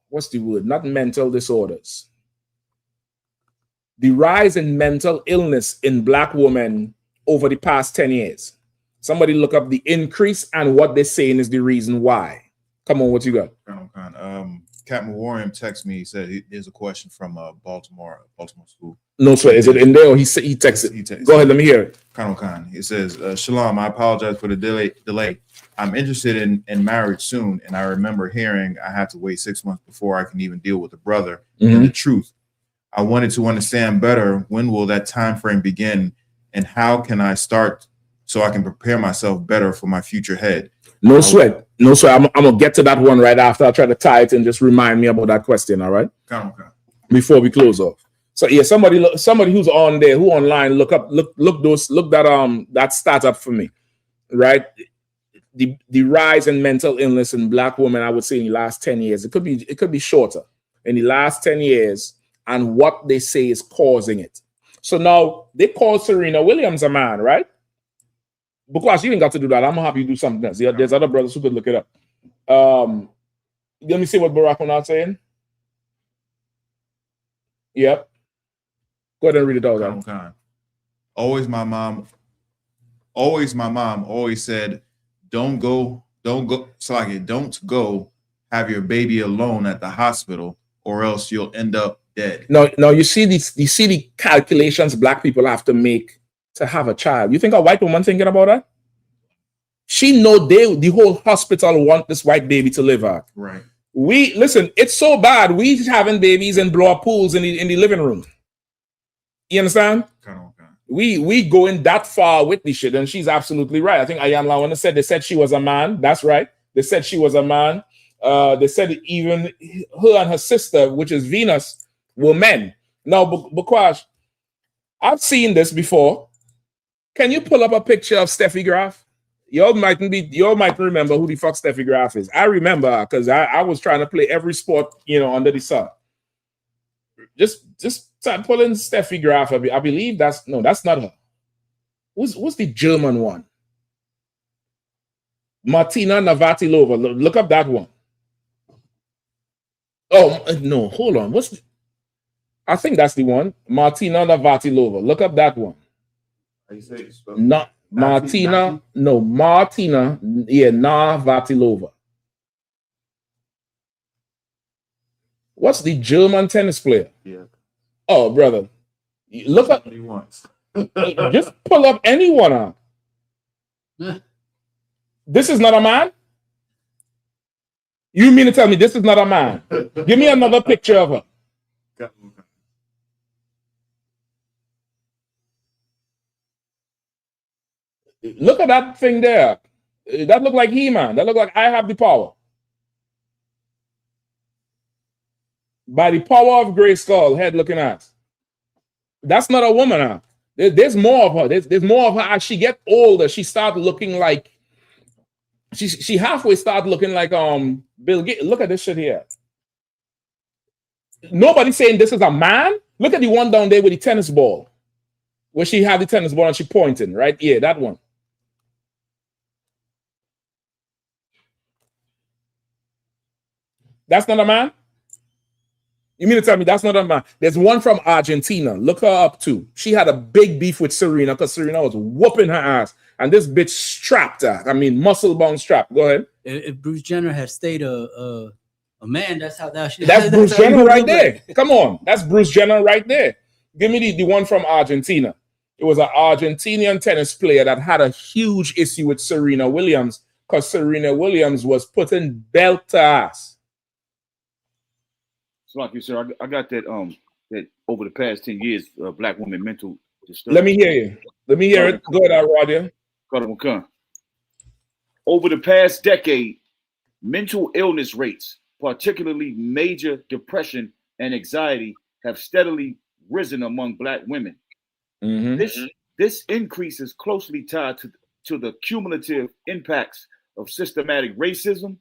L: what's the word? Not mental disorders. The rise in mental illness in black women over the past 10 years. Somebody look up the increase and what they're saying is the reason why. Come on, what you got?
M: Captain Warren texted me. He said there's a question from Baltimore school.
L: No, sir. Is it in there or he texted? Go ahead, let me hear it.
M: Colonel Khan. It says, "Shalom, I apologize for the delay. I'm interested in marriage soon, and I remember hearing I have to wait 6 months before I can even deal with a brother and the truth. I wanted to understand better, when will that time frame begin, and how can I start so I can prepare myself better for my future head?"
L: No sweat. I'm gonna get to that one right after. I'll try to tie it and just remind me about that question. All right.
M: Okay.
L: Before we close off. So yeah, somebody who's on there, who online, look that stat up for me, right? The rise in mental illness in black women, I would say in the last 10 years. It could be shorter. In the last 10 years, and what they say is causing it. So now they call Serena Williams a man, right? Because you ain't got to do that. I'm gonna have you do something else. Yeah, there's other brothers who could look it up. Let me see what Barack Onat saying. Yep. Go ahead and read it out.
M: Okay. Always my mom always said, don't go, Slaggy, don't go have your baby alone at the hospital, or else you'll end up dead.
L: Now you see the calculations black people have to make to have a child. You think a white woman thinking about that? She know the whole hospital want this white baby to live out.
M: Right.
L: Listen, it's so bad. We having babies and blow up pools in the living room. You understand? We going that far with this shit, and she's absolutely right. I think Yahanna said they said she was a man. That's right. They said she was a man. They said even her and her sister, which is Venus, were men. Now, because I've seen this before. Can you pull up a picture of Steffi Graf? Y'all might remember who the fuck Steffi Graf is. I remember because I was trying to play every sport, under the sun. Just start pulling Steffi Graf. I believe that's not her. What's the German one? Martina Navratilova. Look up that one. Oh no, hold on. I think that's the one. Martina Navratilova. Look up that one. Not Martina. No, Martina. Yeah, Navratilova. What's the German tennis player?
M: Yeah.
L: Oh, brother. Look up.
M: What he wants.
L: Just pull up anyone. This is not a man? You mean to tell me this is not a man? Give me another picture of her. Look at that thing there. That look like He-Man. That look like I have the power. By the power of Gray Skull, head looking at. That's not a woman, huh? There's more of her. There's more of her. As she get older, she start looking like she halfway start looking like Bill Gates. Look at this shit here. Nobody's saying this is a man. Look at the one down there with the tennis ball. Where she had the tennis ball and she pointing, right? Yeah, that one. That's not a man? You mean to tell me that's not a man? There's one from Argentina. Look her up too. She had a big beef with Serena because Serena was whooping her ass. And this bitch strapped her. I mean, muscle-bound strap. Go ahead.
N: If Bruce Jenner had stayed a man, that's
L: That's Bruce Jenner right there. Come on. That's Bruce Jenner right there. Give me the one from Argentina. It was an Argentinian tennis player that had a huge issue with Serena Williams because Serena Williams was putting belt to ass.
P: So like you said, I got that that over the past 10 years, black women mental disturbance.
L: Let me hear you. Let me hear it. Go ahead, Roger.
P: Over the past decade, mental illness rates, particularly major depression and anxiety, have steadily risen among black women.
L: Mm-hmm.
P: This increase is closely tied to the cumulative impacts of systematic racism,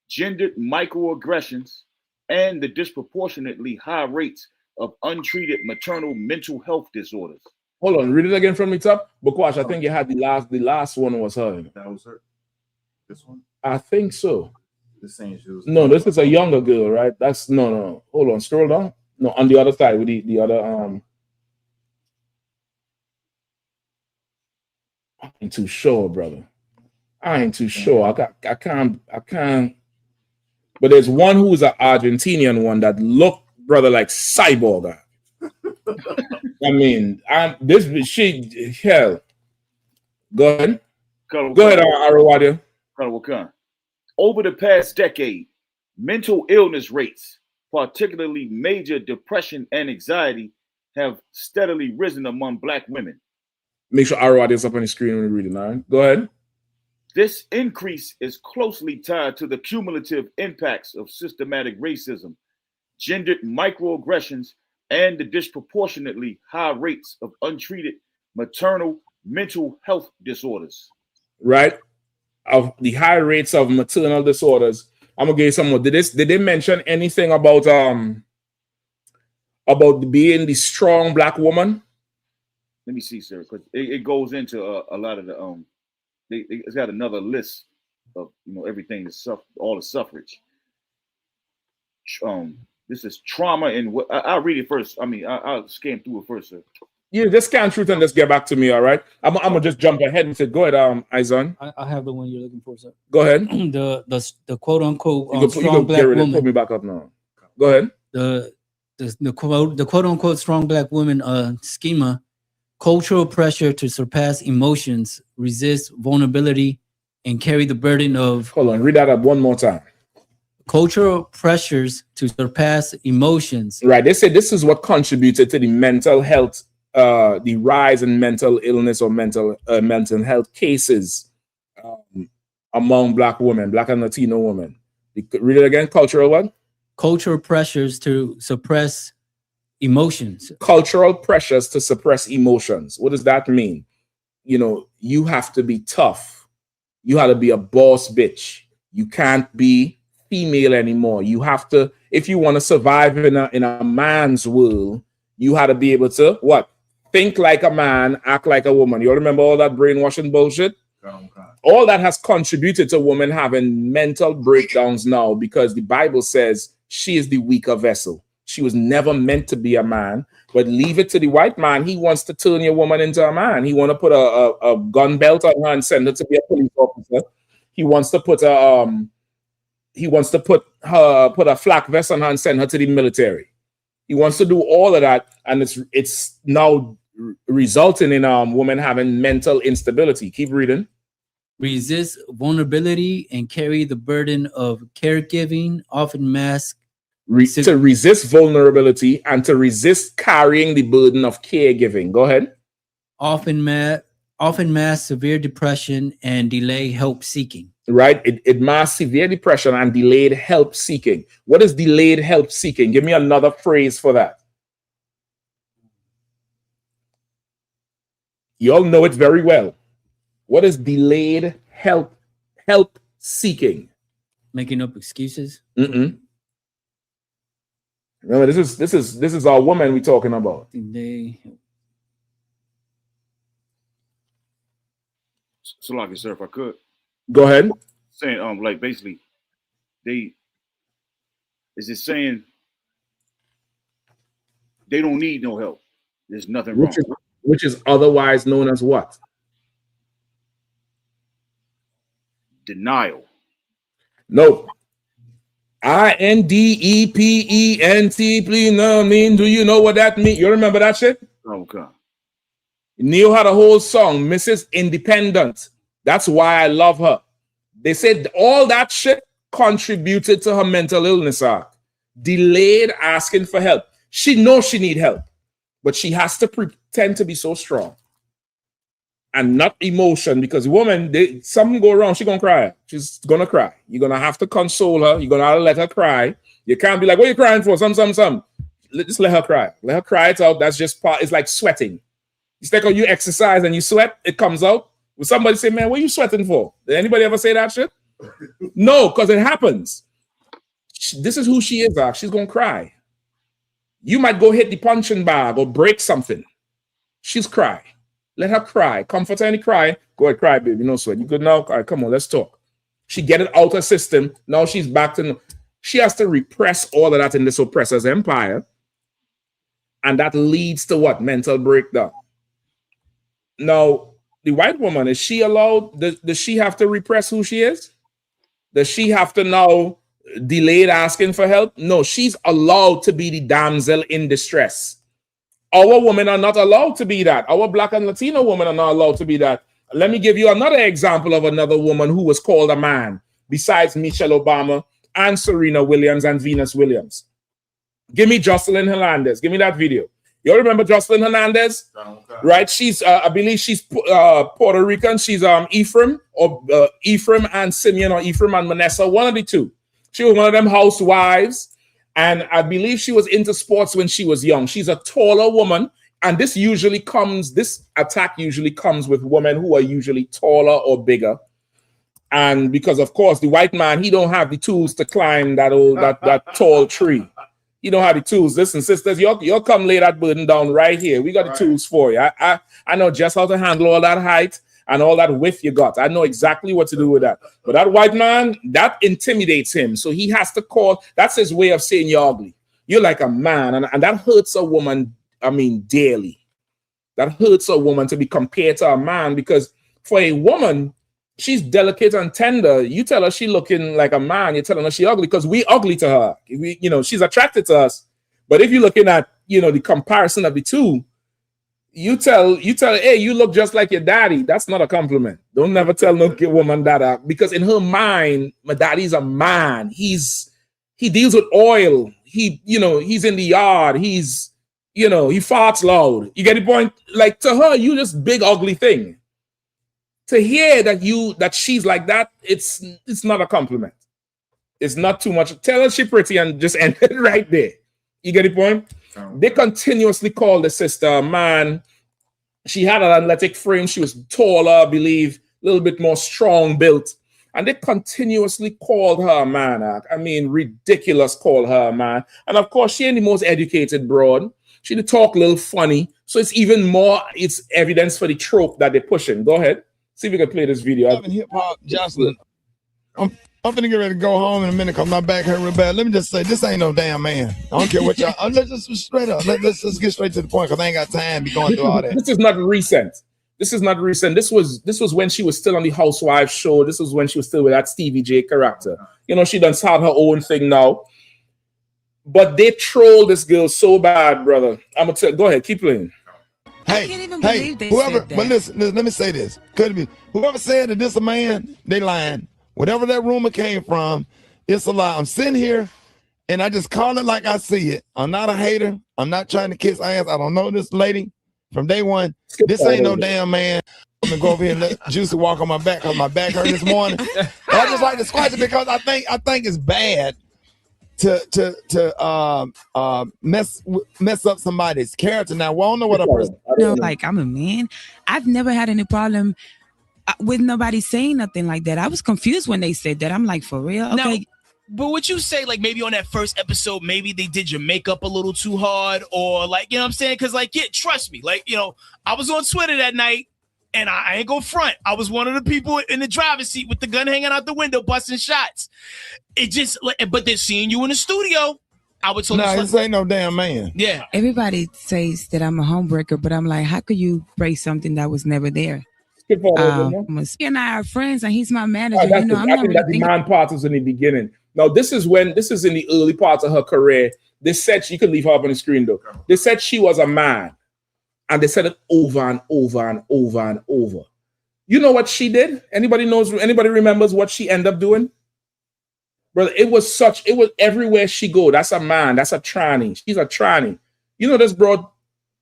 P: gendered microaggressions, and the disproportionately high rates of untreated maternal mental health disorders.
L: Hold on, read it again from the top. Bukwash, I think you had the last one was her.
M: That was her. This one?
L: I think so.
M: The same shoes.
L: No, this is a younger girl, right? That's no. Hold on, scroll down. No, on the other side with the other I ain't too sure, brother. I ain't too sure. I can't. But there's one who's an Argentinian one that look, brother, like Cyborg. I mean, hell. Go ahead. Go ahead, Arawadia.
P: Over the past decade, mental illness rates, particularly major depression and anxiety, have steadily risen among black women.
L: Make sure Arawadia is up on the screen when you read it, all right? Go ahead.
P: This increase is closely tied to the cumulative impacts of systematic racism, gendered microaggressions, and the disproportionately high rates of untreated maternal mental health disorders.
L: Right? Of the high rates of maternal disorders. I'm gonna give you some more. Did they mention anything about being the strong black woman?
P: Let me see, sir, because it goes into a lot of the it's got another list of everything that's all the suffrage. This is trauma and what I'll read it first. I mean, I'll scan through it first, sir.
L: Yeah, just scan through it and just get back to me, all right? I'm gonna just jump ahead and say, go ahead, Izon.
N: I have the one you're looking for, sir.
L: Go ahead.
N: the quote unquote
L: strong black woman. Put me back up now. Go ahead.
N: The quote unquote strong black woman schema. Cultural pressure to surpass emotions, resist vulnerability, and carry the burden of...
L: Hold on, read that up one more time.
N: Cultural pressures to surpass emotions.
L: Right, they say this is what contributed to the mental health, the rise in mental illness or mental health cases among black women, black and Latino women. Read it again, cultural what?
N: Cultural pressures to suppress emotions.
L: Cultural pressures to suppress emotions. What does that mean? You have to be tough. You have to be a boss bitch. You can't be female anymore. You have to, if you want to survive in a man's world, you have to be able to what? Think like a man, act like a woman. You all remember all that brainwashing bullshit? All that has contributed to women having mental breakdowns now because the Bible says she is the weaker vessel. She was never meant to be a man, but leave it to the white man. He wants to turn your woman into a man. He want to put a gun belt on her and send her to be a police officer. He wants to put a flak vest on her and send her to the military. He wants to do all of that, and it's now resulting in women having mental instability. Keep reading.
N: Resist vulnerability and carry the burden of caregiving, often mask.
L: To resist vulnerability and to resist carrying the burden of caregiving. Go ahead.
N: Often mask severe depression and delay help seeking.
L: Right? It masks severe depression and delayed help seeking. What is delayed help seeking? Give me another phrase for that. You all know it very well. What is delayed help seeking?
N: Making up excuses.
L: Remember, this is our woman we're talking about.
P: So, like, sir, if I could
L: go ahead.
P: Saying, like, basically, is it saying they don't need no help? There's nothing wrong.
L: Which is otherwise known as what?
P: Denial.
L: No. INDEPENT, please. No, I mean, do you know what that means? You remember that shit?
P: Okay.
L: Neil had a whole song, Mrs. Independent. That's why I love her. They said all that shit contributed to her mental illness. Delayed asking for help. She knows she need help, but she has to pretend to be so strong and not emotion, because woman, something go wrong, she's gonna cry. She's gonna cry. You're gonna have to console her. You're gonna let her cry. You can't be like, what are you crying for? Some. Just let her cry. Let her cry it out. That's just part. It's like sweating. It's like when you exercise and you sweat, it comes out. Will somebody say, man, what are you sweating for? Did anybody ever say that shit? No, because it happens. This is who she is. She's gonna cry. You might go hit the punching bag or break something. She's cry. Let her cry. Comfort her and cry. Go ahead, cry, baby. No sweat. You good now? All right, come on, let's talk. She get it out her system. Now she's back to... She has to repress all of that in this oppressor's empire. And that leads to what? Mental breakdown. Now, the white woman, is she allowed? Does she have to repress who she is? Does she have to now delay asking for help? No, she's allowed to be the damsel in distress. Our women are not allowed to be that. Our Black and Latino women are not allowed to be that. Let me give you another example of another woman who was called a man, besides Michelle Obama and Serena Williams and Venus Williams. Give me Jocelyn Hernandez. Give me that video. You remember Jocelyn Hernandez? Right? She's, I believe she's Puerto Rican. She's Ephraim and Simeon, or Ephraim and Manessa, one of the two. She was one of them housewives. And I believe she was into sports when she was young. She's a taller woman. And this attack usually comes with women who are usually taller or bigger. And because, of course, the white man, he don't have the tools to climb that tall tree. He don't have the tools. Listen, sisters, you'll come lay that burden down right here. We got the tools for you. I know just how to handle all that height and all that width you got. I know exactly what to do with that. But that white man, that intimidates him. So he has to call. That's his way of saying you're ugly. You're like a man. And that hurts a woman, daily. That hurts a woman to be compared to a man, because for a woman, she's delicate and tender. You tell her she looking like a man, you're telling her she ugly because we ugly to her. She's attracted to us. But if you're looking at, the comparison of the two, you tell her, hey, you look just like your daddy. That's not a compliment. Don't never tell no woman that, because in her mind, my daddy's a man. He deals with oil. He's in the yard. He farts loud. You get the point? Like, to her, you just big ugly thing. To hear that she's like that, it's not a compliment. It's not too much. Tell her she's pretty and just end it right there. You get the point? They continuously call the sister a man. She had an athletic frame. She was taller, I believe, a little bit more strong built. And they continuously called her a man. Ridiculous call her a man. And of course, she ain't the most educated broad. She did talk a little funny. So it's even more, it's evidence for the trope that they're pushing. Go ahead. See if we can play this video.
R: Hip hop, Jocelyn. I'm finna get ready to go home in a minute because my back hurt real bad. Let me just say, this ain't no damn man. I don't care what y'all. Let's just straight up. Let's just get straight to the point because I ain't got time to be going through all that.
L: This is not recent. This was when she was still on the Housewives show. This was when she was still with that Stevie J character. She done start her own thing now. But they troll this girl so bad, brother. I'm gonna tell. Go ahead, keep playing.
R: Hey, whoever, but listen, let me say this. Could it be whoever said that this a man, they lying. Whatever that rumor came from, it's a lie. I'm sitting here and I just call it like I see it. I'm not a hater. I'm not trying to kiss ass. I don't know this lady from day one. This ain't no damn man. I'm gonna go over here and let Juicy walk on my back because my back hurt this morning. And I just like to scratch it because I think it's bad to mess up somebody's character. Now, well, I don't know what a person.
S: Like I'm a man. I've never had any problem with nobody saying nothing like that. I was confused when they said that. I'm like, for real? Okay.
T: Now, but would you say like maybe on that first episode, maybe they did your makeup a little too hard, or like, you know what I'm saying? Because like, yeah, trust me, like, you know, I was on Twitter that night. And I ain't gonna front. I was one of the people in the driver's seat with the gun hanging out the window, busting shots. It just, but they're seeing you in the studio. I would tell
R: this ain't no damn man.
T: Yeah.
S: Everybody says that I'm a homebreaker, but I'm like, how could you break something that was never there? He and I are friends, and he's my manager.
L: I
S: I'm not
L: think that the man part was in the beginning. Now, this is in the early parts of her career. They said, you can leave her up on the screen though. They said she was a man. And they said it over and over and over and over. You know what she did? Anybody remembers what she ended up doing? Brother, it was everywhere she go. That's a man. That's a tranny. She's a tranny. You know, this broad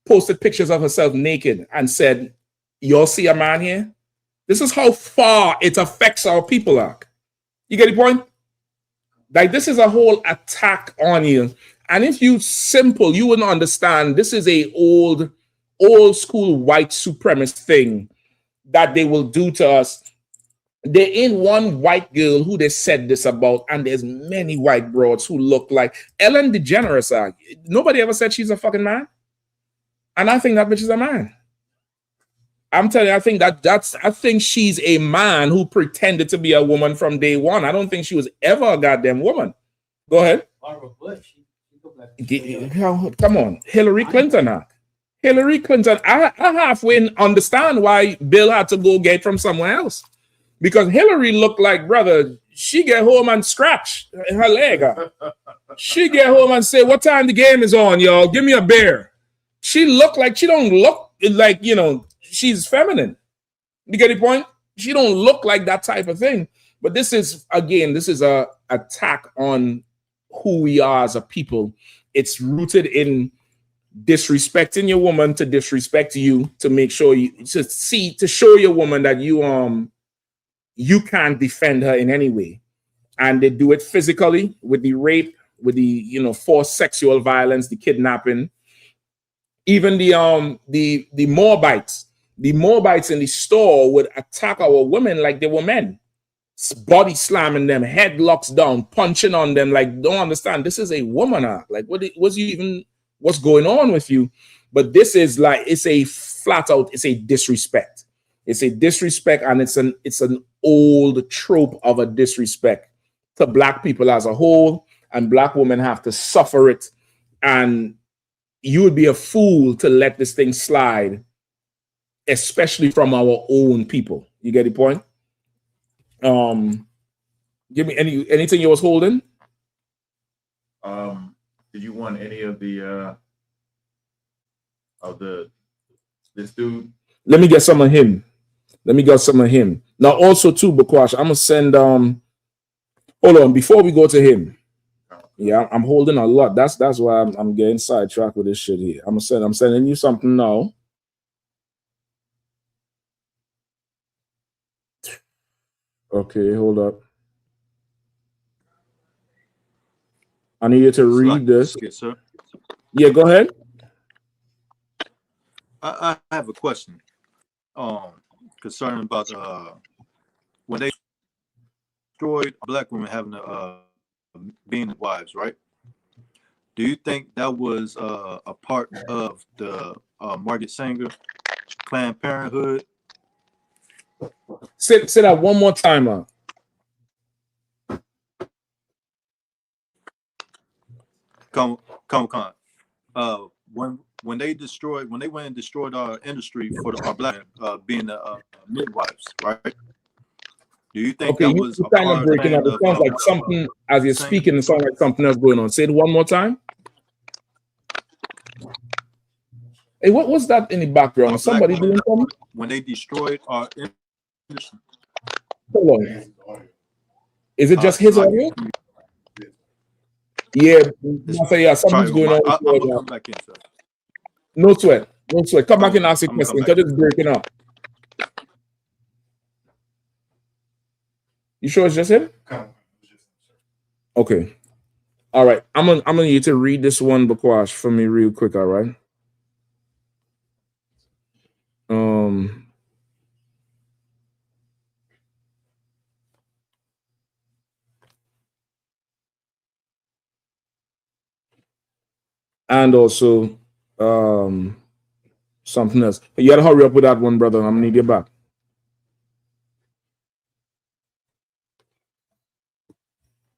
L: posted pictures of herself naked and said, y'all see a man here? This is how far it affects our people. You get the point? Like, this is a whole attack on you. And if you simple, you wouldn't understand. This is a old school white supremacist thing that they will do to us. There ain't one white girl who they said this about, and there's many white broads who look like Ellen DeGeneres. Nobody ever said she's a fucking man, and I think that bitch is a man. I'm telling you, I think she's a man who pretended to be a woman from day one. I don't think she was ever a goddamn woman. Go ahead. Come on, Hillary Clinton. Hillary Clinton, I halfway understand why Bill had to go get from somewhere else. Because Hillary looked like, brother, she get home and scratch her leg. She get home and say, what time the game is on, y'all? Give me a beer. She don't look like, you know, she's feminine. You get the point? She don't look like that type of thing. But this is a attack on who we are as a people. It's rooted in disrespecting your woman to disrespect you, to make sure to show your woman that you can't defend her in any way. And they do it physically with the rape, with the forced sexual violence, the kidnapping, even the Moabites in the store would attack our women like they were men, body slamming them, headlocks down, punching on them. Like, don't understand, this is a woman. Like, what's going on with you? But this is like, it's a flat out, it's a disrespect. It's a disrespect, and it's an old trope of a disrespect to black people as a whole, and black women have to suffer it. And you would be a fool to let this thing slide, especially from our own people. You get the point? Give me anything you was holding.
M: Did you want any of this dude?
L: Let me get some of him. Now, also too, Bakwash, I'm gonna send hold on before we go to him. Yeah, I'm holding a lot. That's why I'm getting sidetracked with this shit here. I'm sending you something now. Okay, hold up. I need you to read this.
U: Okay, sir.
L: Yeah, go ahead.
U: I have a question. Concerning about when they destroyed black women having being wives, right? Do you think that was a part of the Margaret Sanger Planned Parenthood?
L: Say that one more time,
U: Come. When they went and destroyed our industry for our black being midwives, right? Do you think that was a
L: kind
U: part
L: of breaking up? It sounds like something as you're speaking. It sounds like something else going on. Say it one more time. Hey, what was that in the background? Somebody doing something?
U: When they destroyed our industry.
L: Hold on. Is it just his audio? Yeah, something's going on.
U: I'm gonna come back in, sir.
L: No sweat. No sweat. Come back and ask a question because it's breaking up. You sure it's just him? Okay. All right. I'm gonna need you to read this one, Bakwash, for me real quick, all right? And also something else. You gotta hurry up with that one, brother. I'm gonna need you back.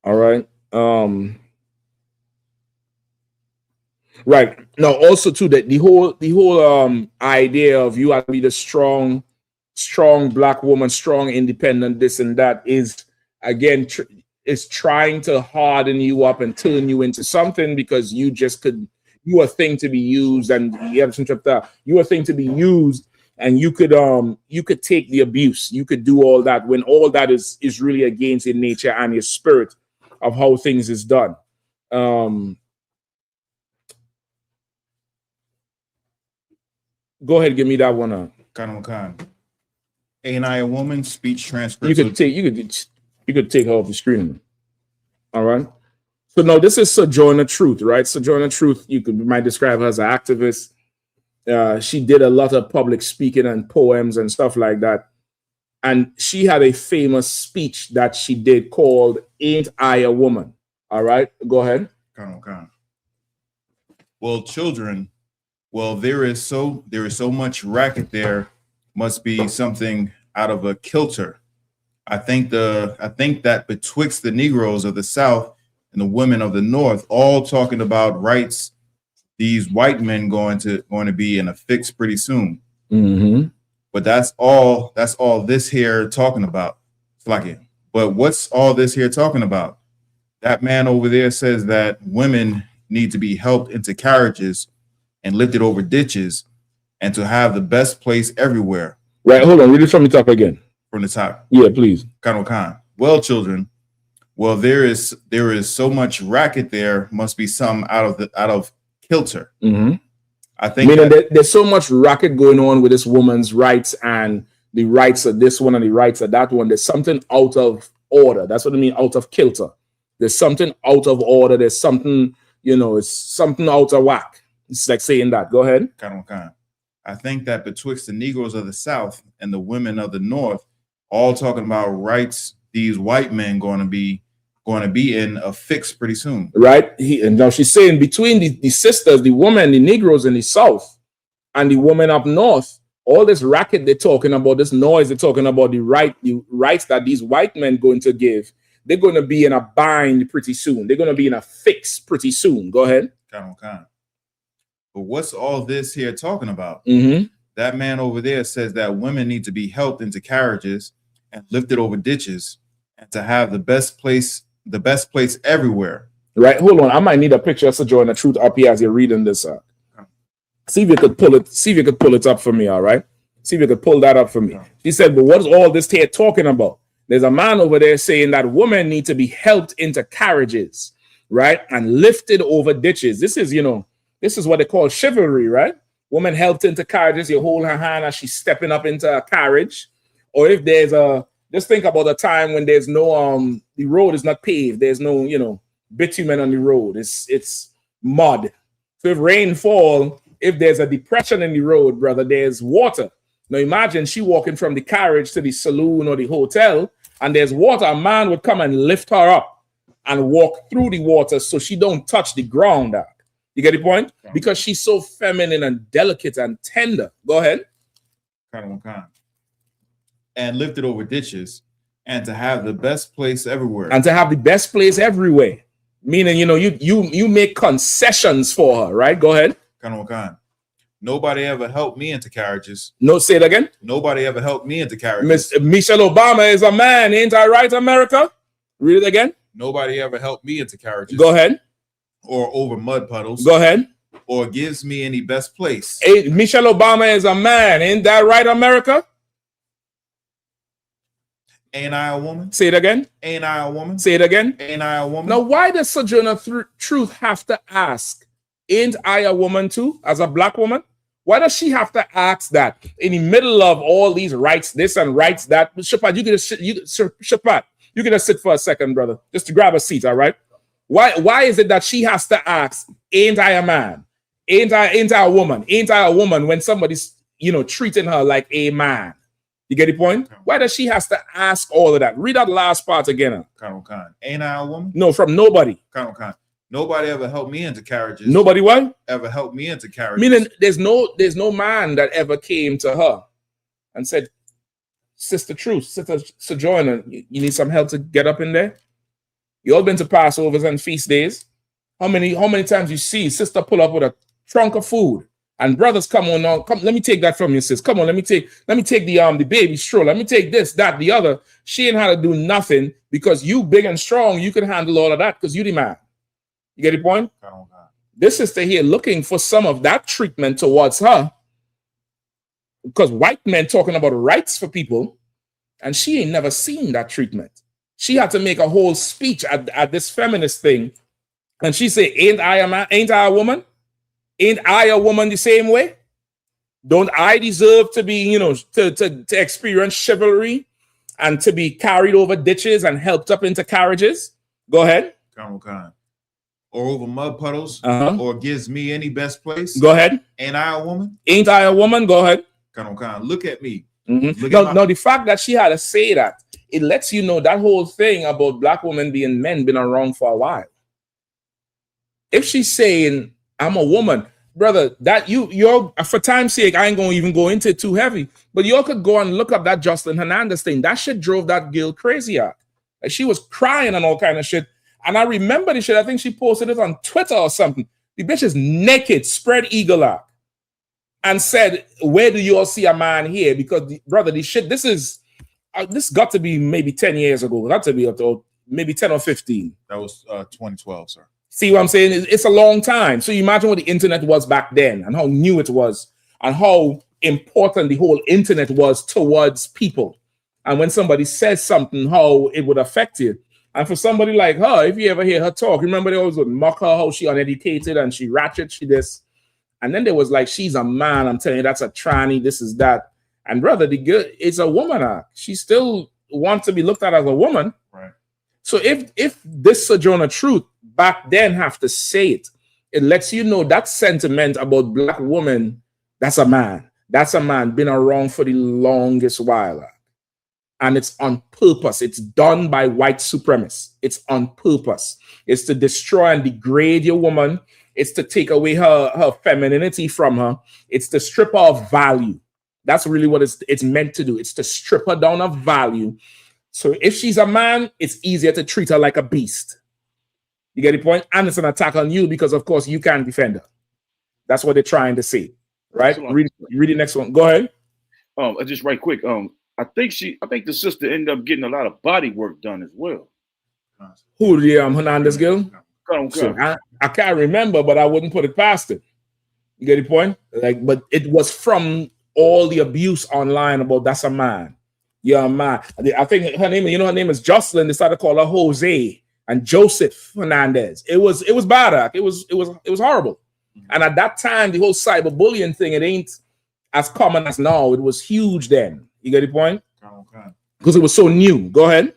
L: All right. Right. Now, also too, that the whole idea of you have to be the strong black woman, strong, independent, this and that is again is trying to harden you up and turn you into something because you a thing to be used, and you have some you a thing to be used, and you could take the abuse, you could do all that when all that is really against your nature and your spirit of how things is done. Go ahead, give me that one.
M: Khan. Ain't I a woman? Speech transcript.
L: You could take her off the screen. All right. So now this is Sojourner Truth, right? Sojourner Truth, might describe her as an activist. She did a lot of public speaking and poems and stuff like that. And she had a famous speech that she did called "Ain't I a Woman?" All right, go ahead.
M: Khan. Well, children. Well, there is so much racket there. Must be something out of a kilter. I think that betwixt the Negroes of the South and the women of the North, all talking about rights, these white men going to be in a fix pretty soon.
L: Mm-hmm.
M: But that's all this here talking about. It's like it. But what's all this here talking about? That man over there says that women need to be helped into carriages and lifted over ditches, and to have the best place everywhere.
L: Right, hold on, read it from the top again.
M: From the top.
L: Yeah, please.
M: Khan. Well, children, well, there is so much racket there, must be some out of kilter.
L: Mm-hmm.
M: I think
L: there's so much racket going on with this woman's rights and the rights of this one and the rights of that one. There's something out of order. That's what I mean, out of kilter. There's something out of order. There's something, it's something out of whack. It's like saying that. Go ahead.
M: Khan. I think that betwixt the Negroes of the South and the women of the North, all talking about rights, these white men going to be in a fix pretty soon.
L: Right. And now she's saying between the sisters, the women, the Negroes in the South and the women up north, all this racket they're talking about, this noise they're talking about, the rights that these white men going to give, they're going to be in a bind pretty soon. They're going to be in a fix pretty soon. Go ahead.
M: Khan. But what's all this here talking about?
L: Mm-hmm.
M: That man over there says that women need to be helped into carriages and lifted over ditches, and to have the best place everywhere.
L: Right. Hold on. I might need a picture of Sojourner Truth up here as you're reading this. See if you could pull it up for me. All right. See if you could pull that up for me. She said, but what's all this here talking about? There's a man over there saying that women need to be helped into carriages, right? And lifted over ditches. This is what they call chivalry, right? Woman helped into carriages. You hold her hand as she's stepping up into a carriage. Or if there's just think about a time when there's no, the road is not paved. There's no, bitumen on the road. It's mud. So if rain fall, if there's a depression in the road, brother, there's water. Now imagine she walking from the carriage to the saloon or the hotel, and there's water. A man would come and lift her up and walk through the water so she don't touch the ground. You get the point? Because she's so feminine and delicate and tender. Go ahead.
M: And lifted over ditches, and to have the best place everywhere.
L: And to have the best place everywhere. Meaning, you make concessions for her, right? Go ahead.
M: Nobody ever helped me into carriages.
L: No, say it again.
M: Nobody ever helped me into carriages.
L: Michelle Obama is a man, ain't I right, America? Read it again.
M: Nobody ever helped me into carriages.
L: Go ahead.
M: Or over mud puddles.
L: Go ahead.
M: or gives me any best place.
L: Hey, Michelle Obama is a man. Ain't that right, America?
M: Ain't I a woman?
L: Say it again.
M: Ain't I a woman?
L: Say it again.
M: Ain't I a woman?
L: Now, why does Sojourner Truth have to ask, ain't I a woman too, as a black woman? Why does she have to ask that in the middle of all these rights, this and rights that? Shapat, you can just sit for a second, brother, just to grab a seat, all right? Why is it that she has to ask, ain't I a man? Ain't I a woman? Ain't I a woman when somebody's, treating her like a man? You get the point? Why does she has to ask all of that? Read that last part again.
M: Ain't I a woman?
L: No, from nobody.
M: Nobody ever helped me into carriages.
L: Nobody what?
M: Ever helped me into carriages.
L: Meaning there's no man that ever came to her and said, Sister Truth, Sister Sojourner, you need some help to get up in there? You all been to Passovers and feast days? How many times you see sister pull up with a trunk of food and brothers come on now, come, let me take that from you, sis. Come on, let me take the baby stroller. Let me take this, that, the other. She ain't had to do nothing because you big and strong, you can handle all of that because you the man. You get the point? This sister here looking for some of that treatment towards her because white men talking about rights for people, and she ain't never seen that treatment. She had to make a whole speech at this feminist thing, and she said, ain't I a man? Ain't I a woman? Ain't I a woman the same way? Don't I deserve to be, to experience chivalry and to be carried over ditches and helped up into carriages? Go ahead.
M: Or over mud puddles, or gives me any best place.
L: Go ahead.
M: Ain't I a woman?
L: Ain't I a woman? Go ahead.
M: Look at me.
L: Now, the fact that she had to say that, it lets you know that whole thing about black women being men been around for a while. If she's saying, I'm a woman, brother, that you're for time's sake, I ain't gonna even go into it too heavy, but y'all could go and look up that Jocelyn Hernandez thing. That shit drove that girl crazy out. Like, she was crying and all kind of shit. And I remember the shit. I think she posted it on Twitter or something. The bitch is naked, spread eagle out, and said, where do you all see a man here? Because, brother, this shit, this got to be maybe 10 years ago. Got to be up to maybe 10 or 15.
M: That was 2012, sir.
L: See what I'm saying? It's a long time. So you imagine what the internet was back then and how new it was and how important the whole internet was towards people. And when somebody says something, how it would affect you. And for somebody like her, if you ever hear her talk, remember they always would mock her, how she uneducated and she ratchet, she this. And then there was like, she's a man, I'm telling you, that's a tranny, this is that. And brother, the girl is a woman. She still wants to be looked at as a woman.
M: Right.
L: So if this Sojourner Truth back then have to say it, it lets you know that sentiment about black women, that's a man. That's a man, been around for the longest while. And it's on purpose. It's done by white supremacists. It's on purpose. It's to destroy and degrade your woman. It's to take away her femininity from her. It's to strip her of value. That's really what it's meant to do. It's to strip her down of value. So if she's a man, it's easier to treat her like a beast. You get the point? And it's an attack on you because, of course, you can't defend her. That's what they're trying to say, right? Read the next one. Go ahead.
P: Just right quick. I think the sister ended up getting a lot of body work done as well.
L: Who, the Hernandez girl?
P: So
L: I can't remember, but I wouldn't put it past it. You get the point? But it was from all the abuse online about that's a man. You're a man. I think her name is Jocelyn. They started to call her Jose and Joseph Hernandez. It was bad. It was horrible. And at that time, the whole cyberbullying thing, it ain't as common as now. It was huge then. You get the point? Because it was so new. Go ahead.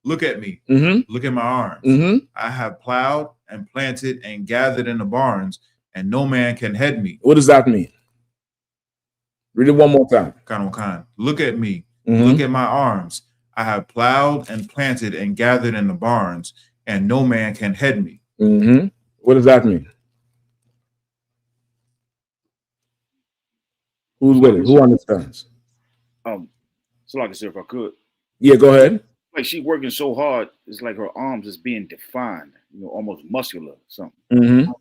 M: Look at me. Look at my arms. I have plowed and planted and gathered in the barns, and no man can head me.
L: What does that mean? Read it one more time.
M: Look at me. Look at my arms. I have plowed and planted and gathered in the barns, and no man can head me.
L: What does that mean? Who's with it? Who understands?
P: So like I said, if I could.
L: Yeah, go ahead.
P: Like she working so hard, it's like her arms is being defined, almost muscular or something.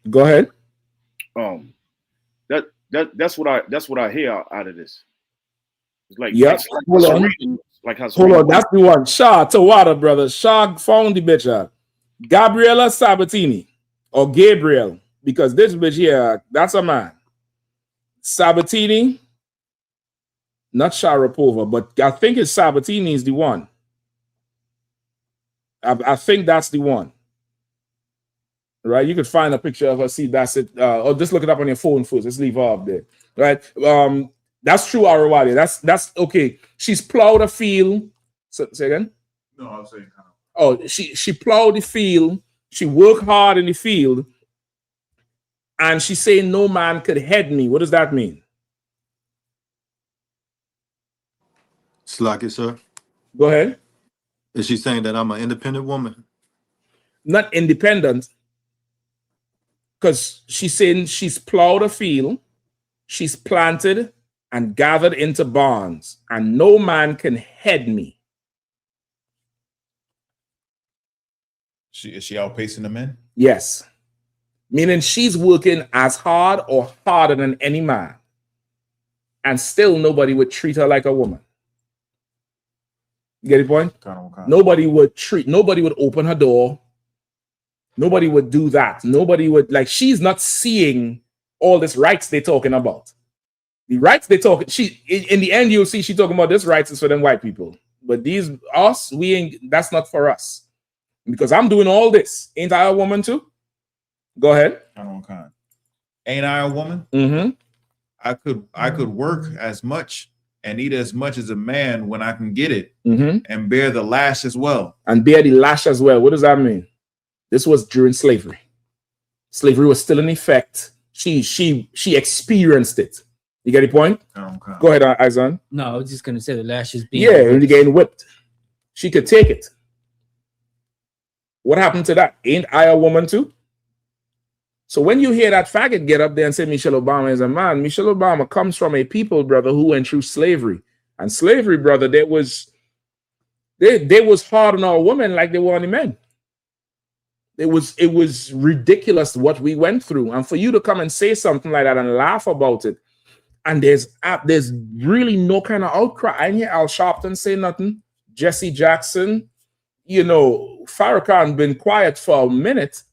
L: Go ahead.
P: That's what I hear out of this. It's like,
L: hold on. That's the one. Shaw to water, brother. Shaw found the bitch out. Gabriela Sabatini or Gabriel, because this bitch here, that's a man. Sabatini, not Sharapova, but I think it's Sabatini is the one. I think that's the one. Right? You could find a picture of her, see that's it, or just look it up on your phone first. Let's leave her up there. Right? That's true, Arawadi. That's okay. She's plowed a field. Say again?
M: No, I was saying kind of.
L: Oh, she plowed the field, she worked hard in the field, and she's saying no man could head me. What does that mean?
U: Slack it, sir.
L: Go ahead.
U: Is she saying that I'm an independent woman?
L: Not independent, because she's saying she's plowed a field, she's planted and gathered into barns, and no man can head me.
M: Is she outpacing the men?
L: Yes. Meaning she's working as hard or harder than any man. And still nobody would treat her like a woman. You get the point? Nobody would open her door. Nobody would do that. Nobody would, like, she's not seeing all this rights they're talking about. The rights they talk, in the end, you'll see she talking about this rights is for them white people. But us, that's not for us. Because I'm doing all this. Ain't I a woman too? Go ahead.
M: Ain't I a woman?
L: Mm-hmm.
M: I could work as much and eat as much as a man when I can get it,
L: and
M: bear the lash as well.
L: And bear the lash as well. What does that mean? This was during slavery. Slavery was still in effect. She experienced it. You get the point? Go ahead, Izan.
N: No, I was just gonna say the lashes being
L: and getting whipped. She could take it. What happened to that? Ain't I a woman too? So when you hear that faggot get up there and say Michelle Obama is a man, Michelle Obama comes from a people, brother, who went through slavery. And slavery, brother, they was hard on our women like they were on the men. It was ridiculous what we went through. And for you to come and say something like that and laugh about it, and there's really no kind of outcry. I didn't hear Al Sharpton say nothing. Jesse Jackson, Farrakhan been quiet for a minute.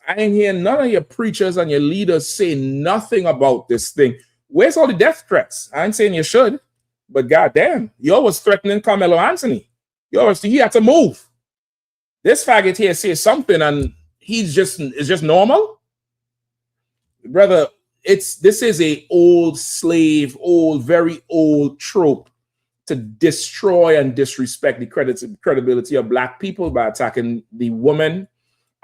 L: I ain't hear none of your preachers and your leaders say nothing about this thing. Where's all the death threats? I ain't saying you should, but goddamn, you was threatening Carmelo Anthony. He had to move. This faggot here says something and it's just normal. Brother, this is a very old trope to destroy and disrespect the credibility of black people by attacking the woman.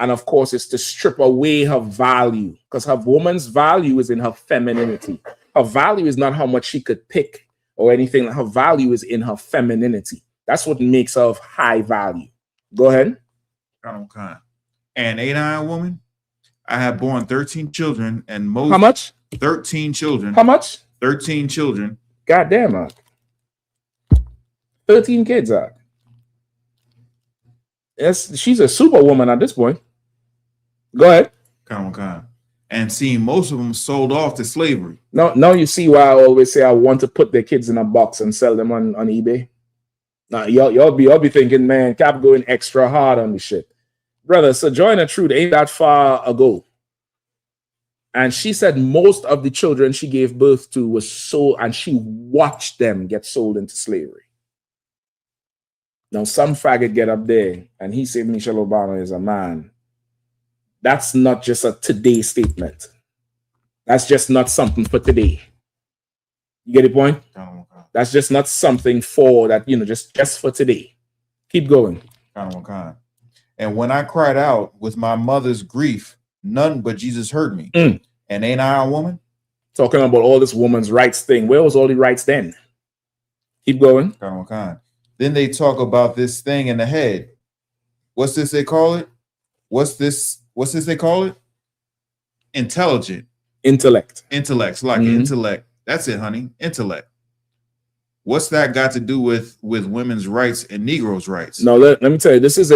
L: And of course, it's to strip away her value, because her woman's value is in her femininity. Her value is not how much she could pick or anything. Her value is in her femininity. That's what makes her of high value. Go ahead.
M: And ain't I a woman? I have born 13 children, and most.
L: How much?
M: 13 children.
L: How much?
M: 13 children.
L: Goddamn, man. 13 kids, she's a superwoman at this point. Go ahead.
M: And seeing most of them sold off to slavery.
L: Now you see why I always say I want to put their kids in a box and sell them on eBay. Now y'all be thinking, man, Cap going extra hard on this shit. Brother, Sojourner Truth ain't that far ago. And she said most of the children she gave birth to was sold, and she watched them get sold into slavery. Now, some faggot get up there and he said Michelle Obama is a man. That's not just a today statement. That's just not something for today. You get the point? That's just not something for that, just for today. Keep going.
M: And when I cried out with my mother's grief, none but Jesus heard me. And ain't I a woman?
L: Talking about all this woman's rights thing. Where was all the rights then? Keep going.
M: Then they talk about this thing in the head. What's this they call it? What's this they call it? Intellect. Intellect. Like intellect. That's it, honey. Intellect. What's that got to do with women's rights and Negroes' rights?
L: No, let me tell you, this is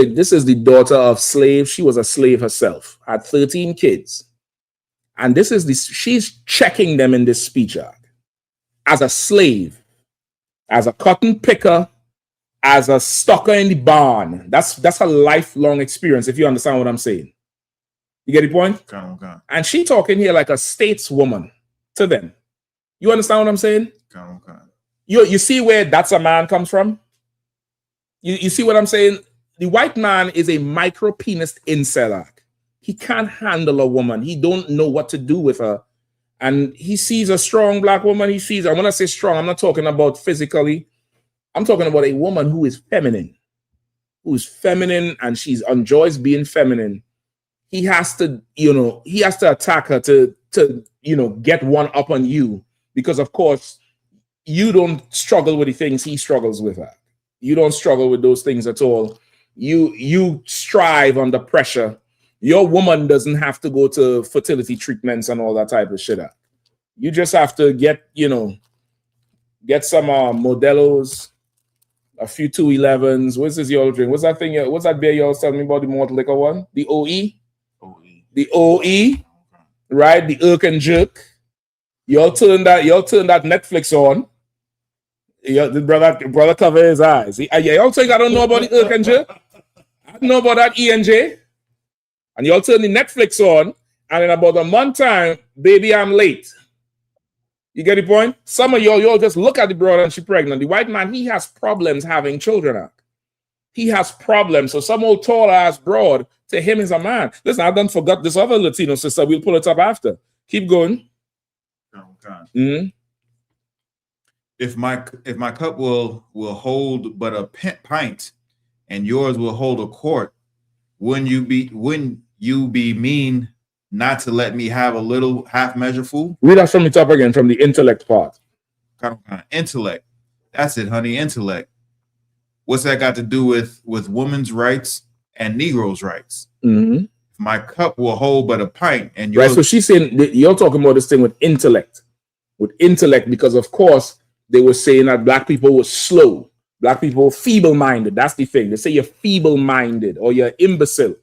L: the daughter of slaves. She was a slave herself, had 13 kids. And she's checking them in this speech as a slave, as a cotton picker, as a stalker in the barn. That's a lifelong experience, if you understand what I'm saying. You get the point?
M: Okay.
L: And she talking here like a stateswoman to them. You understand what I'm saying?
M: Okay.
L: You see where that's a man comes from? You see what I'm saying? The white man is a micro penis incel. He can't handle a woman. He don't know what to do with her. And he sees a strong black woman. He sees, and when I say strong, I'm not talking about physically. I'm talking about a woman who is feminine. And she enjoys being feminine. He has to, attack her to get one up on you, because of course you don't struggle with the things he struggles with. You don't struggle with those things at all. You strive under pressure. Your woman doesn't have to go to fertility treatments and all that type of shit. You just have to get some Modelo's, a few 211s. What's this y'all drink? What's that thing? What's that beer y'all telling me about, the malt liquor one? The OE? The OE, right? The irk and jerk. Y'all turn that Netflix on. The brother cover his eyes. Y'all think I don't know about the irk and jerk? I don't know about that ENJ. And y'all turn the Netflix on, and in about a month time, baby, I'm late. You get the point? Some of y'all just look at the brother and she's pregnant. The white man, he has problems having children. He has problems. So some old tall ass broad, to him is a man. Listen, I done forgot this other Latino sister. We'll pull it up after. Keep going.
M: Okay.
L: Mm-hmm.
M: If my cup will hold but a pint, and yours will hold a quart, wouldn't you be mean not to let me have a little half measure full?
L: Read that from the top again, from the intellect part.
M: Intellect. That's it, honey. Intellect. What's that got to do with women's rights and Negroes' rights?
L: Mm-hmm.
M: My cup will hold but a pint, and yours.
L: Right. So she's saying you're talking about this thing with intellect, because of course they were saying that black people were slow, black people were feeble-minded. That's the thing. They say you're feeble-minded or you're imbecile.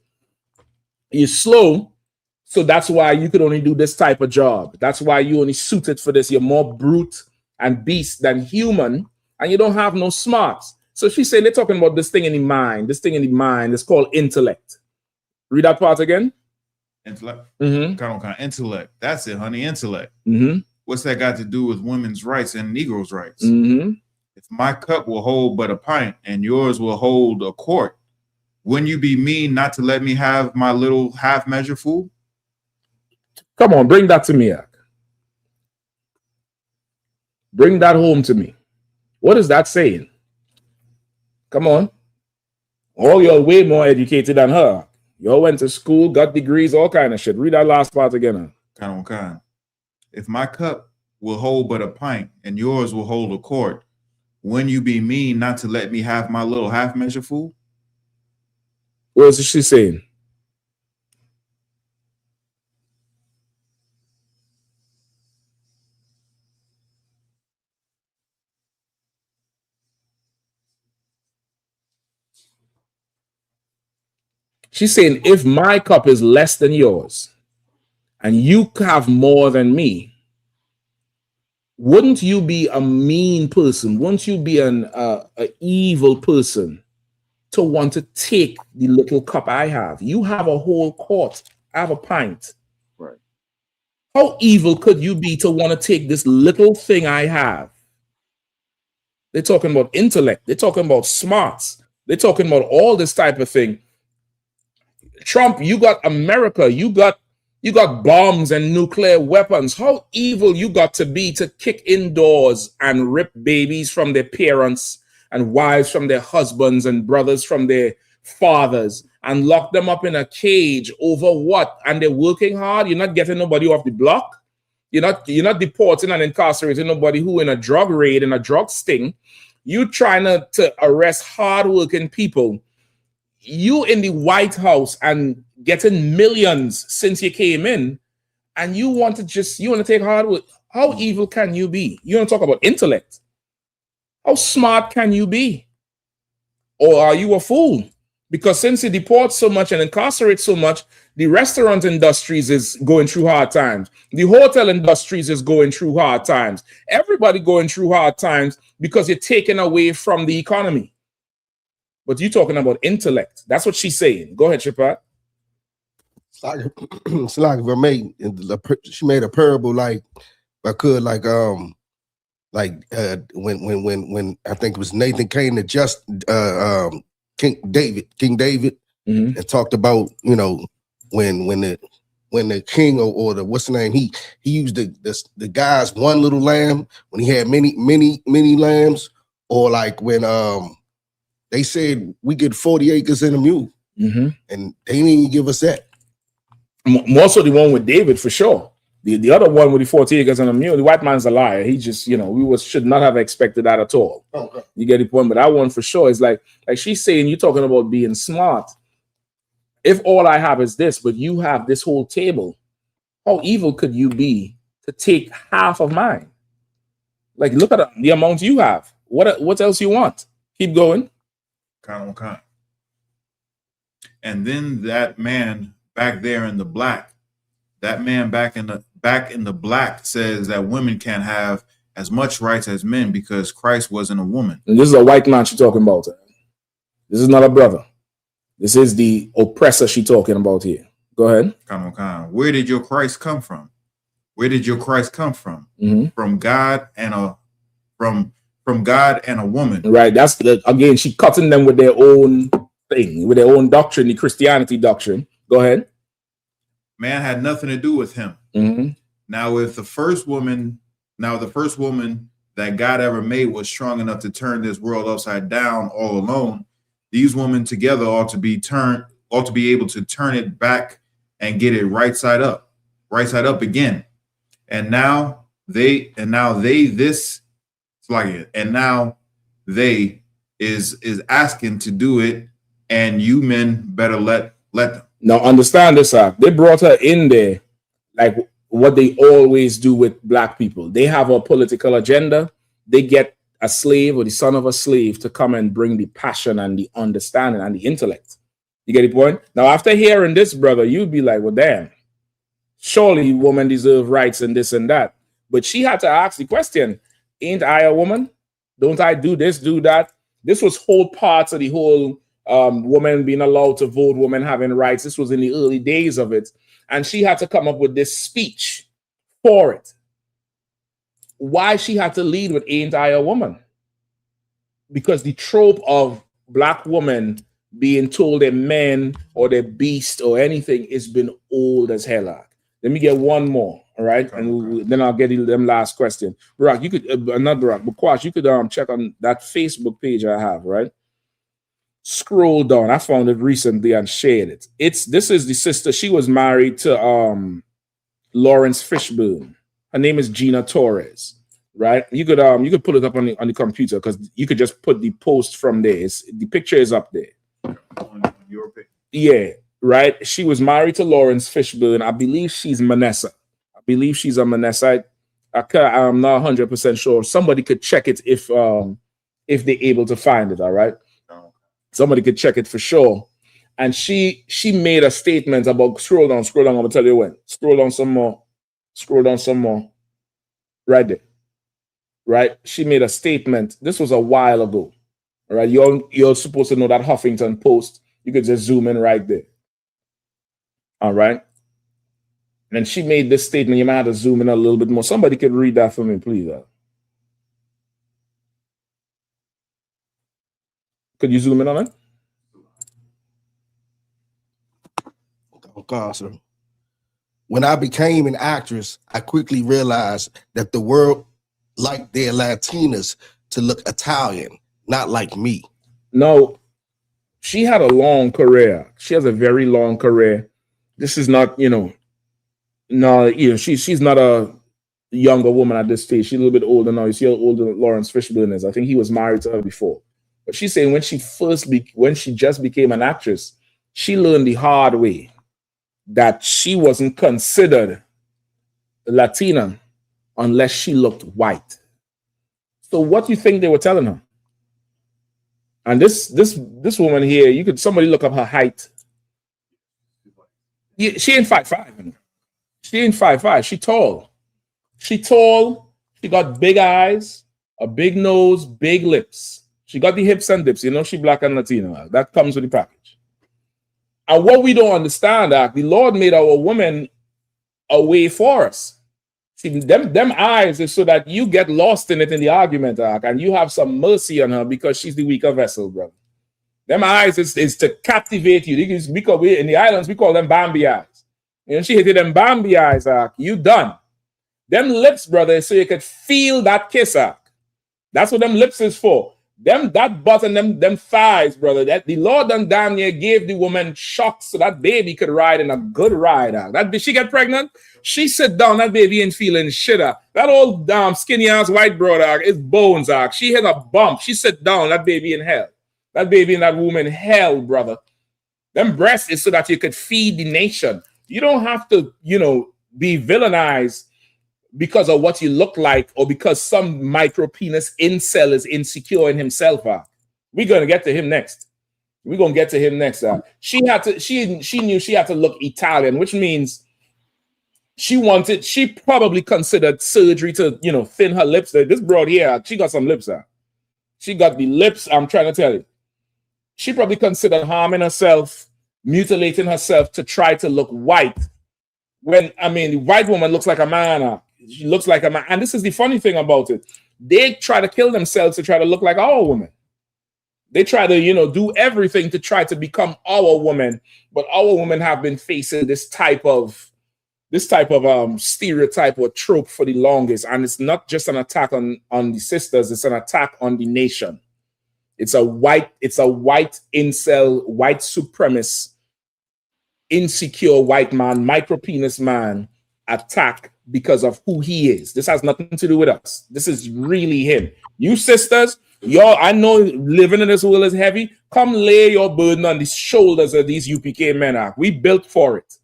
L: You're slow, so that's why you could only do this type of job. That's why you only suited for this. You're more brute and beast than human, and you don't have no smarts. So she's saying they're talking about this thing in the mind. This thing in the mind is called intellect. Read that part again.
M: Intellect.
L: Mm-hmm.
M: Intellect. That's it, honey. Intellect.
L: Mm-hmm.
M: What's that got to do with women's rights and Negroes' rights?
L: Mm-hmm.
M: If my cup will hold but a pint and yours will hold a quart, wouldn't you be mean not to let me have my little half measure full?
L: Come on, bring that to me. Bring that home to me. What is that saying? Come on. All y'all way more educated than her. Y'all went to school, got degrees, all kind of shit. Read that last part again.
M: Kind. If my cup will hold but a pint and yours will hold a quart, wouldn't you be mean not to let me have my little half measure full?
L: What is she saying? She's saying, if my cup is less than yours and you have more than me, wouldn't you be a mean person? Wouldn't you be an evil person to want to take the little cup I have? You have a whole quart. I have a pint.
P: Right.
L: How evil could you be to want to take this little thing I have? They're talking about intellect. They're talking about smarts. They're talking about all this type of thing. Trump, you got America. You got bombs and nuclear weapons. How evil you got to be to kick indoors and rip babies from their parents and wives from their husbands and brothers from their fathers and lock them up in a cage over what? And they're working hard. You're not getting nobody off the block. You're not deporting and incarcerating nobody who in a drug raid and a drug sting. You trying to arrest hardworking people. You in the White House and getting millions since you came in, and you want to take hard work. How evil can you be? You want to talk about intellect? How smart can you be? Or are you a fool? Because since you deport so much and incarcerate so much, the restaurant industries is going through hard times. The hotel industries is going through hard times. Everybody going through hard times because you're taking away from the economy. but you're talking about intellect. That's what she's saying. Go ahead, Shapat.
A: It's like Vermey, she made a parable like I could when I think it was Nathan came to King David, and talked about when the king or the what's the name he used the guy's one little lamb when he had many lambs, or like when they said we get 40 acres and a mule, and they didn't even give us that.
L: More so the one with David for sure. The other one with the 40 acres and a mule, the white man's a liar. He just, should not have expected that at all.
A: Okay.
L: You get the point? But that one for sure is like she's saying, you're talking about being smart. If all I have is this, but you have this whole table, how evil could you be to take half of mine? Like, look at the amount you have. What else you want? Keep going.
M: And then that man back there in the black, that man back in the black says that women can't have as much rights as men because Christ wasn't a woman.
L: And this is a white man she's talking about. This is not a brother. This is the oppressor she's talking about here. Go ahead.
M: Where did your Christ come from? Where did your Christ come from? From God and a woman.
L: Right. That's again, she cutting them with their own thing, with their own doctrine, the Christianity doctrine. Go ahead.
M: Man had nothing to do with him. Now, if the first woman that God ever made was strong enough to turn this world upside down all alone, these women together ought to be able to turn it back and get it right side up again. And now they is asking to do it, and you men better let them.
L: Now understand this, they brought her in there like what they always do with black people. They have a political agenda. They get a slave or the son of a slave to come and bring the passion and the understanding and the intellect. You get the point? Now, after hearing this, brother, you'd be like, well, damn, surely women deserve rights and this and that. But she had to ask the question, ain't I a woman? Don't I do this, do that? This was whole parts of the whole woman being allowed to vote, women having rights. This was in the early days of it. And she had to come up with this speech for it. Why she had to lead with ain't I a woman? Because the trope of black women being told they're men or they're beast or anything has been old as hell. Let me get one more, all right? And then I'll get them last question. Barack, you could, not Barack, but Quash, you could check on that Facebook page I have, right? Scroll down. I found it recently and shared it. This is the sister. She was married to Lawrence Fishburne. Her name is Gina Torres, right? You could pull it up on the computer because you could just put the post from there. The picture is up there.
M: On your page.
L: Yeah, right. She was married to Lawrence Fishburne. I believe she's Manasseh. I believe she's a Manassite. I'm not 100% sure. Somebody could check it if they're able to find it. All right. Somebody could check it for sure. And she made a statement about scroll down. I'm gonna tell you when. Scroll down some more. Right there. Right. She made a statement. This was a while ago. All right. You're supposed to know that Huffington Post. You could just zoom in right there. All right. And she made this statement. You might have to zoom in a little bit more. Somebody could read that for me, please. Could you zoom in on it?
A: Okay, sir. When I became an actress, I quickly realized that the world liked their Latinas to look Italian, not like me.
L: No, she had a long career. She has a very long career. This is not, she's not a younger woman at this stage. She's a little bit older now. You see how older Lawrence Fishburne is. I think he was married to her before. But she's saying when she just became an actress, she learned the hard way that she wasn't considered Latina unless she looked white. So what do you think they were telling her? And this woman here, somebody look up her height. Yeah, she ain't 5'5". She ain't 5'5". She tall. She got big eyes, a big nose, big lips. She got the hips and dips. You know she black and Latino. That comes with the package. And what we don't understand, the Lord made our woman a way for us. See, them eyes is so that you get lost in it in the argument, and you have some mercy on her because she's the weaker vessel, brother. Them eyes is to captivate you. Because in the islands, we call them Bambi eyes. You know, she hit them Bambi eyes, you done. Them lips, brother, so you could feel that kiss, That's what them lips is for. That butt and them thighs, brother. That the Lord done damn near gave the woman shocks so that baby could ride in a good ride. That did she get pregnant? She sit down, that baby ain't feeling shit. That old damn skinny ass white brother is bones. She hit a bump. She sit down, that baby in hell. That baby in that womb in hell, brother. Them breasts is so that you could feed the nation. You don't have to, be villainized because of what you look like or because some micro penis incel is insecure in himself. We're going to get to him next. We're going to get to him next. She knew she had to look Italian, which means she probably considered surgery to, thin her lips. This broad here, she got some lips. She got the lips, I'm trying to tell you. She probably considered harming herself, mutilating herself to try to look white. When, the white woman looks like a man. She looks like a man. And this is the funny thing about it. They try to kill themselves to try to look like our woman. They try to, do everything to try to become our woman. But our women have been facing this type of stereotype or trope for the longest. And it's not just an attack on the sisters. It's an attack on the nation. It's a white incel, white supremacist, insecure white man, micro penis man attack because of who he is. This has nothing to do with us. This is really him. You sisters, I know living in this world is heavy. Come lay your burden on the shoulders of these UPK men. We built for it.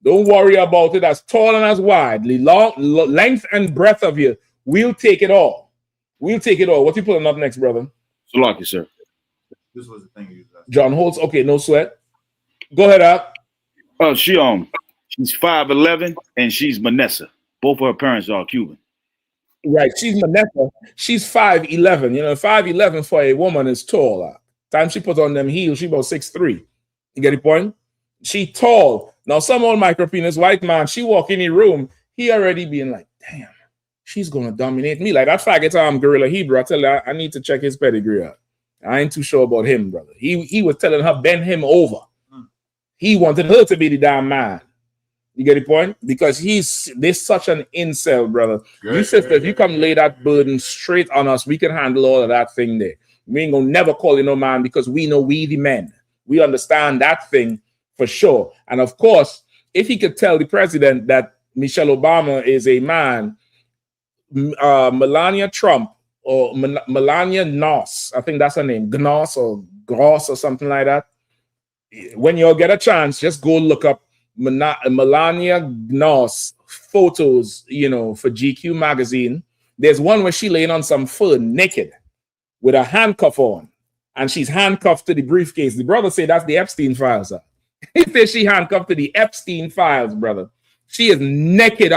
L: Don't worry about it. As tall and as wide, the length and breadth of you, we'll take it all. We'll take it all. What you putting up next, brother?
P: Salaki, sir.
U: This was the thing you said.
L: John Holtz. Okay, no sweat. Go ahead,
P: she's 5'11" and she's Manessa. Both of her parents are Cuban.
L: Right, she's Manessa. She's 5'11". 5'11" for a woman is tall. Time she put on them heels, she about 6'3". You get the point? She tall. Now, some old micropenis white man, she walk in the room, he already being like, damn, she's gonna dominate me. Like that faggot Gorilla Hebrew. I tell you, I need to check his pedigree out. I ain't too sure about him, brother. He was telling her, bend him over. He wanted her to be the damn man. You get the point? Because there's such an incel, brother. You sisters, you come lay that burden straight on us, we can handle all of that thing there. We ain't gonna never call you no man because we know we the men. We understand that thing for sure. And of course, if he could tell the president that Michelle Obama is a man, Melania Trump or Melania Noss, I think that's her name, Gnoss or Gross or something like that. When you get a chance, just go look up Melania Gnoss photos, for GQ magazine. There's one where she laying on some fur naked with a handcuff on, and she's handcuffed to the briefcase. The brother say that's the Epstein files. He says she handcuffed to the Epstein files, brother. She is naked.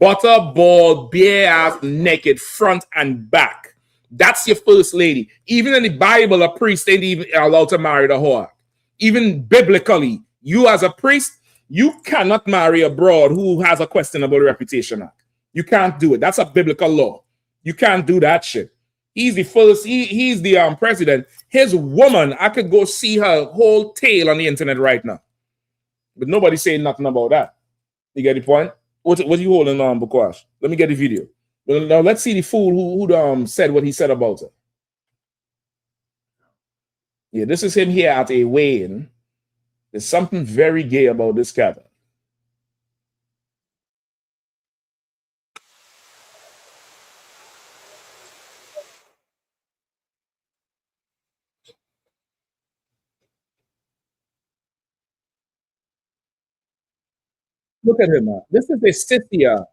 L: Butterball, bare ass naked, front and back. That's your first lady. Even in the Bible, a priest ain't even allowed to marry the whore. Even biblically, you as a priest, you cannot marry a broad who has a questionable reputation. You can't do it. That's a biblical law. You can't do that shit. He's the first, he's the president. His woman, I could go see her whole tail on the internet right now. But nobody's saying nothing about that. You get the point? What are you holding on, Bukwash? Let me get the video. Well, now let's see the fool who said what he said about her. Yeah, this is him here at a weigh-in. There's something very gay about this cat. Look at him now. This is a Scythia.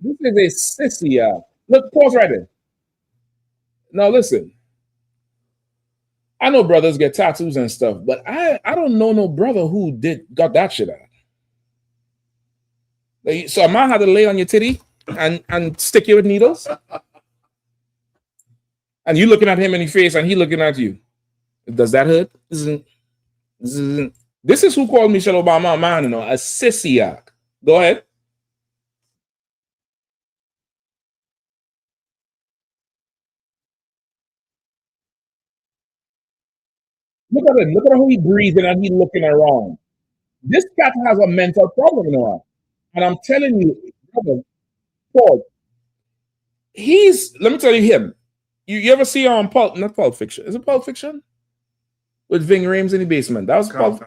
L: This is a Scythia. Look, pause right there. Now listen. I know brothers get tattoos and stuff, but I don't know no brother who got that shit out. So a man had to lay on your titty. and stick you with needles? And you looking at him in the face and he looking at you. Does that hurt? This is who called Michelle Obama a man, a sissy. Go ahead. Look at him. Look at how he breathing and he looking around. This cat has a mental problem, And I'm telling you, brother, Paul, let me tell you him. You ever see not Pulp Fiction? Is it Pulp Fiction? With Ving Rhames in the basement. That was Pulp.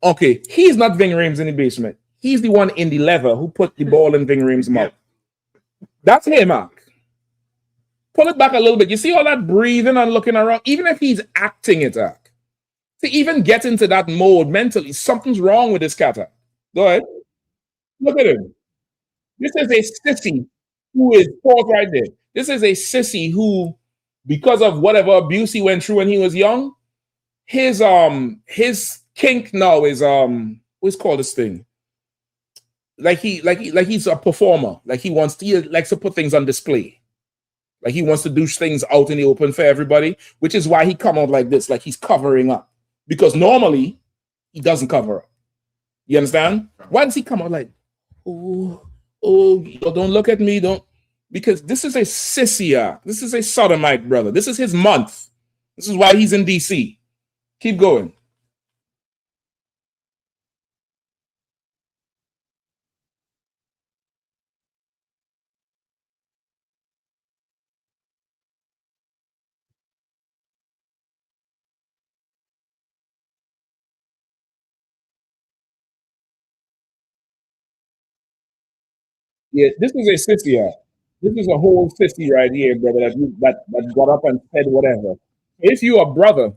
L: Okay, he's not Ving Rhames in the basement. He's the one in the leather who put the ball in Ving Rhames' mouth. That's him, Mark. Pull it back a little bit. You see all that breathing and looking around? Even if he's acting it, Mark. To even get into that mode mentally, something's wrong with this cat. Go ahead. Look at him. This is a sissy who is caught right there. This is a sissy who, because of whatever abuse he went through when he was young, his kink now is what's called this thing? Like he's a performer. Like he likes to put things on display. Like he wants to do things out in the open for everybody, which is why he come out like this, like he's covering up. Because normally he doesn't cover up. You understand? Why does he come out like, oh, don't look at me, don't? Because this is a sissy. This is a sodomite, brother. This is his month. This is why he's in DC. Keep going. Yeah, this is a sissy. This is a whole sissy right here, brother, that got up and said whatever. If you are brother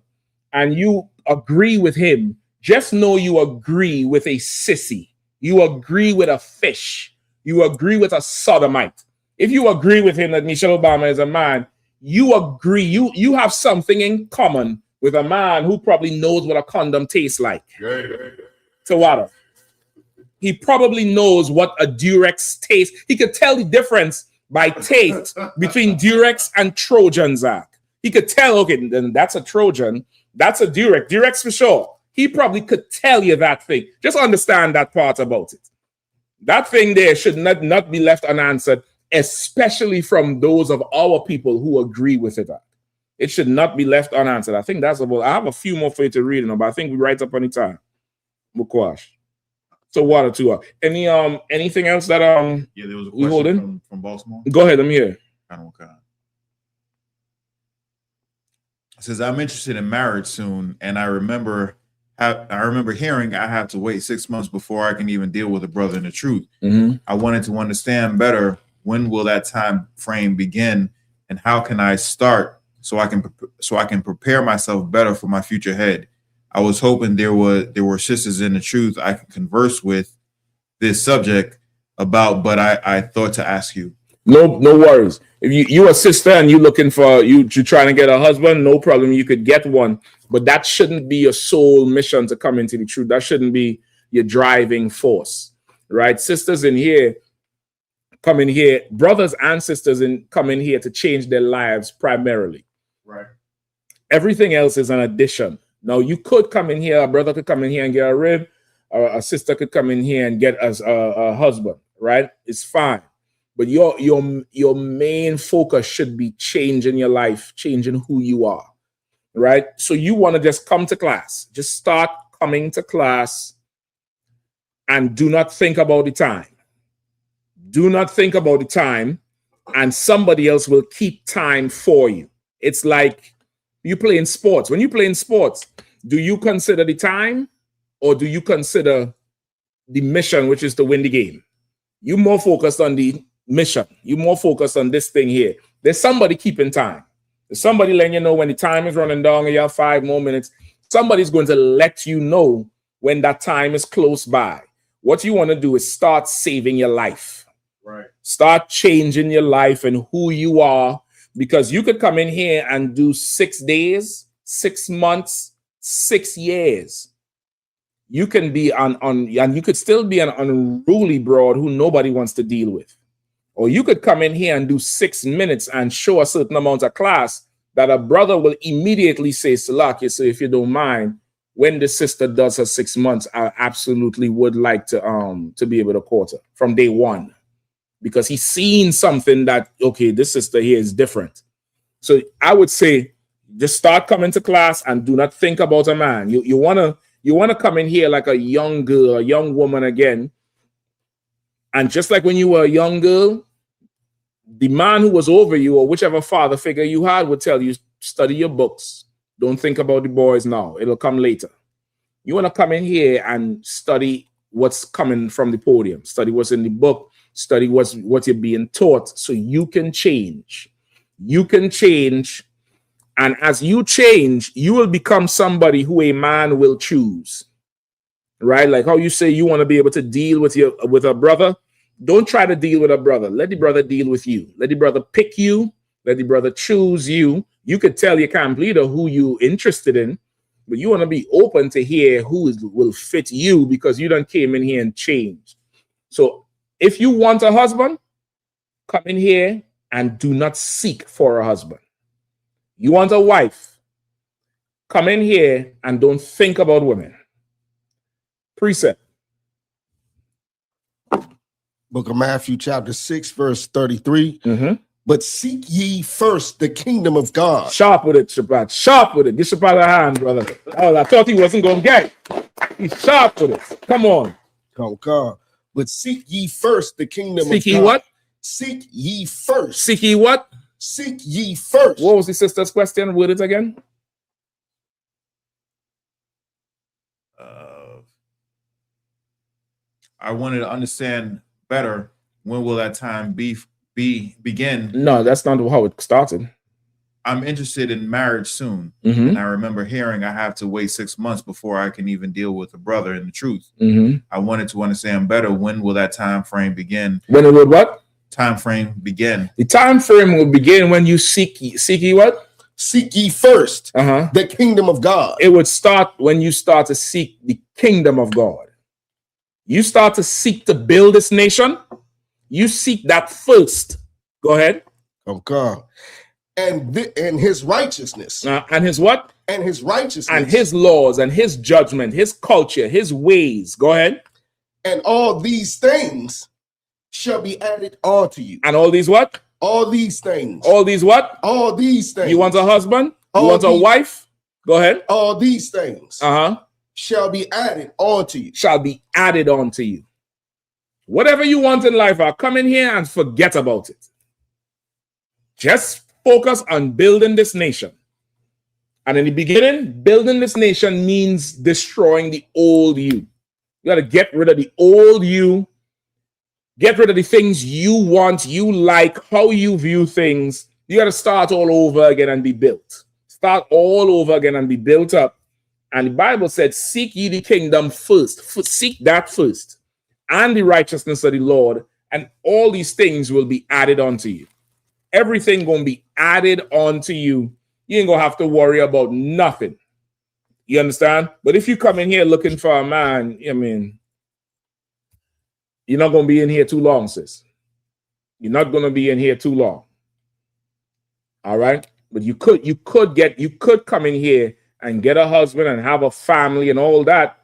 L: and you agree with him, just know you agree with a sissy. You agree with a fish. You agree with a sodomite. If you agree with him that Michelle Obama is a man, you agree. You have something in common with a man who probably knows what a condom tastes like. So what? He probably knows what a Durex tastes. He could tell the difference by taste between Durex and Trojan, Zach. He could tell, okay, then that's a Trojan. That's a Durex. Durex for sure. He probably could tell you that thing. Just understand that part about it. That thing there should not be left unanswered, especially from those of our people who agree with it. It should not be left unanswered. I think that's about. I have a few more for you to read, but I think we right up on the time. Mukwash. So water too. Anything else that
M: yeah, there was a question from Baltimore.
L: Go ahead, I'm here.
M: It says I'm interested in marriage soon, and I remember hearing I have to wait 6 months before I can even deal with a brother in the truth. I wanted to understand better, when will that time frame begin, and how can I start so I can prepare myself better for my future head. I was hoping there were sisters in the truth I could converse with this subject about, but I thought to ask you.
L: No worries. If you a sister and you're trying to get a husband, no problem. You could get one, but that shouldn't be your sole mission to come into the truth. That shouldn't be your driving force, right? Sisters in here come in here, brothers and sisters come in here to change their lives primarily.
M: Right.
L: Everything else is an addition. Now, you could come in here, a brother could come in here and get a rib, or a sister could come in here and get a husband, right? It's fine. But your main focus should be changing your life, changing who you are, right? So you want to just come to class. Just start coming to class and do not think about the time. Do not think about the time, and somebody else will keep time for you. It's like you play in sports. When you play in sports, do you consider the time or do you consider the mission, which is to win the game? You're more focused on the mission. You're more focused on this thing here. There's somebody keeping time. There's somebody letting you know when the time is running down and you have 5 more minutes. Somebody's going to let you know when that time is close by. What you want to do is start saving your life.
M: Right.
L: Start changing your life and who you are. Because you could come in here and do 6 days, 6 months, 6 years. You can be and you could still be an unruly broad who nobody wants to deal with. Or you could come in here and do 6 minutes and show a certain amount of class that a brother will immediately say, Salakia, so if you don't mind, when the sister does her 6 months, I absolutely would like to be able to court her from day one. Because he's seen something that, okay, this sister here is different. So I would say just start coming to class and do not think about a man. You wanna come in here like a young girl, a young woman again. And just like when you were a young girl, the man who was over you or whichever father figure you had would tell you, study your books. Don't think about the boys now. It'll come later. You want to come in here and study what's coming from the podium. Study what's in the book. Study what you're being taught so you can change. You can change. And as you change, you will become somebody who a man will choose. Right? Like how you say you want to be able to deal with a brother. Don't try to deal with a brother. Let the brother deal with you. Let the brother pick you. Let the brother choose you. You could tell your camp leader who you're interested in, but you want to be open to hear who will fit you because you done came in here and changed. So if you want a husband, come in here and do not seek for a husband. You want a wife, come in here and don't think about women. Precept.
A: Book of Matthew, chapter 6, verse 33. But seek ye first the kingdom of God.
L: Sharp with it, Shabbat. Sharp with it. Get Shabbat a hand, brother. Oh, I thought he wasn't going to get it. He's sharp with it. Come on.
A: Come. But seek ye first the kingdom of God.
L: Seek ye what?
A: Seek ye first.
L: Seek ye what?
A: Seek ye first.
L: What was the sister's question? Word it again.
M: I wanted to understand better, when will that time begin?
L: No, that's not how it started.
M: I'm interested in marriage soon. And I remember hearing I have to wait 6 months before I can even deal with a brother in the truth. I wanted to understand better, when will that time frame begin?
L: When it would what?
M: Time frame begin.
L: The time frame will begin when you seek ye what?
A: Seek ye first the kingdom of God.
L: It would start when you start to seek the kingdom of God. You start to seek to build this nation. You seek that first. Go ahead.
A: Come. And his righteousness.
L: And his what?
A: And his righteousness.
L: And his laws and his judgment, his culture, his ways. Go ahead.
A: And all these things shall be added unto you.
L: And all these what?
A: All these things.
L: All these what?
A: All these things.
L: You want a husband? You want a wife? Go ahead.
A: All these things. Shall be added unto you.
L: Shall be added unto you. Whatever you want in life, I'll come in here and forget about it. Just focus on building this nation. And in the beginning, building this nation means destroying the old you. You got to get rid of the old you. Get rid of the things you want, you like, how you view things. You got to start all over again and be built. Start all over again and be built up. And the Bible said, seek ye the kingdom first. Seek that first. And the righteousness of the Lord. And all these things will be added unto you. Everything going to be added onto you. You ain't going to have to worry about nothing. You understand? But if you come in here looking for a man, I mean, you're not going to be in here too long, sis. You're not going to be in here too long. All right? But you could come in here and get a husband and have a family and all that,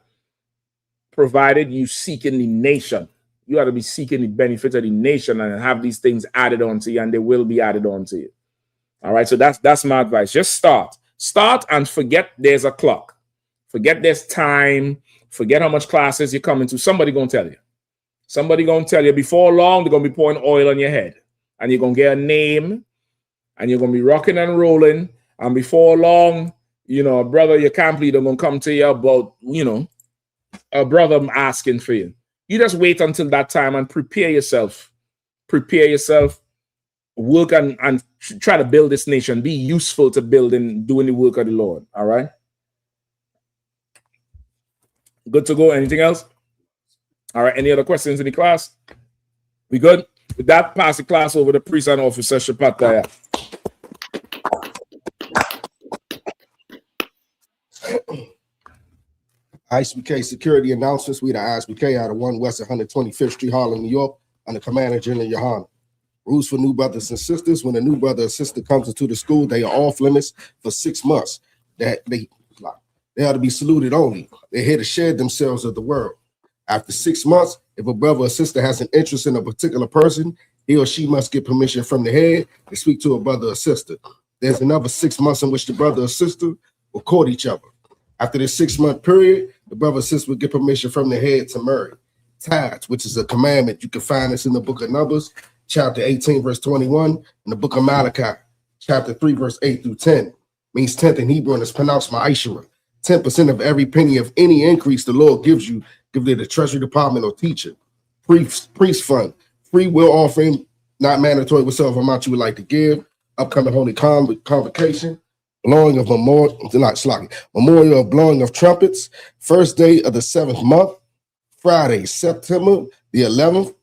L: provided you seek in the nation. You got to be seeking the benefits of the nation and have these things added onto you, and they will be added onto you. All right, so that's my advice. Just start and forget there's a clock. Forget there's time. Forget how much classes you're coming to. Somebody gonna tell you before long. They're gonna be pouring oil on your head, and you're gonna get a name, and you're gonna be rocking and rolling, and before long, you know, a brother, your camp leader gonna come to you about, you know, a brother asking for you. You just wait until that time and prepare yourself. Work and try to build this nation. Be useful to building, doing the work of the Lord. All right. Good to go. Anything else? All right. Any other questions in the class? We good? With that, pass the class over to priest and officer Shapataya.
A: I.S.U.P.K security announcements. We the I.S.U.P.K out of 1 West 125th Street, Harlem, New York, under Commander General Yahanna. Rules for new brothers and sisters. When a new brother or sister comes into the school, they are off limits for 6 months. That they ought to be saluted only. They're here to share themselves of the world. After 6 months, if a brother or sister has an interest in a particular person, he or she must get permission from the head to speak to a brother or sister. There's another 6 months in which the brother or sister will court each other. After this 6 month period, the brother or sister will get permission from the head to marry. Tithes, which is a commandment. You can find this in the book of Numbers, chapter 18, verse 21, and the book of Malachi, chapter 3, verse 8 through 10. Means 10th in Hebrew and it's pronounced ma'ishra. 10% of every penny of any increase the Lord gives you, give it to the treasury department or teacher. Priest fund, free will offering, not mandatory, whatsoever amount you would like to give. Upcoming holy convocation, blowing of memorial of blowing of trumpets, first day of the 7th month, Friday, September the 11th,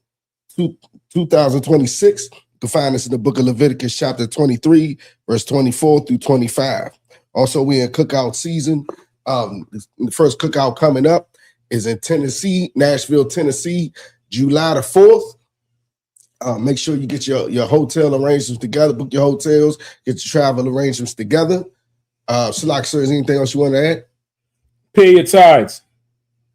A: 2026. You can find this in the book of Leviticus, chapter 23, verse 24 through 25. Also, we're in cookout season. The first cookout coming up is in Tennessee, Nashville, Tennessee, July the 4th. Make sure you get your hotel arrangements together, book your hotels, get your travel arrangements together. Salak, sir, is anything else you want to add?
L: Pay your tithes.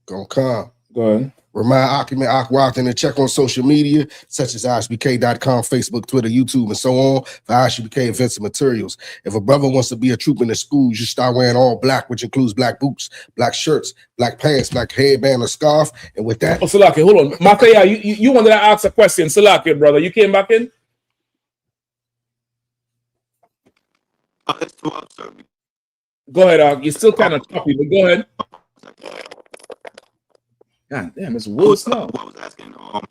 A: Gonna come.
L: Go ahead.
A: Remind Occupant Aquathon to check on social media such as ISUPK.com, Facebook, Twitter, YouTube, and so on for ISUPK events and materials. If a brother wants to be a troop in the school, you should start wearing all black, which includes black boots, black shirts, black pants, black headband or scarf. And with that,
L: Salaki, hold on. Mataya, you wanted to ask a question. Salaki, brother, you came back in? Go ahead, you're still kind of choppy, but go ahead. God damn, it's worse now.
U: I was asking, when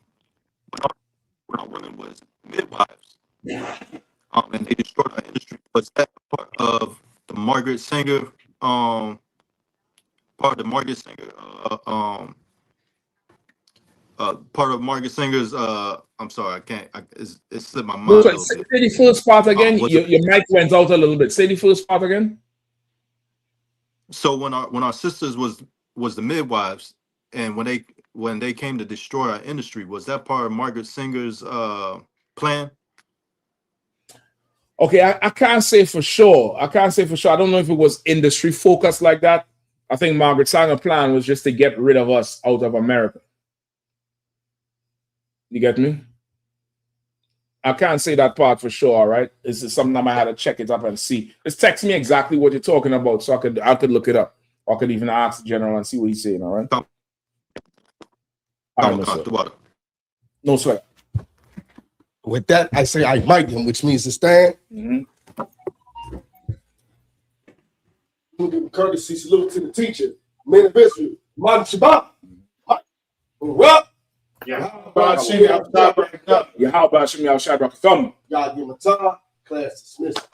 U: our women was midwives, and they destroyed our industry. Was that part of the Margaret Sanger, part of the Margaret Sanger, part of Margaret Sanger's, I'm sorry, I can't, it slipped my mind a little bit.
L: Say the first part again. Your mic went out a little bit. Say the first part again.
U: So when our sisters was the midwives, and when they came to destroy our industry, was that part of Margaret Sanger's plan?
L: Okay, I can't say for sure. I don't know if it was industry focused like that. I think Margaret Sanger's plan was just to get rid of us out of America. You get me? I can't say that part for sure, all right? This is something I might have to check it up and see. Just text me exactly what you're talking about so I could look it up. Or I could even ask the general and see what he's saying, all right? No sweat.
A: With that, I say I might him, which means to stand.
L: Mm-hmm.
A: We'll give a courtesy salute to the teacher, men of Israel, Madam Shabbat.
L: Yahanna,
A: God give him a time. Class dismissed.